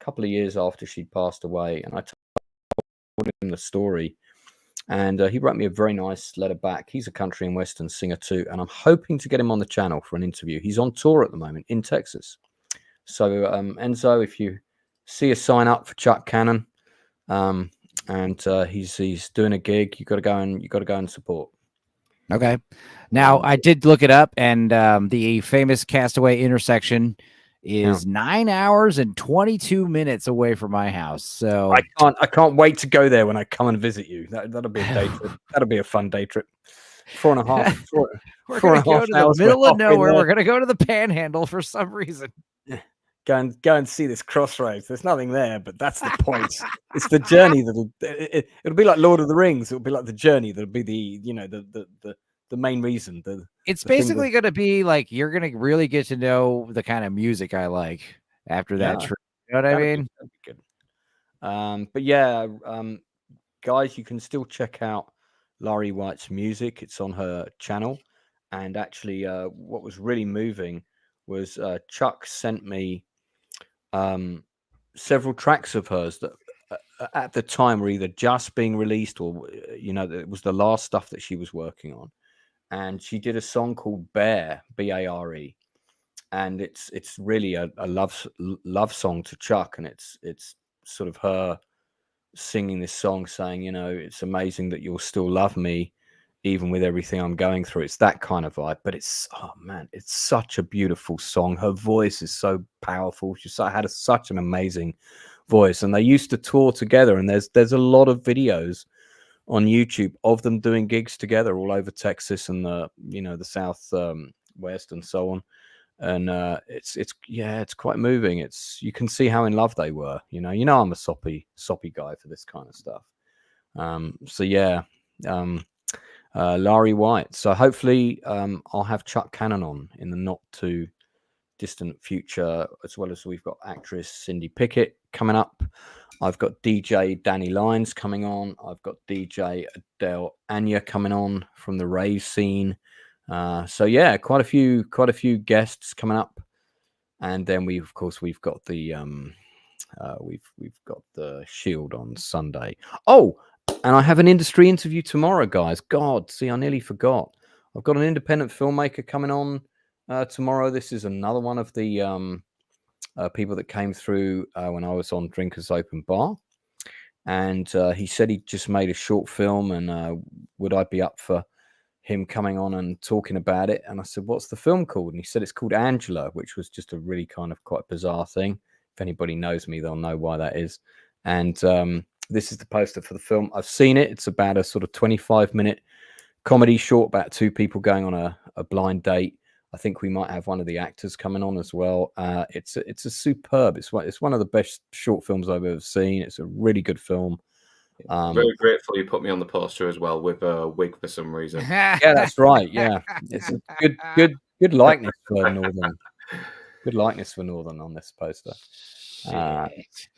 couple of years after she'd passed away, and I told him the story. And he wrote me a very nice letter back. He's a country and western singer too, and I'm hoping to get him on the channel for an interview. He's on tour at the moment in Texas. So Enzo, if you see a sign up for Chuck Cannon, and he's doing a gig, you got to go and support. Okay. Now I did look it up, and the famous Castaway intersection is 9 hours and 22 minutes away from my house. So I can't wait to go there when I come and visit you. That'll be a day trip. That'll be a fun day trip. 4.5. We're going to go to the middle of nowhere. We're going to go to the Panhandle for some reason. Go and see this crossroads. There's nothing there, but that's the point. It's the journey it'll be like Lord of the Rings. It'll be like the journey. That'll be the main reason. It's basically going to be like you're going to really get to know the kind of music I like after that trip. You know what I mean? That'd be good. But yeah, guys, you can still check out Laurie White's music. It's on her channel. And actually, what was really moving was Chuck sent me several tracks of hers that at the time were either just being released or, you know, it was the last stuff that she was working on. And she did a song called Bear, B-A-R-E, and it's really a love song to Chuck, and it's sort of her singing this song, saying, you know, it's amazing that you'll still love me even with everything I'm going through. It's that kind of vibe, but it's, oh man, it's such a beautiful song. Her voice is so powerful. She had such an amazing voice, and they used to tour together, and there's a lot of videos on YouTube of them doing gigs together all over Texas and the South West and so on. And it's quite moving. You can see how in love they were. You know, I'm a soppy guy for this kind of stuff. So yeah, Laurie White. So hopefully I'll have Chuck Cannon on in the not too distant future, as well as we've got actress Cindy Pickett coming up. I've got DJ Danny Lyons coming on. I've got DJ Adele Anya coming on from the rave scene. So yeah, quite a few guests coming up, and then we've got the we've got the Shield on Sunday. Oh, and I have an industry interview tomorrow, guys. God, see, I nearly forgot. I've got an independent filmmaker coming on tomorrow. This is another one of the people that came through when I was on Drinkers Open Bar, and he said he just made a short film, and would I be up for him coming on and talking about it? And I said, what's the film called? And he said it's called Angela, which was just a really kind of quite bizarre thing. If anybody knows me, they'll know why that is. And this is the poster for the film. I've seen it. It's about a sort of 25-minute comedy short about 2 people going on a blind date. I think we might have one of the actors coming on as well. It's a superb. It's one of the best short films I've ever seen. It's a really good film. Very grateful you put me on the poster as well with a wig for some reason. Yeah, that's right. Yeah, it's a good likeness for Northern. Good likeness for Northern on this poster.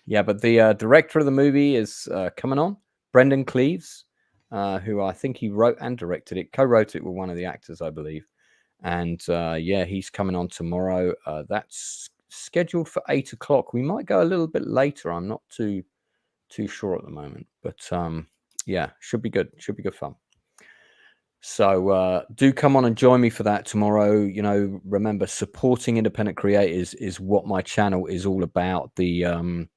Yeah, but the director of the movie is coming on, Brendan Cleaves, who I think he wrote and directed it, co-wrote it with one of the actors, I believe. And yeah, he's coming on tomorrow. That's scheduled for 8 o'clock. We might go a little bit later. I'm not too sure at the moment, but yeah, should be good. Should be good fun. So do come on and join me for that tomorrow. You know, remember, supporting independent creators is what my channel is all about. The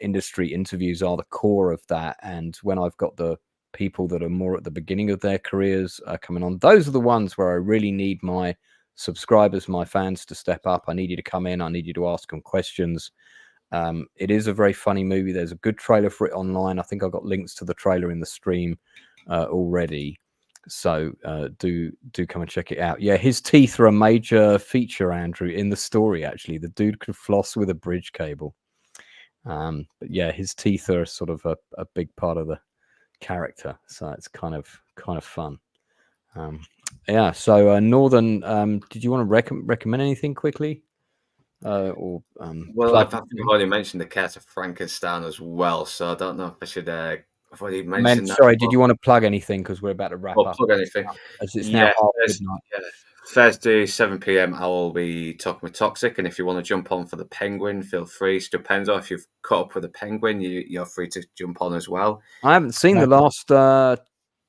industry interviews are the core of that, and when I've got the people that are more at the beginning of their careers coming on, those are the ones where I really need my subscribers, my fans to step up. I need you to come in. I need you to ask them questions. It is a very funny movie. There's a good trailer for it online. I think I got links to the trailer in the stream already. So do come and check it out. Yeah, his teeth are a major feature, Andrew, in the story. Actually, the dude could floss with a bridge cable. But yeah, his teeth are sort of a big part of the character. So it's kind of fun. Yeah. So Northern, did you want to recommend anything quickly? Well, I think I've already mentioned the Curse of Frankenstein as well, so I don't know if I should. I've already mentioned that. Sorry, did you want to plug anything? Because we're about to wrap up. Plug anything. As it's now midnight. Thursday, 7 p.m. I will be talking with Toxic, and if you want to jump on for the Penguin, feel free. Stupenzo, if you've caught up with the Penguin, you're free to jump on as well. I haven't seen the last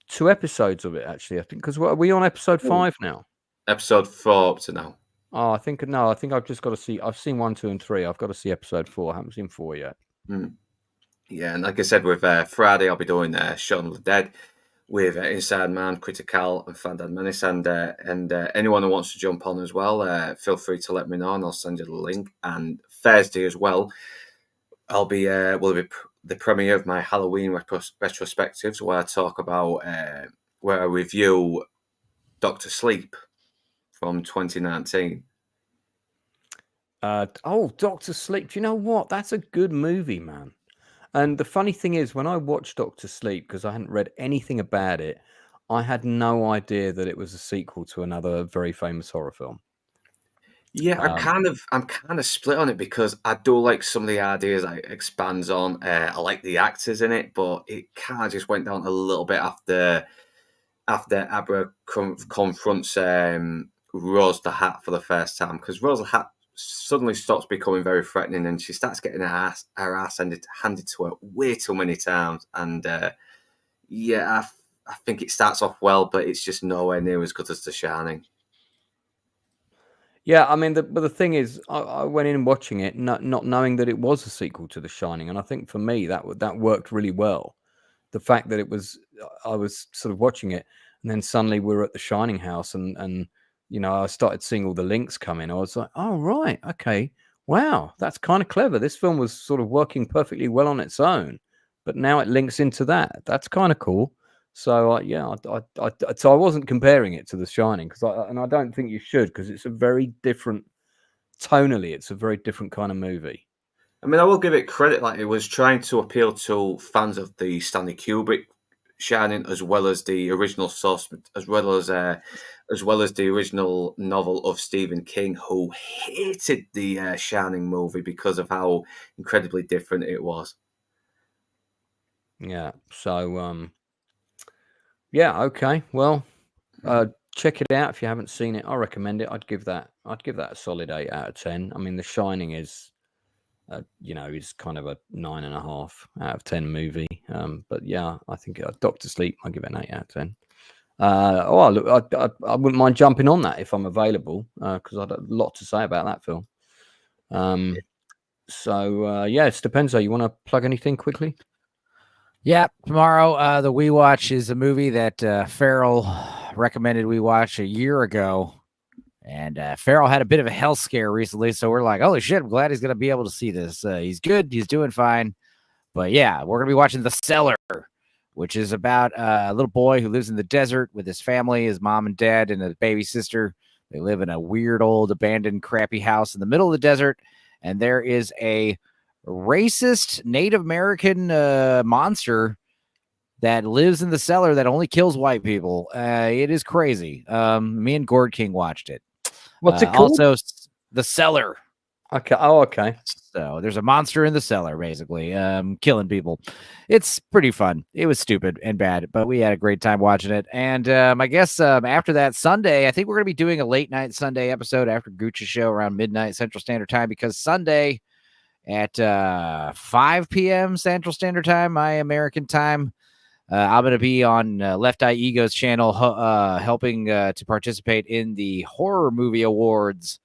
2 episodes of it, actually. I think because are we on episode 5 now? Episode 4 up to now. Oh, I think I've just got to see. I've seen 1, 2, and 3. I've got to see episode 4. I haven't seen 4 yet. Yeah, and like I said, with Friday, I'll be doing Shaun of the Dead with Inside Man, Critical, and Fandad Menace, and anyone who wants to jump on as well, feel free to let me know, and I'll send you the link. And Thursday as well, I'll be will be the premiere of my Halloween retrospectives, where I talk about where I review Dr. Sleep from 2019. Dr. Sleep. Do you know what? That's a good movie, man. And the funny thing is, when I watched Dr. Sleep, because I hadn't read anything about it, I had no idea that it was a sequel to another very famous horror film. Yeah, I'm kind of split on it, because I do like some of the ideas it expands on. I like the actors in it, but it kind of just went down a little bit after Abra confronts Rose the Hat for the first time, because Rose the Hat suddenly stops becoming very threatening, and she starts getting her ass handed to her way too many times. And yeah, I think it starts off well, but it's just nowhere near as good as The Shining. Yeah, I mean, but the thing is, I went in watching it not knowing that it was a sequel to The Shining, and I think for me that worked really well. The fact that I was sort of watching it, and then suddenly we were at the Shining house, and you know, I started seeing all the links come in. I was like, oh, right, okay, wow, that's kind of clever. This film was sort of working perfectly well on its own, but now it links into that. That's kind of cool. So yeah, so I wasn't comparing it to The Shining, and I don't think you should, because it's a very different tonally. It's a very different kind of movie. I mean, I will give it credit; like, it was trying to appeal to fans of the Stanley Kubrick Shining, as well as the original source, as well as the original novel of Stephen King, who hated the Shining movie because of how incredibly different it was. Yeah. So yeah. Okay. Well, check it out if you haven't seen it. I recommend it. I'd give that a solid 8 out of 10. I mean, The Shining is, is kind of a 9.5 out of 10 movie. But yeah, I think Dr. Sleep, I'll give it an 8 out of 10. Look, I wouldn't mind jumping on that if I'm available, because I'd have a lot to say about that film. So yeah, Stupenzo, you want to plug anything quickly? Yeah, tomorrow the We Watch is a movie that Farrell recommended we watch a year ago. And Farrell had a bit of a health scare recently, so we're like, holy shit, I'm glad he's going to be able to see this. He's good. He's doing fine. But yeah, we're going to be watching The Cellar, which is about a little boy who lives in the desert with his family, his mom and dad, and a baby sister. They live in a weird old abandoned crappy house in the middle of the desert, and there is a racist Native American monster that lives in the cellar that only kills white people. It is crazy. Me and Gord King watched it. What's it called? Also, The Cellar. Okay. Oh, okay. So there's a monster in the cellar, basically, killing people. It's pretty fun. It was stupid and bad, but we had a great time watching it. And I guess after that Sunday, I think we're going to be doing a late night Sunday episode after Gucci's show around midnight Central Standard Time, because Sunday at 5 p.m. Central Standard Time, my American time, I'm going to be on Left Eye Ego's channel helping to participate in the Horror Movie Awards.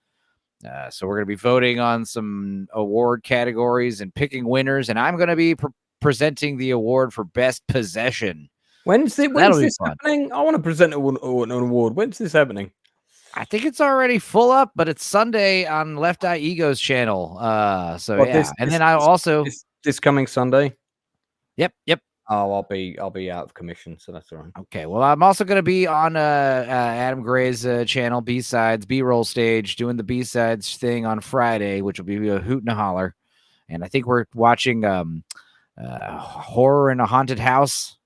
So we're going to be voting on some award categories and picking winners, and I'm going to be presenting the award for Best Possession. When's this happening? I want to present an award. When's this happening? I think it's already full up, but it's Sunday on Left Eye Ego's channel. So yeah, and then I also this coming Sunday. Yep. Oh, I'll be out of commission, so that's all right. Okay, well, I'm also going to be on Adam Gray's channel, B-Sides, B-Roll Stage, doing the B-Sides thing on Friday, which will be a hoot and a holler. And I think we're watching Horror in a Haunted House.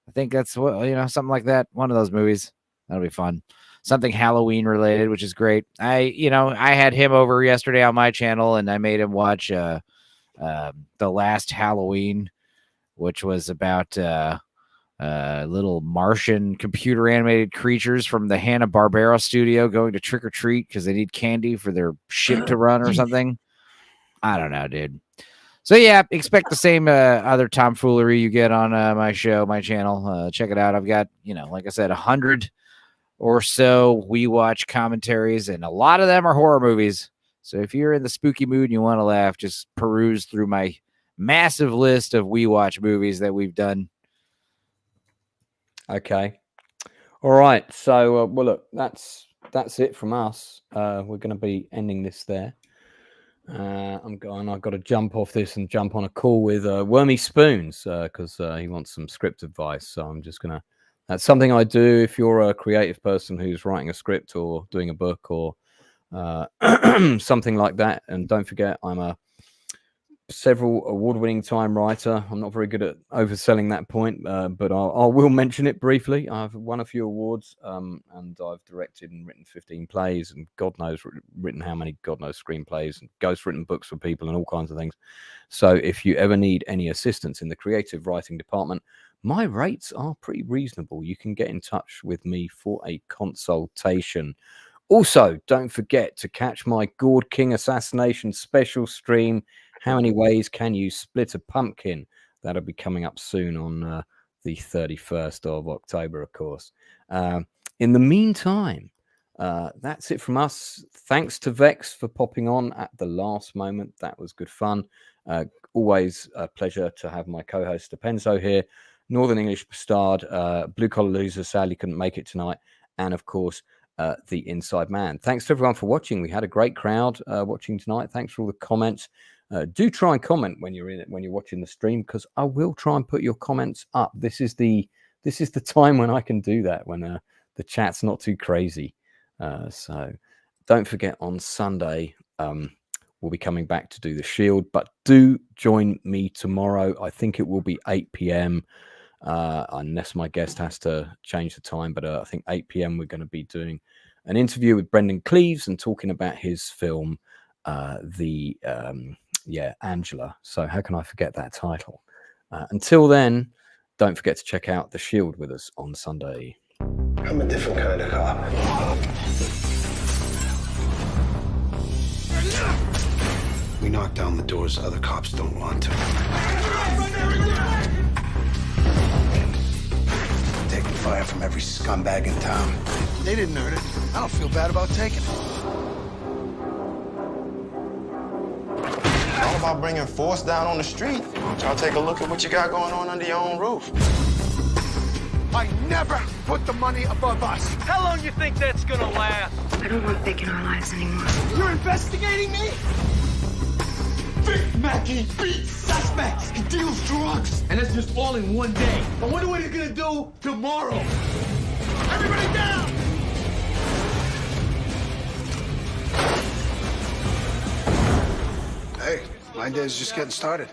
I think that's what, something like that. One of those movies. That'll be fun. Something Halloween related, which is great. I had him over yesterday on my channel, and I made him watch The Last Halloween, which was about little Martian computer animated creatures from the Hanna-Barbera studio going to trick or treat because they need candy for their ship to run or something. I don't know, dude. So yeah, expect the same other tomfoolery you get on my channel. Check it out. I've got, like I said, 100 or so We Watch commentaries, and a lot of them are horror movies. So if you're in the spooky mood and you want to laugh, just peruse through my massive list of We Watch movies that we've done. Okay. All right. So, well, look, that's it from us. We're going to be ending this there. I've got to jump off this and jump on a call with Wormy Spoons because he wants some script advice. So I'm just going to, that's something I do if you're a creative person who's writing a script or doing a book or something like that. And don't forget, I'm a several award-winning time writer. I'm not very good at overselling that point, but I will mention it briefly. I've won a few awards, and I've directed and written 15 plays, and God knows written how many God knows screenplays, and ghostwritten books for people, and all kinds of things. So if you ever need any assistance in the creative writing department, my rates are pretty reasonable. You can get in touch with me for a consultation. Also, don't forget to catch my Gourd King Assassination special stream. How many ways can you split a pumpkin? That'll be coming up soon on the 31st of October, of course. In the meantime, that's it from us. Thanks to Vex for popping on at the last moment. That was good fun. Always a pleasure to have my co-host Stupenzo here. Northern English Bastard, Blue Collar Loser, sadly couldn't make it tonight. And of course, the Inside Man. Thanks to everyone for watching. We had a great crowd watching tonight. Thanks for all the comments. Do try and comment when you're watching the stream, because I will try and put your comments up. This is the time when I can do that, when the chat's not too crazy. So don't forget, on Sunday we'll be coming back to do The Shield, but do join me tomorrow. I think it will be 8 p.m. Unless my guest has to change the time, but I think 8 p.m. we're going to be doing an interview with Brendan Cleves and talking about his film Angela. So how can I forget that title? Until then, don't forget to check out The Shield with us on Sunday. I'm a different kind of cop. We knock down the doors other cops don't want to. Taking fire from every scumbag in town. They didn't earn it. I don't feel bad about taking it. All about bringing force down on the street. Y'all take a look at what you got going on under your own roof. I never put the money above us. How long you think that's gonna last? I don't want Vic in our lives anymore. You're investigating me? Vic Mackey beats suspects. He deals drugs. And that's just all in one day. I wonder what he's gonna do tomorrow. Everybody down! Hey, my day's just getting started.